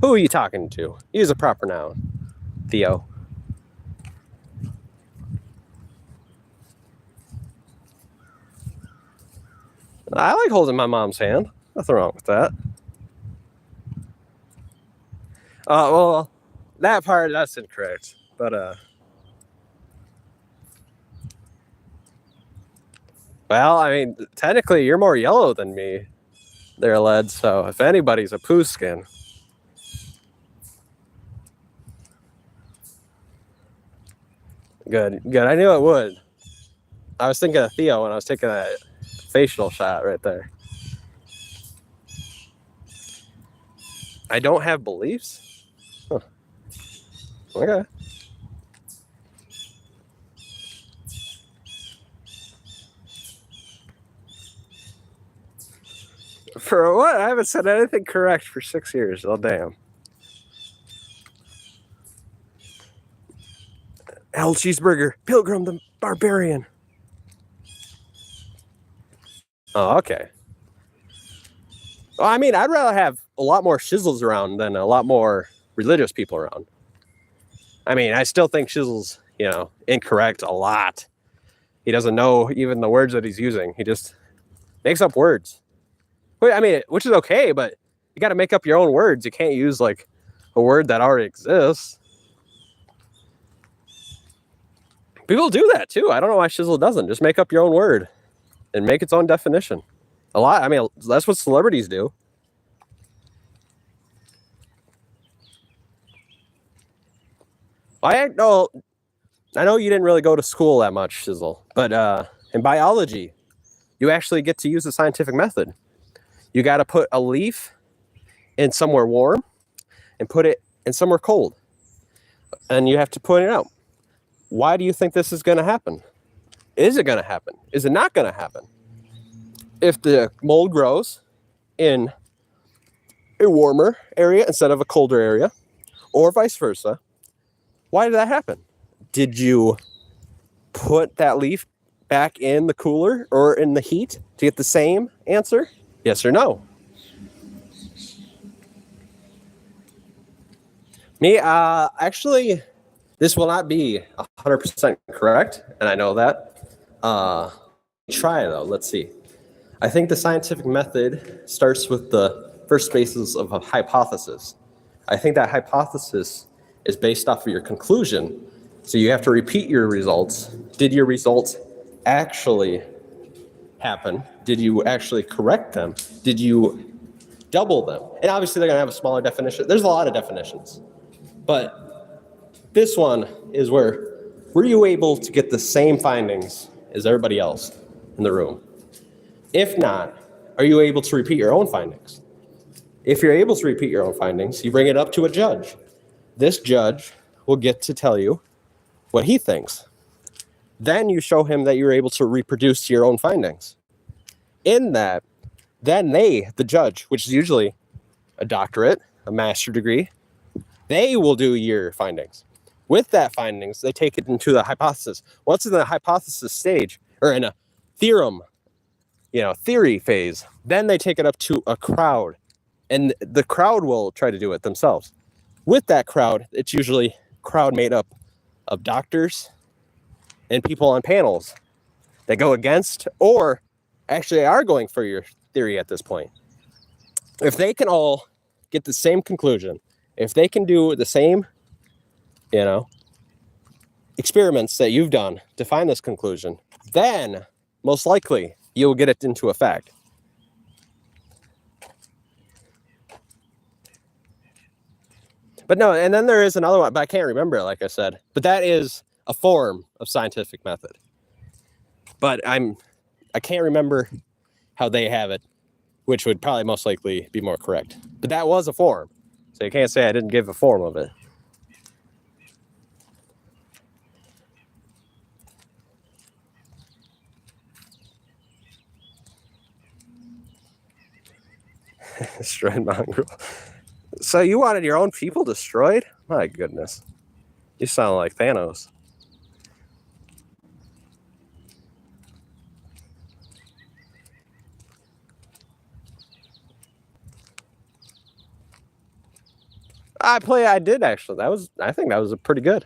Who are you talking to? Use a proper noun. Theo. I like holding my mom's hand. Nothing wrong with that. Well, that part, that's incorrect. But, well, I mean, technically, you're more yellow than me there, Led. So if anybody's a poo skin. Good. I knew it would. I was thinking of Theo when I was taking that facial shot right there. I don't have beliefs? Huh. Okay. For what? I haven't said anything correct for 6 years. Oh, damn. Hell Cheeseburger. Pilgrim the Barbarian. Oh, okay. Well, I mean, I'd rather have a lot more shizzles around than a lot more religious people around. I mean, I still think Shizzle's, incorrect a lot. He doesn't know even the words that he's using. He just makes up words. I mean, which is okay, but you got to make up your own words. You can't use like a word that already exists. People do that too. I don't know why Shizzle doesn't. Just make up your own word and make its own definition. I mean, that's what celebrities do. I know you didn't really go to school that much, Shizzle, but in biology, you actually get to use the scientific method. You got to put a leaf in somewhere warm and put it in somewhere cold. And you have to point it out. Why do you think this is going to happen? Is it going to happen? Is it not going to happen? If the mold grows in a warmer area instead of a colder area, or vice versa, why did that happen? Did you put that leaf back in the cooler or in the heat to get the same answer? Yes or no? Me, actually, this will not be 100% correct, and I know that. Try though, let's see. I think the scientific method starts with the first basis of a hypothesis. I think that hypothesis is based off of your conclusion. So you have to repeat your results. Did your results actually happen? Did you actually correct them? Did you double them? And obviously they're going to have a smaller definition. There's a lot of definitions. But this one is were you able to get the same findings as everybody else in the room? If not, are you able to repeat your own findings? If you're able to repeat your own findings, you bring it up to a judge. This judge will get to tell you what he thinks. Then you show him that you're able to reproduce your own findings. In that, then the judge, which is usually a doctorate, a master's degree, they will do your findings. With that findings, they take it into the hypothesis. Once in the hypothesis stage, or in a theorem, theory phase, then they take it up to a crowd. And the crowd will try to do it themselves. With that crowd, it's usually a crowd made up of doctors and people on panels that go against or actually are going for your theory at this point. If they can all get the same conclusion, if they can do the same, experiments that you've done to find this conclusion, then most likely you'll get it into effect. But no, and then there is another one, but I can't remember it, like I said. But that is a form of scientific method. But I can't remember how they have it, which would probably most likely be more correct. But that was a form. So you can't say I didn't give a form of it. Destroyed mongrel. So you wanted your own people destroyed? My goodness. You sound like Thanos. I did actually. I think that was pretty good.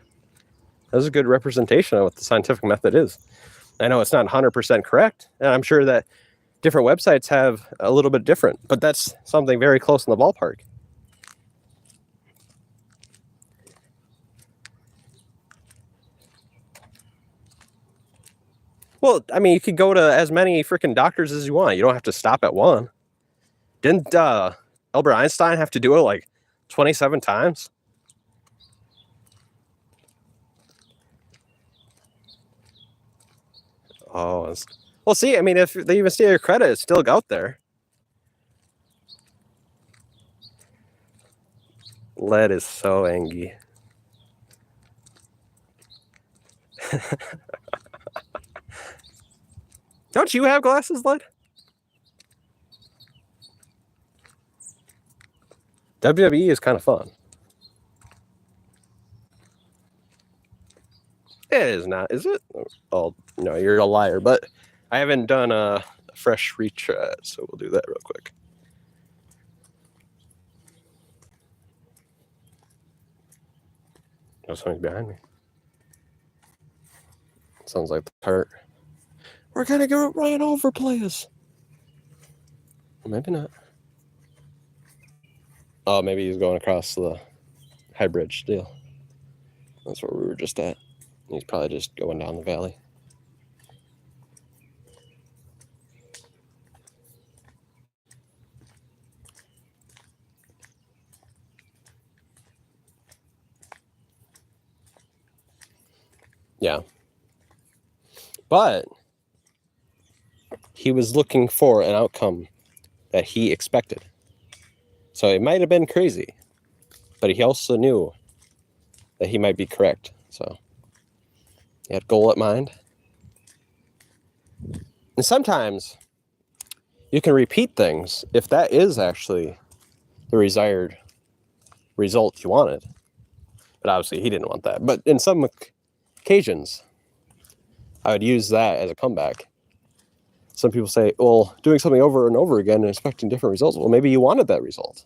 That was a good representation of what the scientific method is. I know it's not 100% correct, and I'm sure that different websites have a little bit different, but that's something very close in the ballpark. Well, I mean, you could go to as many freaking doctors as you want. You don't have to stop at one. Didn't Albert Einstein have to do it like 27 times? Oh, well, see, I mean, if they even steal your credit, it's still out there. Lead is so angry. Don't you have glasses, Lead? WWE is kind of fun. It is not, is it? Oh, no, you're a liar. But I haven't done a fresh retread, so we'll do that real quick. Oh, something's behind me. Sounds like the cart. We're gonna go run over players. Maybe not. Oh, maybe he's going across the high bridge deal. That's where we were just at. He's probably just going down the valley. Yeah. But he was looking for an outcome that he expected. So it might have been crazy, but he also knew that he might be correct. So he had goal at mind. And sometimes you can repeat things if that is actually the desired result you wanted. But obviously he didn't want that. But in some occasions, I would use that as a comeback. Some people say, well, doing something over and over again and expecting different results. Well, maybe you wanted that result.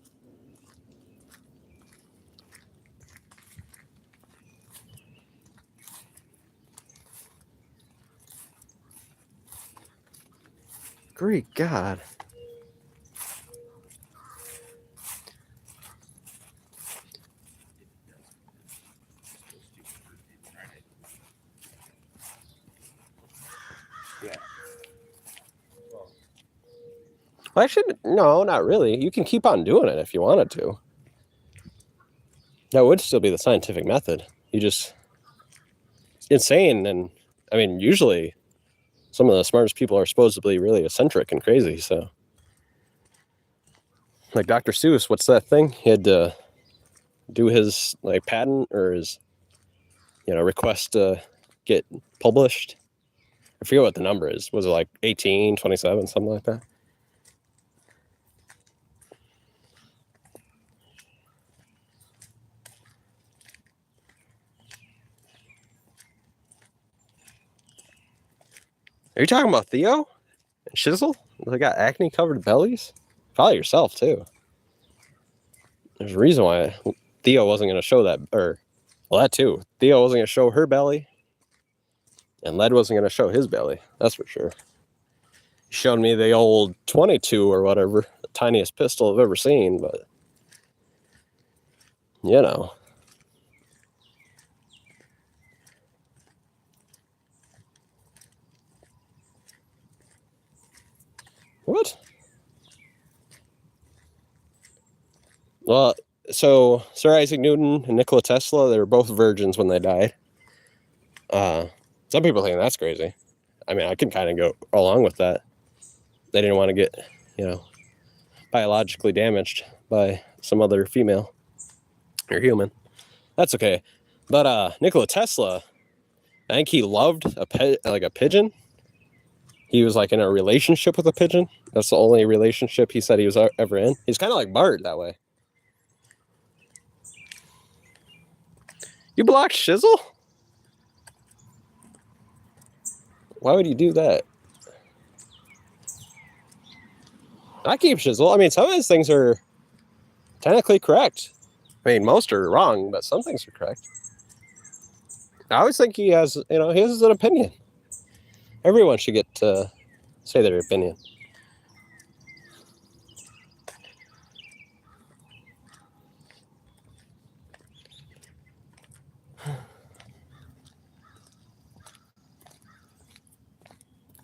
Great God. Well, actually, no, not really. You can keep on doing it if you wanted to. That would still be the scientific method. You just, it's insane. And I mean, usually some of the smartest people are supposedly really eccentric and crazy. So, like Dr. Seuss, what's that thing? He had to do his like patent or his, request to get published. I forget what the number is. Was it like 18, 27, something like that? Are you talking about Theo and Shizzle? They got acne covered bellies? Probably yourself too. There's a reason why Theo wasn't going to show that, that too. Theo wasn't going to show her belly, and Lead wasn't going to show his belly. That's for sure. He showed me the old 22 or whatever, the tiniest pistol I've ever seen, but What? Well, so Sir Isaac Newton and Nikola Tesla, they were both virgins when they died. Some people think that's crazy. I mean, I can kind of go along with that. They didn't want to get, biologically damaged by some other female or human. That's okay. But Nikola Tesla, I think he loved a pigeon. He was like in a relationship with a pigeon. That's the only relationship he said he was ever in. He's kind of like Bart that way. You blocked Shizzle? Why would you do that? I keep Shizzle. I mean, some of his things are technically correct. I mean, most are wrong, but some things are correct. I always think he has, he has an opinion. Everyone should get to say their opinion.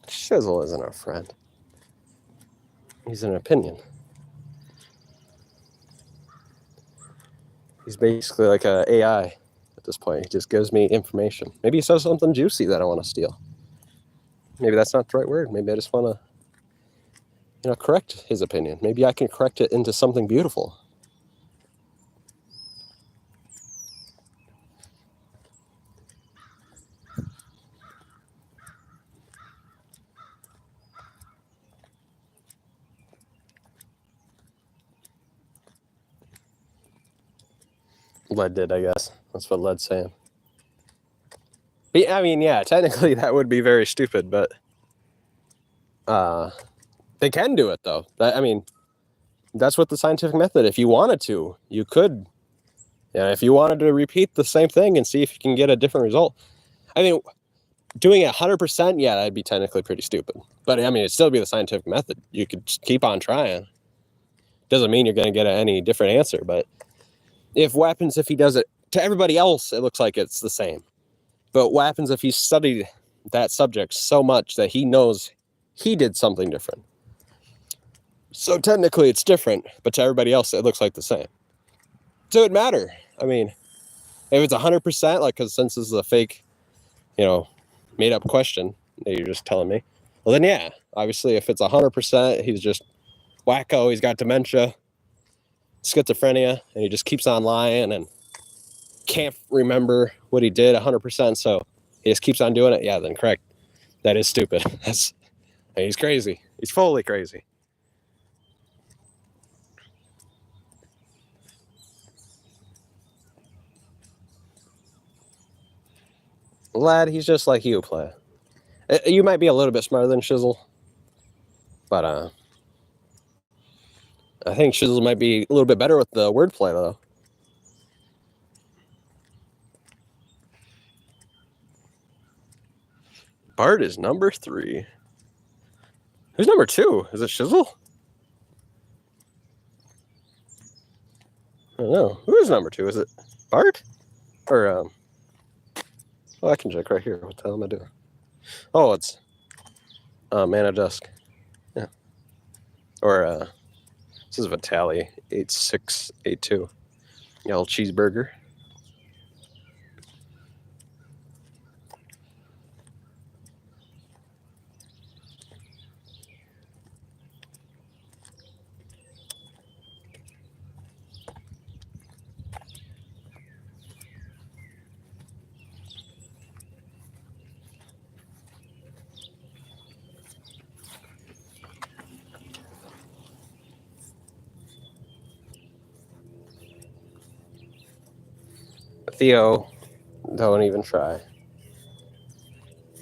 Shizzle isn't our friend. He's an opinion. He's basically like an AI at this point. He just gives me information. Maybe he says something juicy that I want to steal. Maybe that's not the right word. Maybe I just want to, correct his opinion. Maybe I can correct it into something beautiful. Led did, I guess. That's what Led's saying. I mean, yeah, technically that would be very stupid, but they can do it, though. That's what the scientific method, if you wanted to, you could. If you wanted to repeat the same thing and see if you can get a different result. I mean, doing it 100%, yeah, that'd be technically pretty stupid. But, I mean, it'd still be the scientific method. You could just keep on trying. Doesn't mean you're going to get any different answer, but if he does it to everybody else, it looks like it's the same. But what happens if he studied that subject so much that he knows he did something different? So technically it's different, but to everybody else, it looks like the same. So it'd matter. I mean, if it's 100%, like, because since this is a fake, made up question that you're just telling me, well then yeah, obviously if it's 100%, he's just wacko, he's got dementia, schizophrenia, and he just keeps on lying and can't remember what he did 100%, so he just keeps on doing it. Yeah, then correct. That is stupid. He's crazy. He's fully crazy. Lad, he's just like you, play. You might be a little bit smarter than Shizzle, but I think Shizzle might be a little bit better with the wordplay, though. Bart is number 3. Who's number 2? Is it Shizzle? I don't know. Who is number 2? Is it Bart? Or, I can check right here. What the hell am I doing? Oh, it's Man of Dusk. Yeah. Or, this is Vitali 8682. Yellow cheeseburger. Theo, don't even try.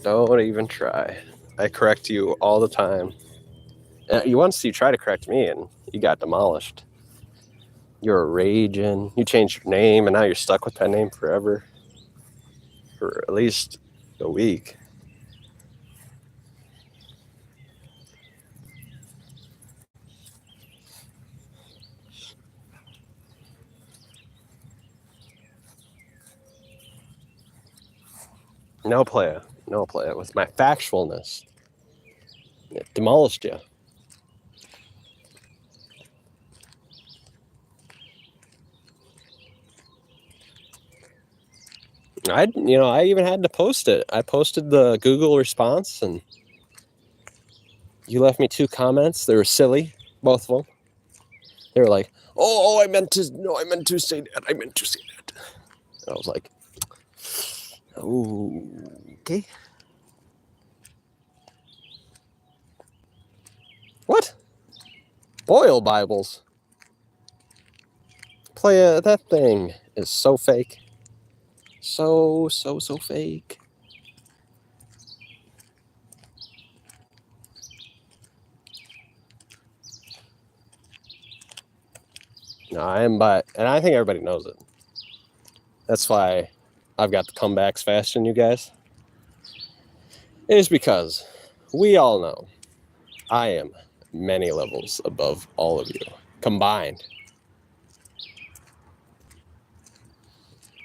Don't even try. I correct you all the time. Once you try to correct me and you got demolished. You're raging. You changed your name and now you're stuck with that name forever. For at least a week. No play it with my factualness. It demolished you. I even had to post it. I posted the Google response and you left me 2 comments. They were silly, both of them. They were like, I meant to say that. And I was like, okay. What? Boyle Bibles. That thing is so fake. So fake. No, and I think everybody knows it. That's why I've got the comebacks faster than you guys. It is because we all know I am many levels above all of you combined.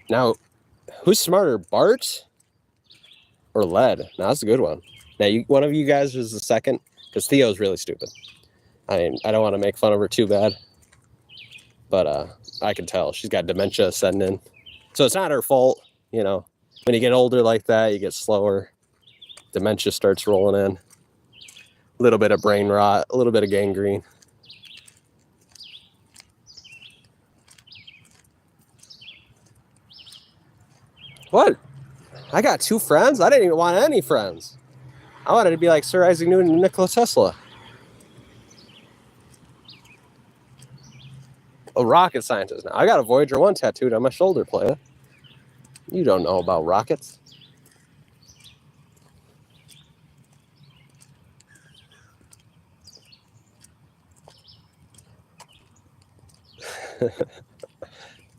Now, who's smarter, Bart or Led? Now, that's a good one. Now, one of you guys is the second, because Theo's really stupid. I mean, I don't want to make fun of her too bad, but I can tell she's got dementia setting in. So it's not her fault, When you get older like that, you get slower. Dementia starts rolling in. A little bit of brain rot, a little bit of gangrene. What? I got 2 friends? I didn't even want any friends. I wanted to be like Sir Isaac Newton and Nikola Tesla. A rocket scientist now. I got a Voyager 1 tattooed on my shoulder, playa. You don't know about rockets.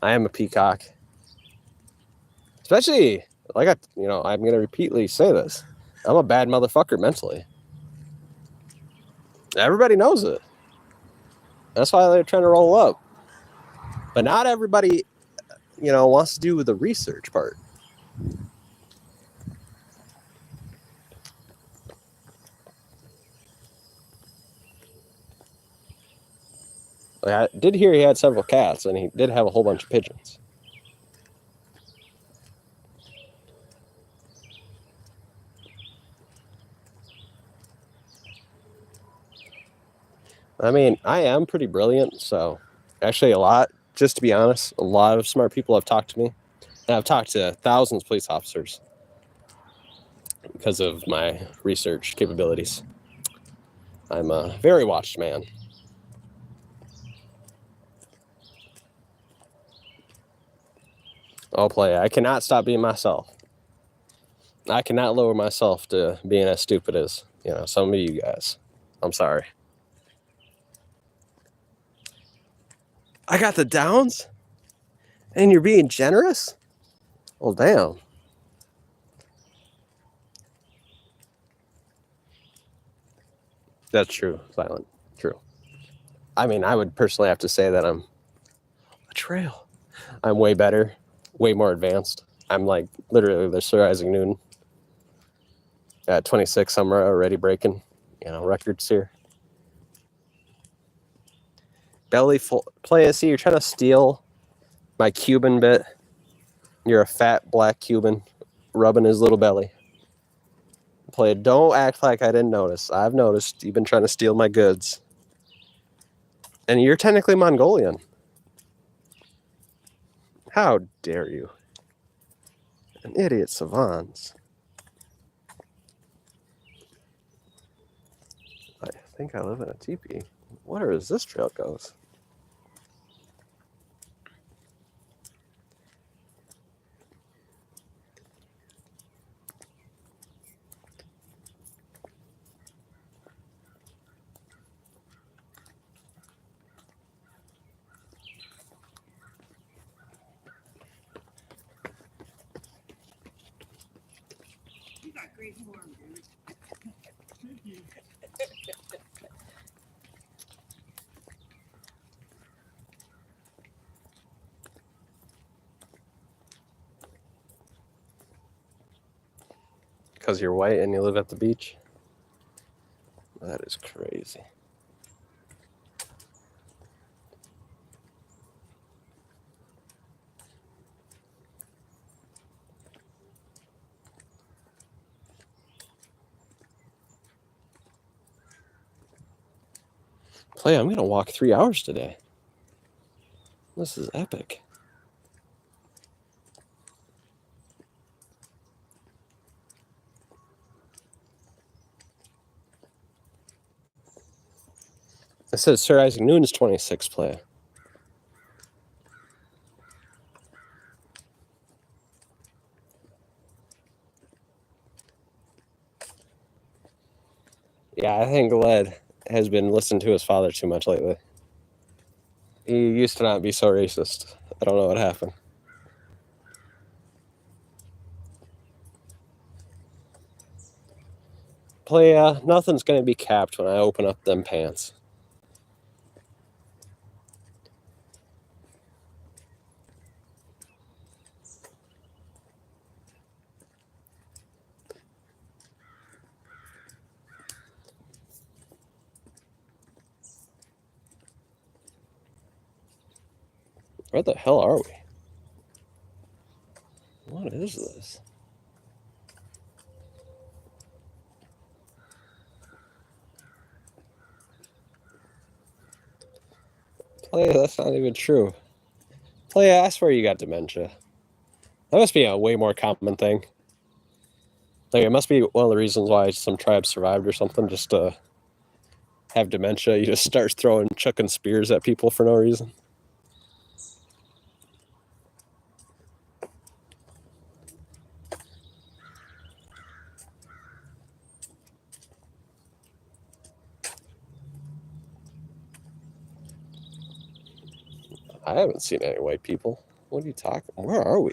I am a peacock. Especially, like I'm going to repeatedly say this. I'm a bad motherfucker mentally. Everybody knows it. That's why they're trying to roll up. But not everybody, wants to do the research part. I did hear he had several cats, and he did have a whole bunch of pigeons. I mean, I am pretty brilliant, so actually just to be honest, a lot of smart people have talked to me. And I've talked to thousands of police officers because of my research capabilities. I'm a very watched man. I'll play. I cannot stop being myself. I cannot lower myself to being as stupid as, some of you guys. I'm sorry. I got the downs? And you're being generous? Well, damn. That's true, Silent. True. I mean, I would personally have to say that I'm a trail. I'm way better, way more advanced. I'm like literally the Sir Isaac Newton. At 26, I'm already breaking, records here. Belly full. Play, see, you're trying to steal my Cuban bit. You're a fat black Cuban rubbing his little belly. Play, don't act like I didn't notice. I've noticed you've been trying to steal my goods. And you're technically Mongolian. How dare you? An idiot savants. I think I live in a teepee. Where is this trail goes? You got great form, dude. Thank you. Because you're white and you live at the beach? That is crazy. Play, I'm going to walk 3 hours today. This is epic. It says Sir Isaac Newton's 26 play. Yeah, I think Led has been listening to his father too much lately. He used to not be so racist. I don't know what happened. Play, nothing's going to be capped when I open up them pants. Where the hell are we? What is this? Play, that's not even true. Play, I swear you got dementia. That must be a way more common thing. Like, it must be one of the reasons why some tribes survived or something, just to have dementia. You just start chucking spears at people for no reason. I haven't seen any white people. What are you talking? Where are we?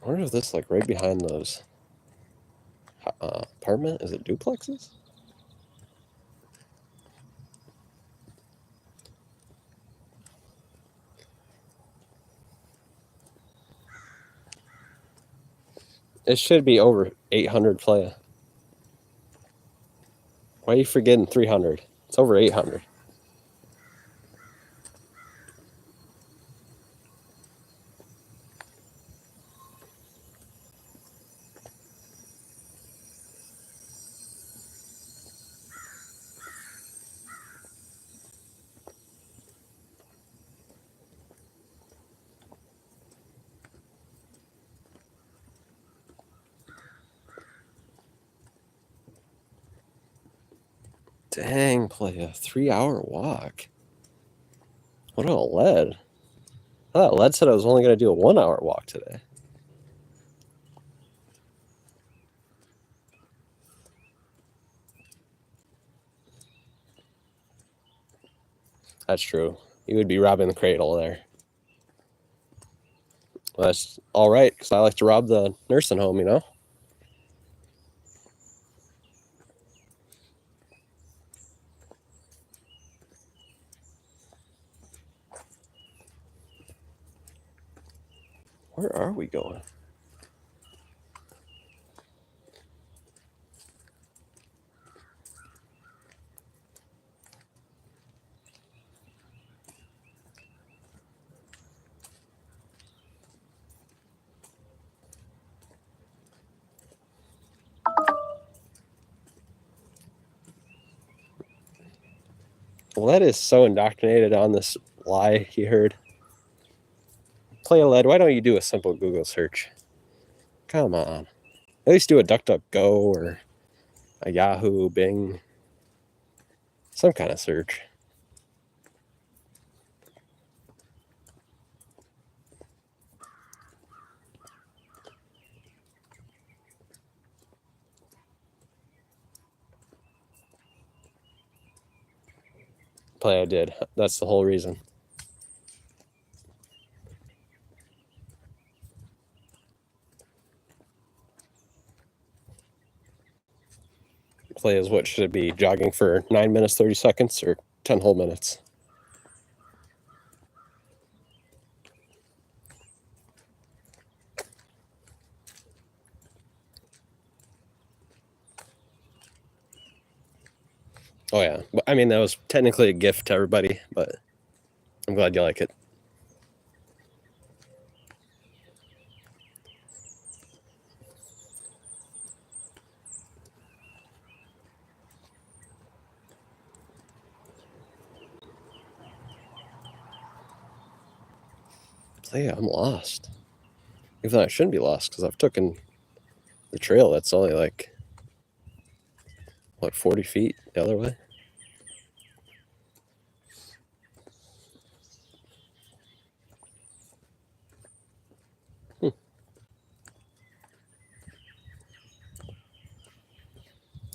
I wonder if this, like, right behind those apartment, is it duplexes? It should be over 800 playa. Why are you forgetting 300? It's over 800. Dang, playa, 3-hour walk. What a lead. I thought Led said I was only going to do a 1-hour walk today. That's true. You would be robbing the cradle there. Well, that's all right, because I like to rob the nursing home, you know? Where are we going? Led is so indoctrinated on this lie he heard. Play a Led, why don't you do a simple Google search? Come on. At least do a DuckDuckGo or a Yahoo, Bing. Some kind of search. Play, I did. That's the whole reason. Play is what should it be? Jogging for 9 minutes, 30 seconds, or 10 whole minutes? Oh, yeah. I mean, that was technically a gift to everybody, but I'm glad you like it. Yeah, I'm lost. Even though I shouldn't be lost, because I've taken the trail that's only like, what, 40 feet the other way?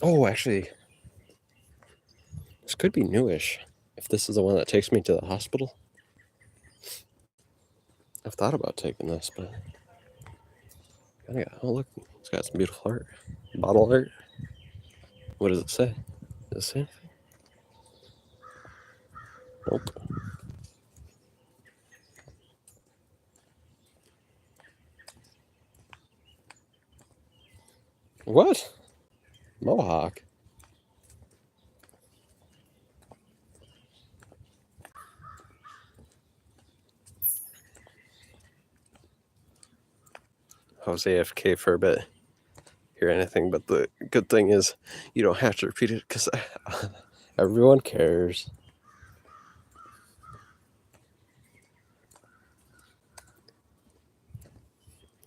Oh, actually, this could be newish. If this is the one that takes me to the hospital. I've thought about taking this, but oh look, it's got some beautiful art. Bottle art. What does it say? Does it say anything? Nope. What? Mohawk. I was AFK for a bit. or anything, but the good thing is you don't have to repeat it because everyone cares.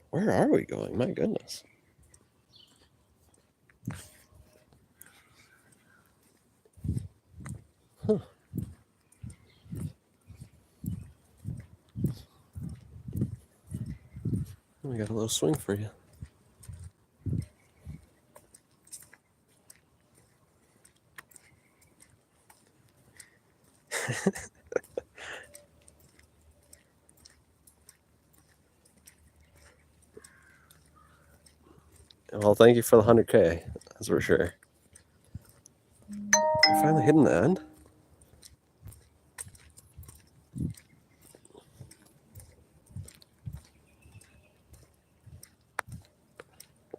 Where are we going? My goodness. Huh. We got a little swing for you. Well, thank you for the 100K. That's for sure. I finally hitting the end.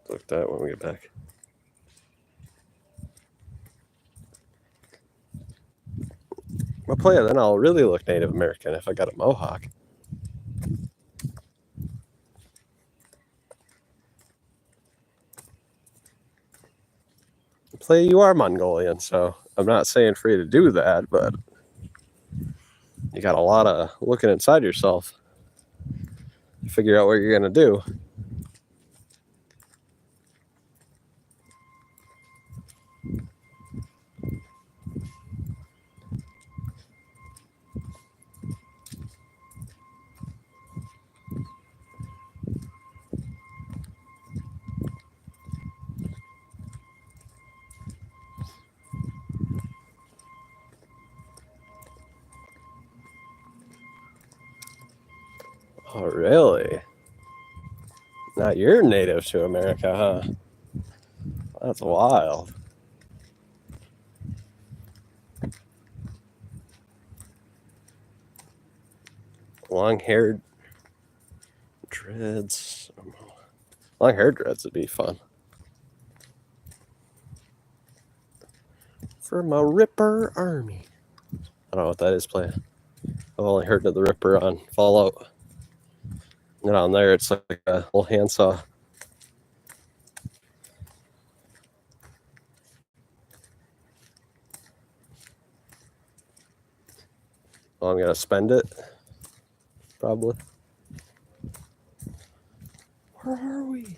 Look at that when we get back. I'll play it, then I'll really look Native American if I got a mohawk. Play, you are Mongolian, so I'm not saying for you to do that, but you got a lot of looking inside yourself to figure out what you're gonna do. Oh, really? Now you're native to America, huh? That's wild. Long-haired dreads. Long-haired dreads would be fun. For my Ripper Army. I don't know what that is playing. I've only heard of the Ripper on Fallout. And on there, it's like a little handsaw. Well, I'm gonna spend it, probably. Where are we?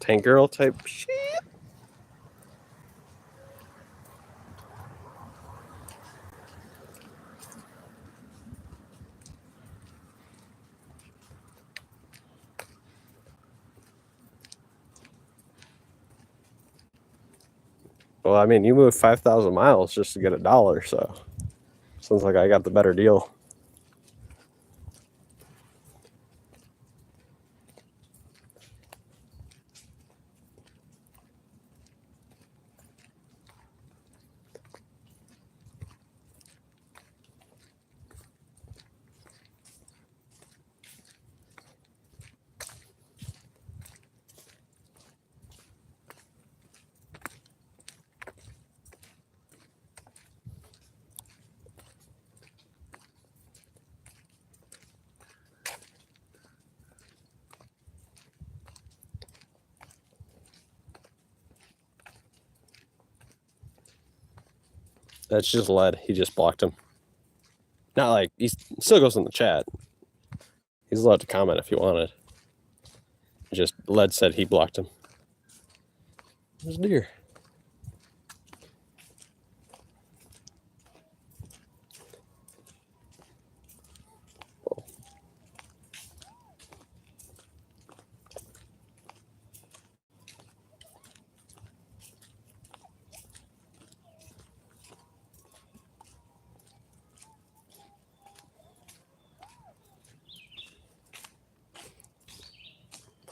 Tank girl type shit. Well, I mean, you moved 5,000 miles just to get $1, so sounds like I got the better deal. That's just lead. He just blocked him. Not like he still goes in the chat. He's allowed to comment if he wanted. Just lead said he blocked him. There's a deer.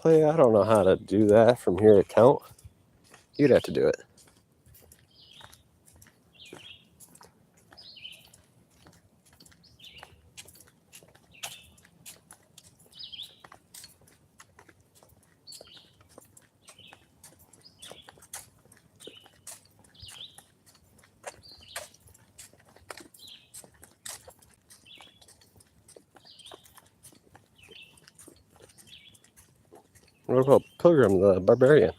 Play, I don't know how to do that from your account. You'd have to do it. What about Pilgrim the Barbarian?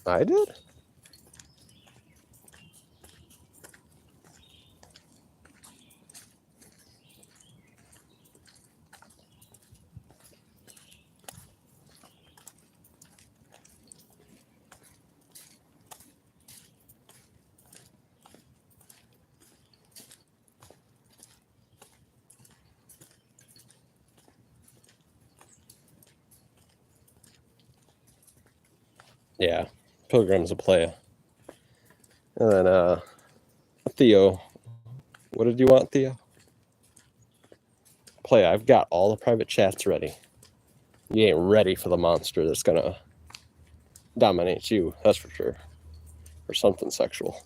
I did? Yeah, Pilgrim's a playa. And then Theo. What did you want, Theo? Play, I've got all the private chats ready. You ain't ready for the monster that's gonna dominate you, that's for sure. Or something sexual.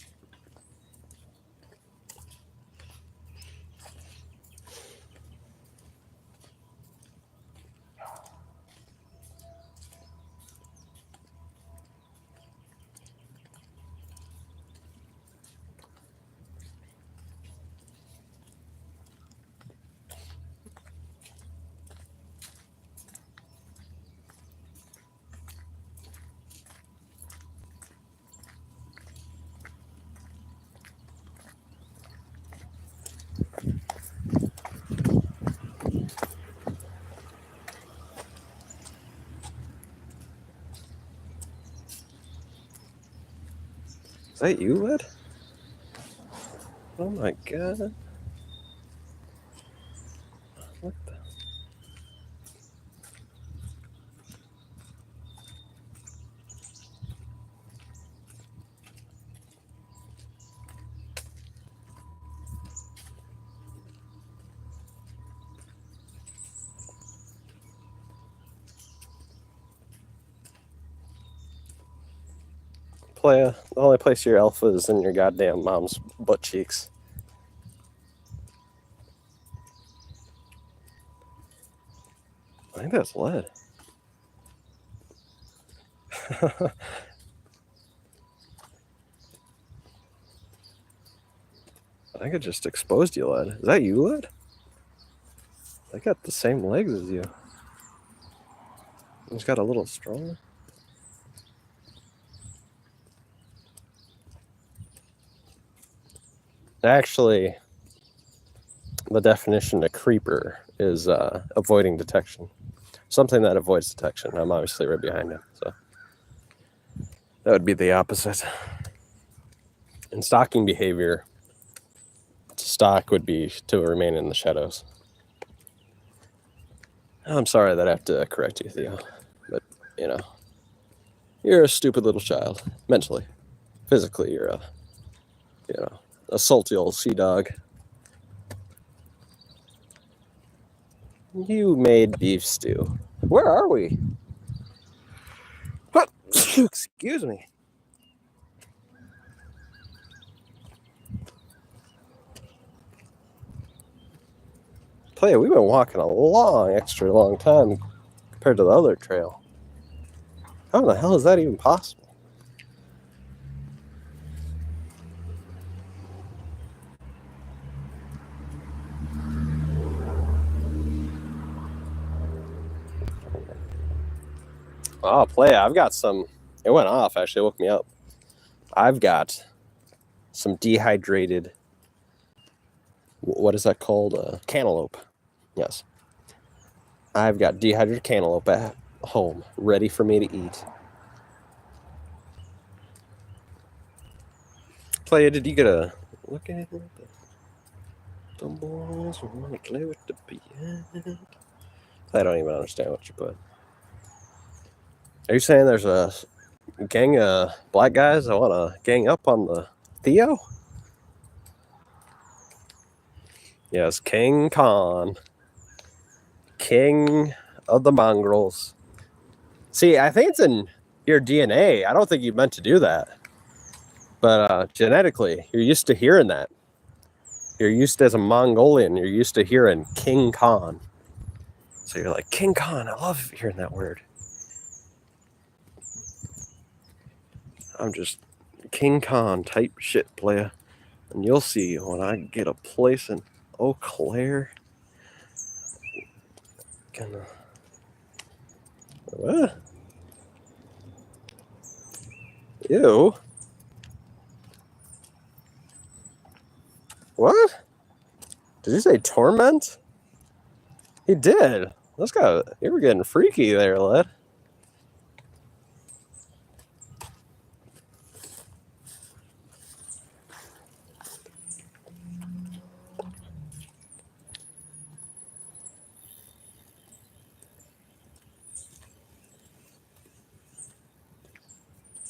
Is that you, Led? Oh my god. What the? Playa, the only place your alpha is in your goddamn mom's butt cheeks. I think that's Led. I think it just exposed you, Led. Is that you, Led? I got the same legs as you. He's got a little stronger. Actually, the definition of creeper is avoiding detection. Something that avoids detection. I'm obviously right behind him, so that would be the opposite. In stalking behavior, to stalk would be to remain in the shadows. I'm sorry that I have to correct you, Theo, but you know, you're a stupid little child. Mentally, physically, you're a salty old sea dog. You made beef stew. Where are we? What? Excuse me. Playa, we've been walking a extra long time compared to the other trail. How the hell is that even possible? Oh, Playa, I've got some. It went off, actually. It woke me up. I've got some dehydrated. What is that called? Cantaloupe. Yes. I've got dehydrated cantaloupe at home, ready for me to eat. Playa, did you get a look at it? The boys want to play with the piano. I don't even understand what you put. Are you saying there's a gang of black guys that want to gang up on the Theo. Yes, King Khan. King of the mongrels. See, I think it's in your DNA. I don't think you meant to do that. But genetically, you're used to hearing that. You're used as a Mongolian, you're used to hearing King Khan. So you're like, King Khan, I love hearing that word. I'm just King Khan type shit player. And you'll see when I get a place in Eau Claire. Gonna... What? Ew. What? Did you say torment? He did. Let's go. You were getting freaky there, lad.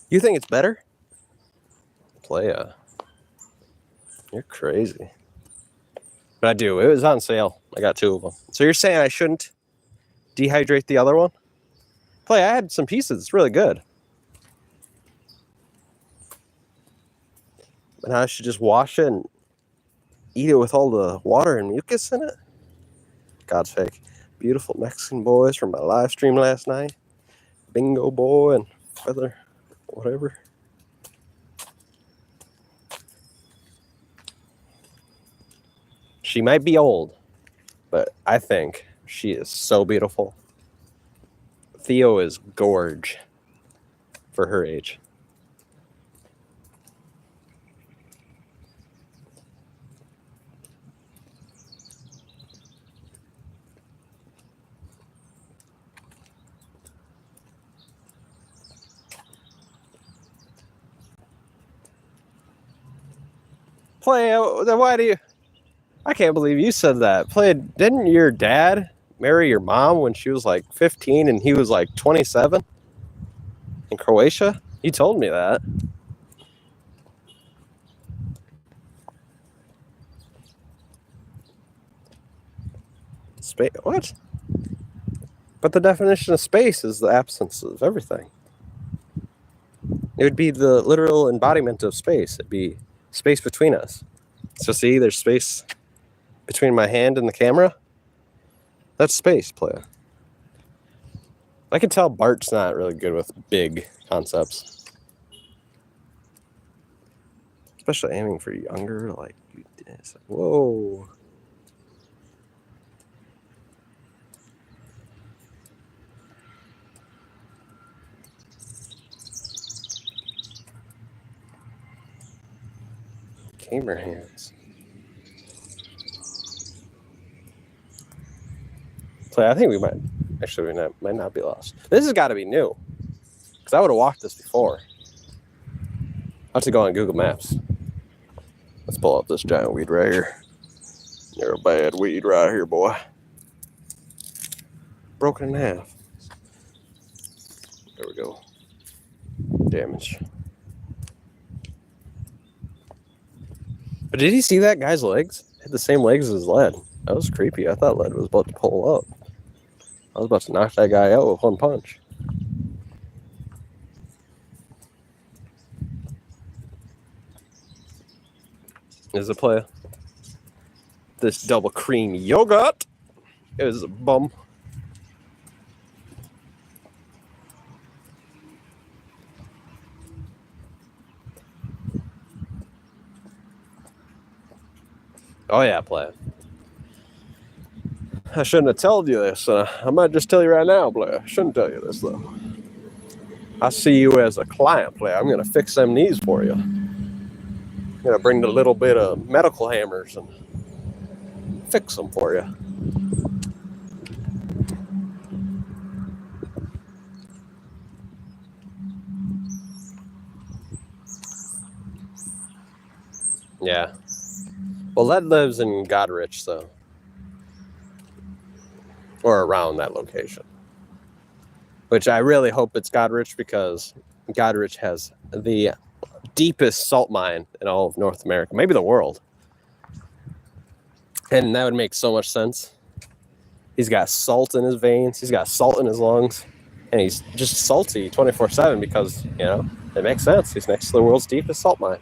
You think it's better? Playa. You're crazy. But I do. It was on sale. I got 2 of them. So you're saying I shouldn't dehydrate the other one? Play, I had some pieces. It's really good. And I should just wash it and eat it with all the water and mucus in it? God's fake. Beautiful Mexican boys from my live stream last night. Bingo Boy and Feather, whatever. She might be old, but I think she is so beautiful. Theo is gorge for her age. Play, why do you... I can't believe you said that. Play, didn't your dad marry your mom when she was like 15 and he was like 27 in Croatia? He told me that. Space, what? But the definition of space is the absence of everything. It would be the literal embodiment of space. It'd be space between us. So see, there's space between my hand and the camera. That's space, player. I can tell Bart's not really good with big concepts. Especially aiming for younger, like, it's like whoa. Gamer hands. So I think we might might not be lost. This has got to be new, because I would have walked this before. I have to go on Google Maps. Let's pull up this giant weed right here. You're a bad weed right here, boy. Broken in half. There we go. Damage. But did you see that guy's legs? It had the same legs as Lead. That was creepy. I thought Lead was about to pull up. I was about to knock that guy out with one punch. Is a play. This double cream yogurt is a bum. Oh yeah, play. I shouldn't have told you this. I might just tell you right now, Blair. I shouldn't tell you this, though. I see you as a client, Blair. I'm going to fix them knees for you. I'm going to bring the little bit of medical hammers and fix them for you. Yeah. Well, Led lives in Godrich, so... or around that location. Which I really hope it's Godrich, because Goderich has the deepest salt mine in all of North America, maybe the world. And that would make so much sense. He's got salt in his veins, he's got salt in his lungs, and he's just salty 24/7 because, it makes sense. He's next to the world's deepest salt mine.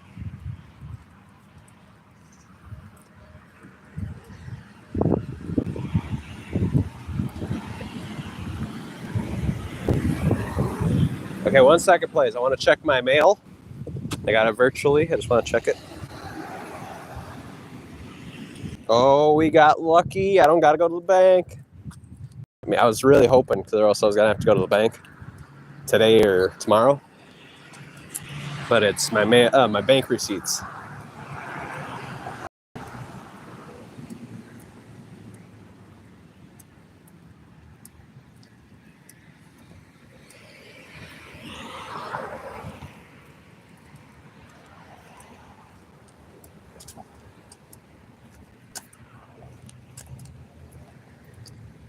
Okay, 1 second, please. I want to check my mail. I got it virtually. I just want to check it. Oh, we got lucky. I don't got to go to the bank. I mean, I was really hoping, because or else I was going to have to go to the bank today or tomorrow. But it's my bank receipts.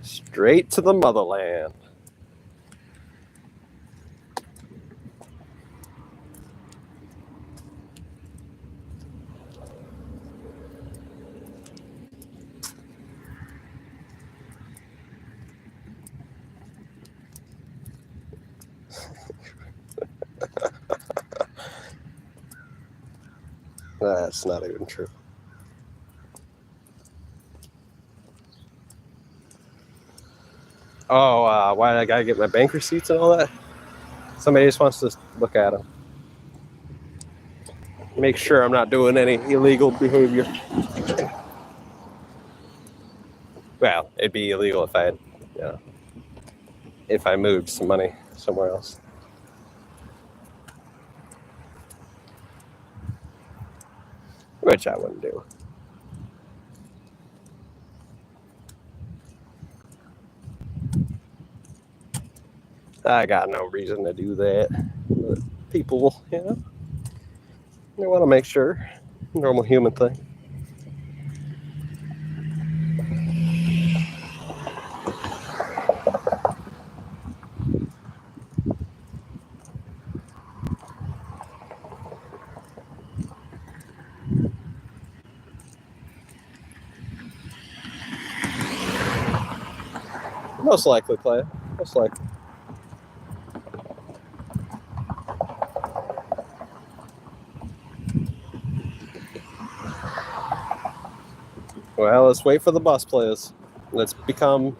Straight to the motherland. That's not even true. Oh, why did I gotta get my bank receipts and all that? Somebody just wants to look at them. Make sure I'm not doing any illegal behavior. Well, it'd be illegal if if I moved some money somewhere else. Which I wouldn't do. I got no reason to do that. But people, they want to make sure. Normal human thing. Most likely, Clay. Most likely. Well, let's wait for the bus, please. Let's become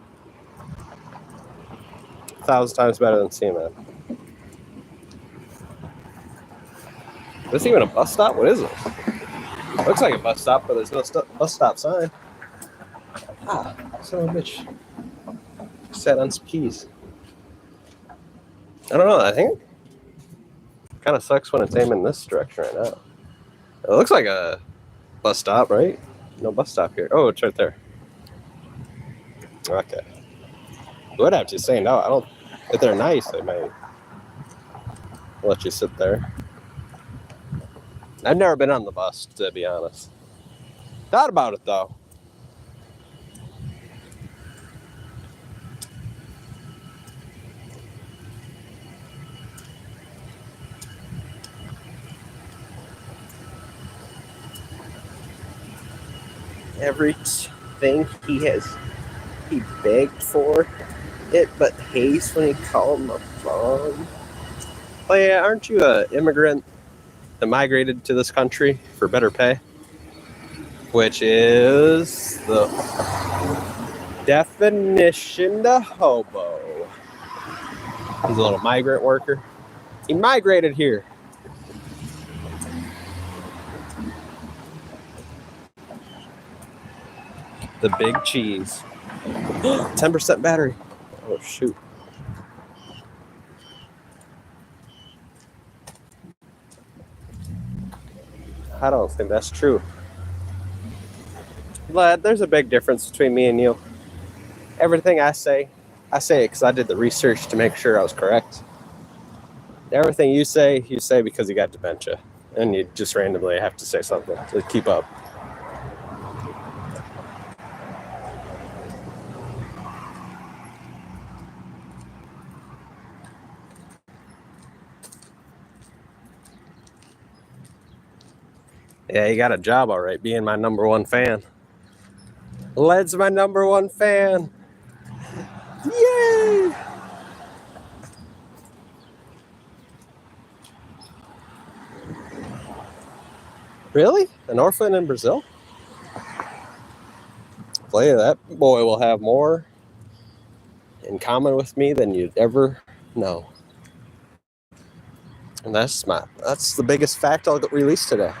1,000 times better than Seaman. Is this even a bus stop? What is it? Looks like a bus stop, but there's no bus stop sign. Ah, son of a bitch. Sat on some keys. I don't know. I think it kind of sucks when it's aiming this direction right now. It looks like a bus stop, right? No bus stop here. Oh, it's right there. Okay. Would have to say no. I don't. If they're nice, they might let you sit there. I've never been on the bus, to be honest. Thought about it though. Everything he begged for it, but hates when he called him a phone. Oh yeah, aren't you an immigrant that migrated to this country for better pay? Which is the definition of hobo. He's a little migrant worker. He migrated here. The big cheese. 10% battery. Oh, shoot. I don't think that's true. Lad, there's a big difference between me and you. Everything I say it because I did the research to make sure I was correct. Everything you say because you got dementia. And you just randomly have to say something to keep up. Yeah, you got a job all right, being my number one fan. Led's my number one fan. Yay! Really? An orphan in Brazil? Play, that boy will have more in common with me than you'd ever know. And that's the biggest fact I'll release today.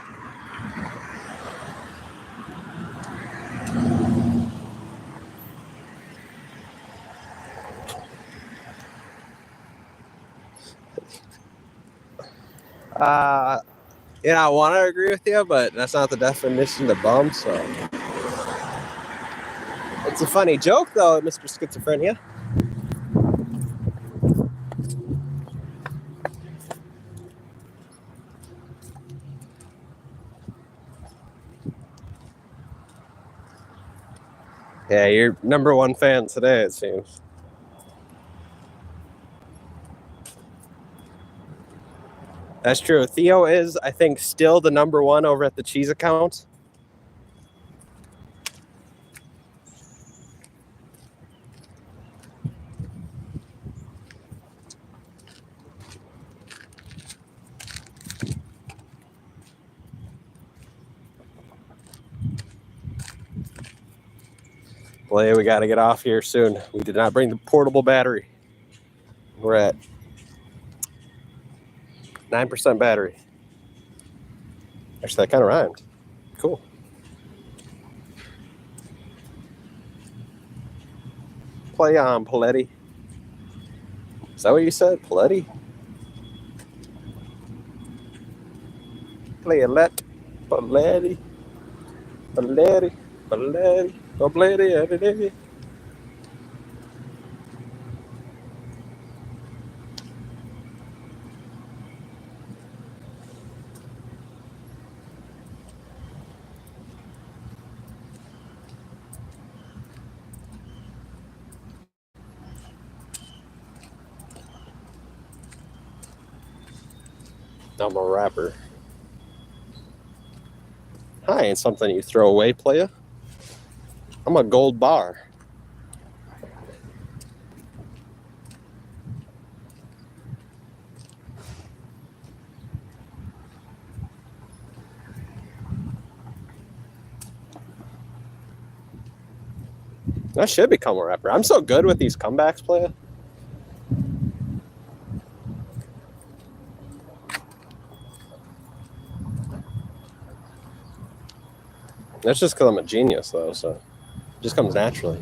I want to agree with you, but that's not the definition of bum, so. It's a funny joke, though, Mr. Schizophrenia. Yeah, you're number one fan today, it seems. That's true. Theo is, I think, still the number one over at the cheese account. Boy, we got to get off here soon. We did not bring the portable battery. We're at 9% battery. Actually, that kind of rhymed. Cool. Play on, Paletti. Is that what you said? Paletti? Play a let. Paletti. Paletti. Paletti. Paletti every day. I'm a rapper. I ain't something you throw away, playa. I'm a gold bar. I should become a rapper. I'm so good with these comebacks, playa. That's just because I'm a genius, though, so it just comes naturally.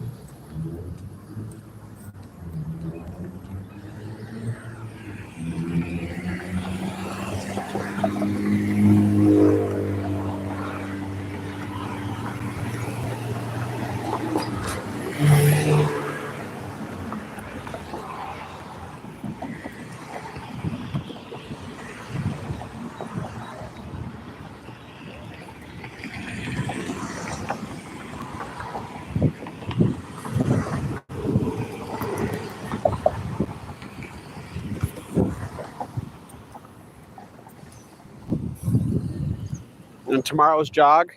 And tomorrow's jog,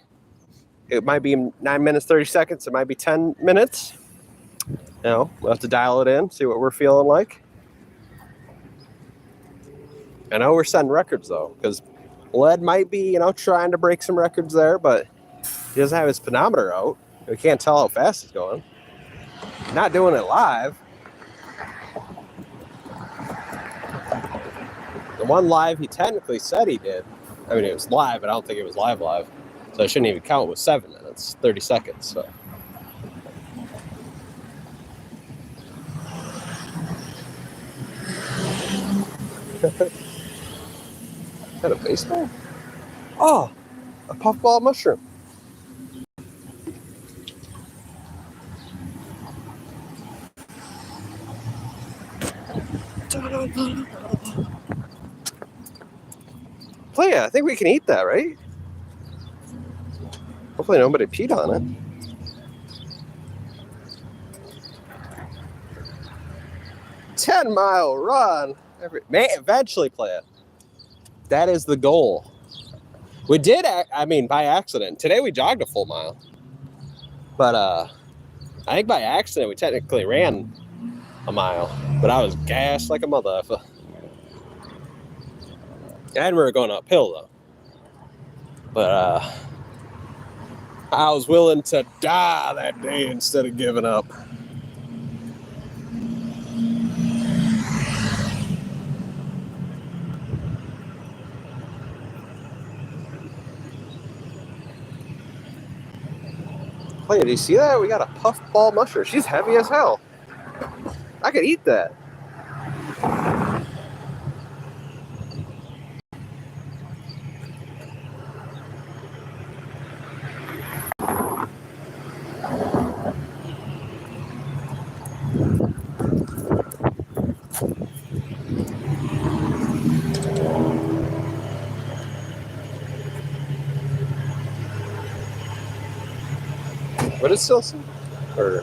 it might be 9 minutes, 30 seconds. It might be 10 minutes. We'll have to dial it in, see what we're feeling like. I know we're setting records, though, because Led might be, trying to break some records there, but he doesn't have his pedometer out. We can't tell how fast he's going. Not doing it live. The one live he technically said he did. I mean, it was live, but I don't think it was live. So I shouldn't even count. It was 7 minutes, 30 seconds. So. Is that a baseball? Oh, a puffball mushroom. Playa, I think we can eat that, right? Hopefully nobody peed on it. "10-mile run. Eventually, Playa. That is the goal. We did, I mean, by accident. Today we jogged a full mile. But I think by accident we technically ran a mile. But I was gassed like a motherfucker. And we were going uphill, though. But I was willing to die that day instead of giving up. Hey, do you see that? We got a puffball mushroom. She's heavy as hell. I could eat that. But it's still some. Or.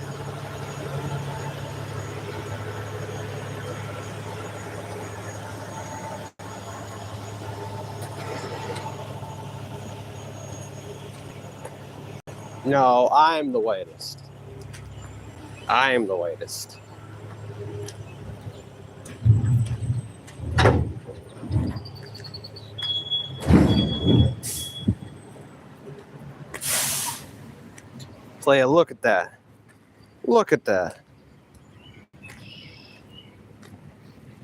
No, I'm the whitest. I'm the whitest. Playa, look at that. Look at that.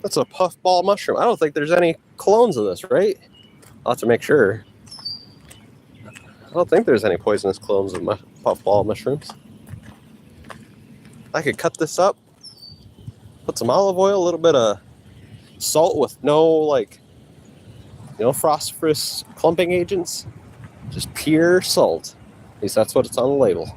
That's a puffball mushroom. I don't think there's any clones of this, right? I'll have to make sure. I don't think there's any poisonous clones of puffball mushrooms. I could cut this up, put some olive oil, a little bit of salt with no, phosphorus clumping agents. Just pure salt. At least that's what it's on the label.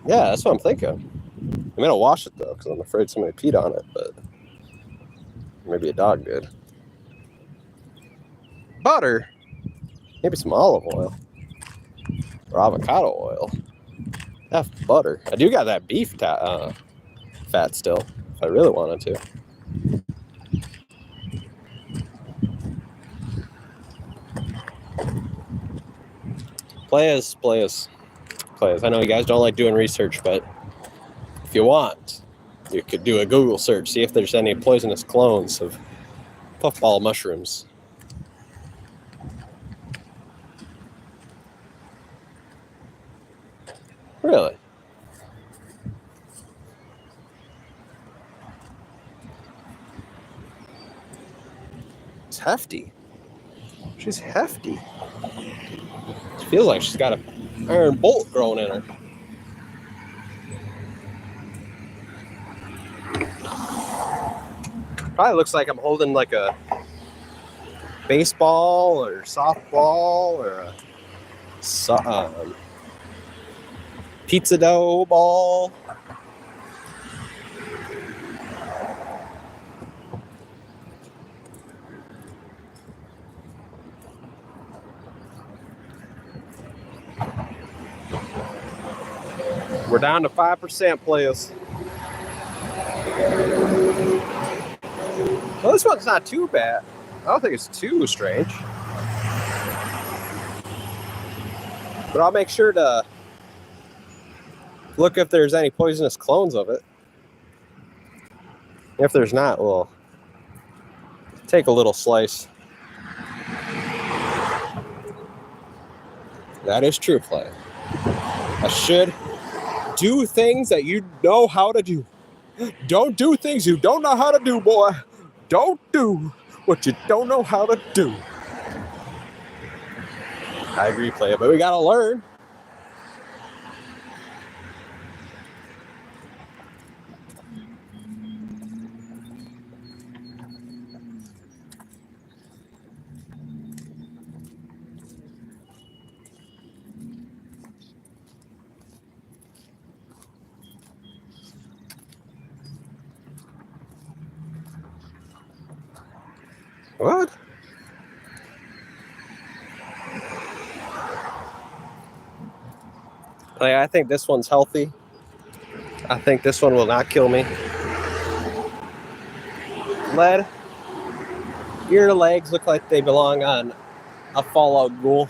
Yeah, that's what I'm thinking. I'm gonna wash it though, because I'm afraid somebody peed on it, but maybe a dog did. Butter. Maybe some olive oil. Or avocado oil. F butter. I do got that beef fat still, if I really wanted to. Players. I know you guys don't like doing research, but if you want, you could do a Google search, see if there's any poisonous clones of puffball mushrooms. Really? It's hefty. She's hefty. She feels like she's got an iron bolt growing in her. Probably looks like I'm holding like a baseball or softball or a pizza dough ball. We're down to 5% players. Well, this one's not too bad. I don't think it's too strange. But I'll make sure to look if there's any poisonous clones of it. If there's not, we'll take a little slice. That is true, Play. I should do things that you know how to do. Don't do things you don't know how to do, boy. Don't do what you don't know how to do. I agree, Play, but we gotta learn. What? I think this one's healthy. I think this one will not kill me. lead. Your legs look like they belong on a Fallout ghoul.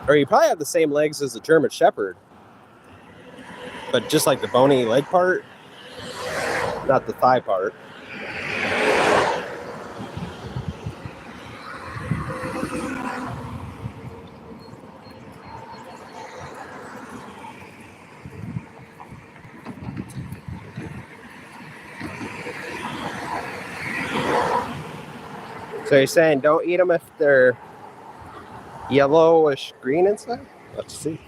Or you probably have the same legs as the German Shepherd. But just like the bony leg part, not the thigh part. So you're saying don't eat them if they're yellowish green inside? Let's see.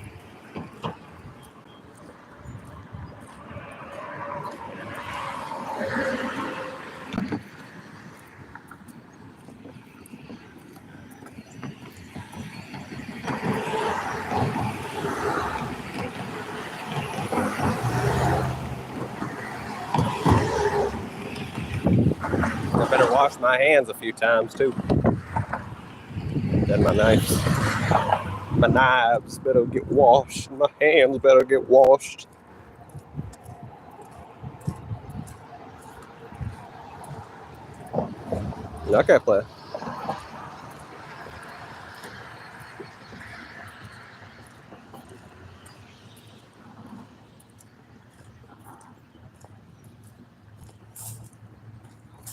I better wash my hands a few times too. Then my knives. My knives better get washed. My hands better get washed. Okay, player.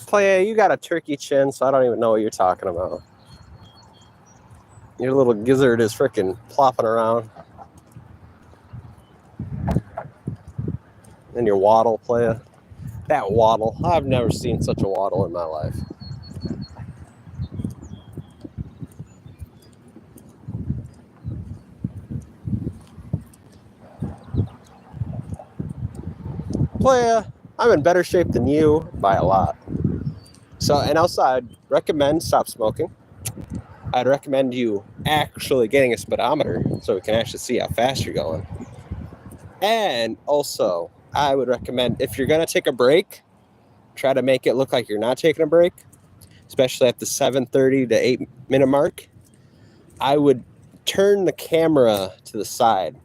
Player, you got a turkey chin, so I don't even know what you're talking about. Your little gizzard is freaking plopping around. And your waddle, player. That waddle. I've never seen such a waddle in my life. Player, I'm in better shape than you by a lot. So, and also I'd recommend stop smoking. I'd recommend you actually getting a speedometer so we can actually see how fast you're going. And also, I would recommend if you're going to take a break, try to make it look like you're not taking a break, especially at the 7:30 to 8-minute mark. I would turn the camera to the side.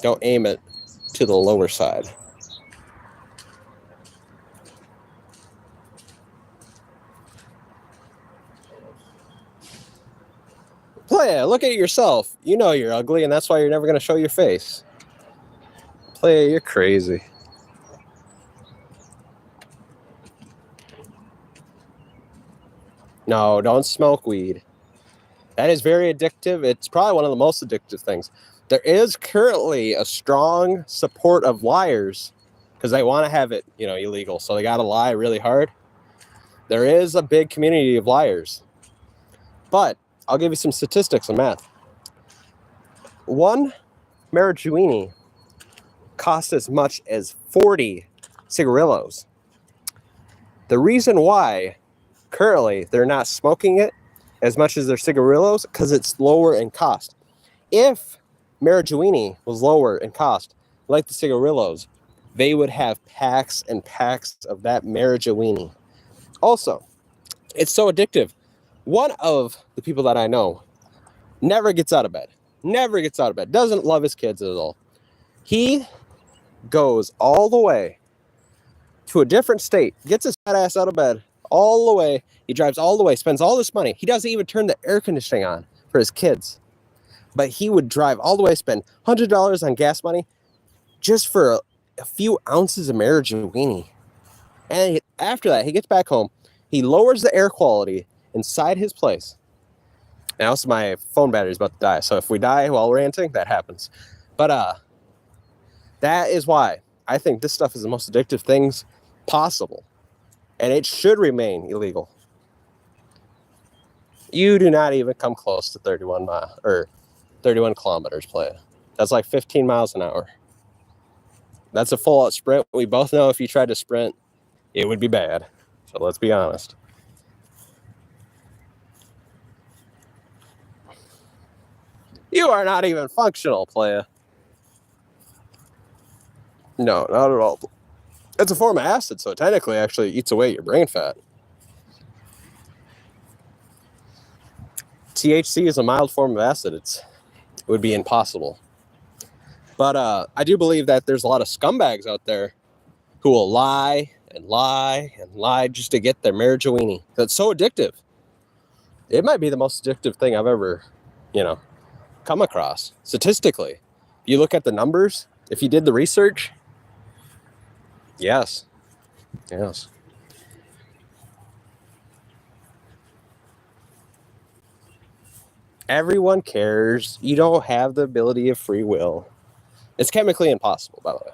Don't aim it to the lower side. Playa, look at yourself. You know you're ugly, and that's why you're never going to show your face. Playa, you're crazy. No, don't smoke weed. That is very addictive. It's probably one of the most addictive things. There is currently a strong support of liars because they want to have it, illegal. So they got to lie really hard. There is a big community of liars. But I'll give you some statistics on math. One marijuana costs as much as 40 cigarillos. The reason why currently they're not smoking it as much as their cigarillos because it's lower in cost. If marijuana was lower in cost, like the cigarillos, they would have packs and packs of that marijuana. Also, it's so addictive. One of the people that I know never gets out of bed. Doesn't love his kids at all. He goes all the way to a different state, gets his fat ass out of bed all the way. He drives all the way, spends all this money. He doesn't even turn the air conditioning on for his kids. But he would drive all the way, spend $100 on gas money just for a few ounces of marijuana. And after that, he gets back home. He lowers the air quality inside his place. And also my phone battery is about to die. So if we die while ranting, that happens. But that is why I think this stuff is the most addictive things possible. And it should remain illegal. You do not even come close to 31 kilometers, play. That's like 15 miles an hour. That's a full out sprint. We both know if you tried to sprint, it would be bad. So let's be honest. You are not even functional, playa. No, not at all. It's a form of acid, so it technically actually eats away your brain fat. THC is a mild form of acid. It would be impossible. But I do believe that there's a lot of scumbags out there who will lie and lie and lie just to get their marijuana. That's so addictive. It might be the most addictive thing I've ever, come across. Statistically, you look at the numbers, if you did the research, yes. Everyone cares. You don't have the ability of free will. It's chemically impossible, by the way.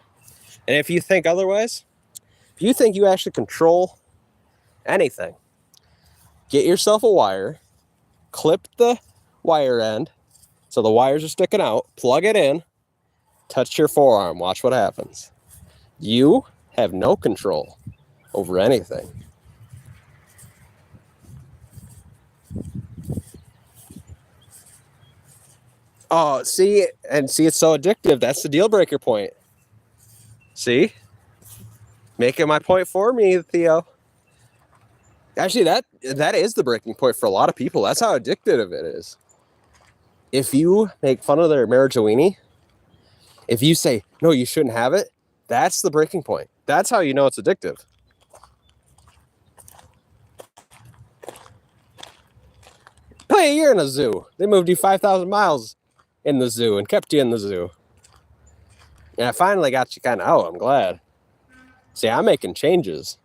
And if you think otherwise, if you think you actually control anything, get yourself a wire, clip the wire end so the wires are sticking out, plug it in, touch your forearm, watch what happens. You have no control over anything. Oh, see, it's so addictive. That's the deal breaker point. See? Making my point for me, Theo. Actually, that is the breaking point for a lot of people. That's how addictive it is. If you make fun of their marijuana, if you say, no, you shouldn't have it, that's the breaking point. That's how you know it's addictive. Play a year in a zoo. They moved you 5,000 miles in the zoo and kept you in the zoo. And I finally got you kind of out. I'm glad. See, I'm making changes.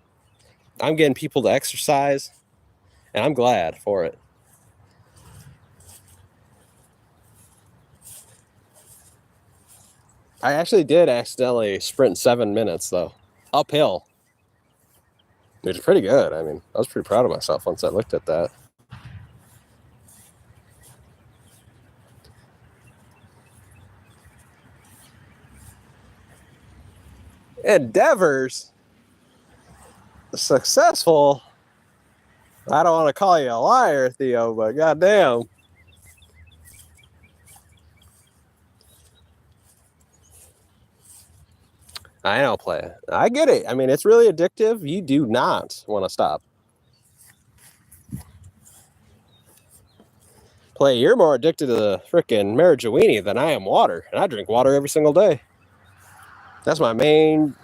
I'm getting people to exercise, and I'm glad for it. I actually did accidentally sprint 7 minutes, though. Uphill. Which is pretty good. I mean, I was pretty proud of myself once I looked at that. Endeavors? Successful? I don't want to call you a liar, Theo, but goddamn. I know, play it. I get it. I mean, it's really addictive. You do not want to stop. Play, you're more addicted to the frickin' marijuana than I am water. And I drink water every single day. That's my main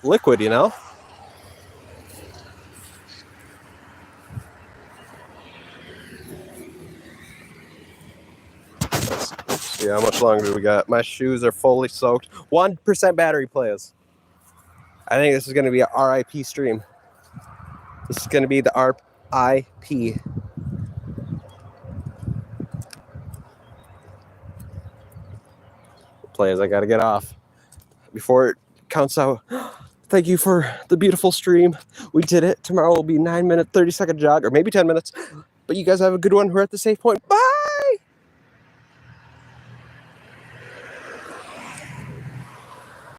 liquid, you know? Let's see how much longer we got. My shoes are fully soaked. 1% battery plays. I think this is going to be a RIP stream. This is going to be the RIP. Plays, I got to get off before it counts out. Thank you for the beautiful stream. We did it. Tomorrow will be 9 minute, 30-second jog, or maybe 10 minutes. But you guys have a good one. We're at the safe point. Bye!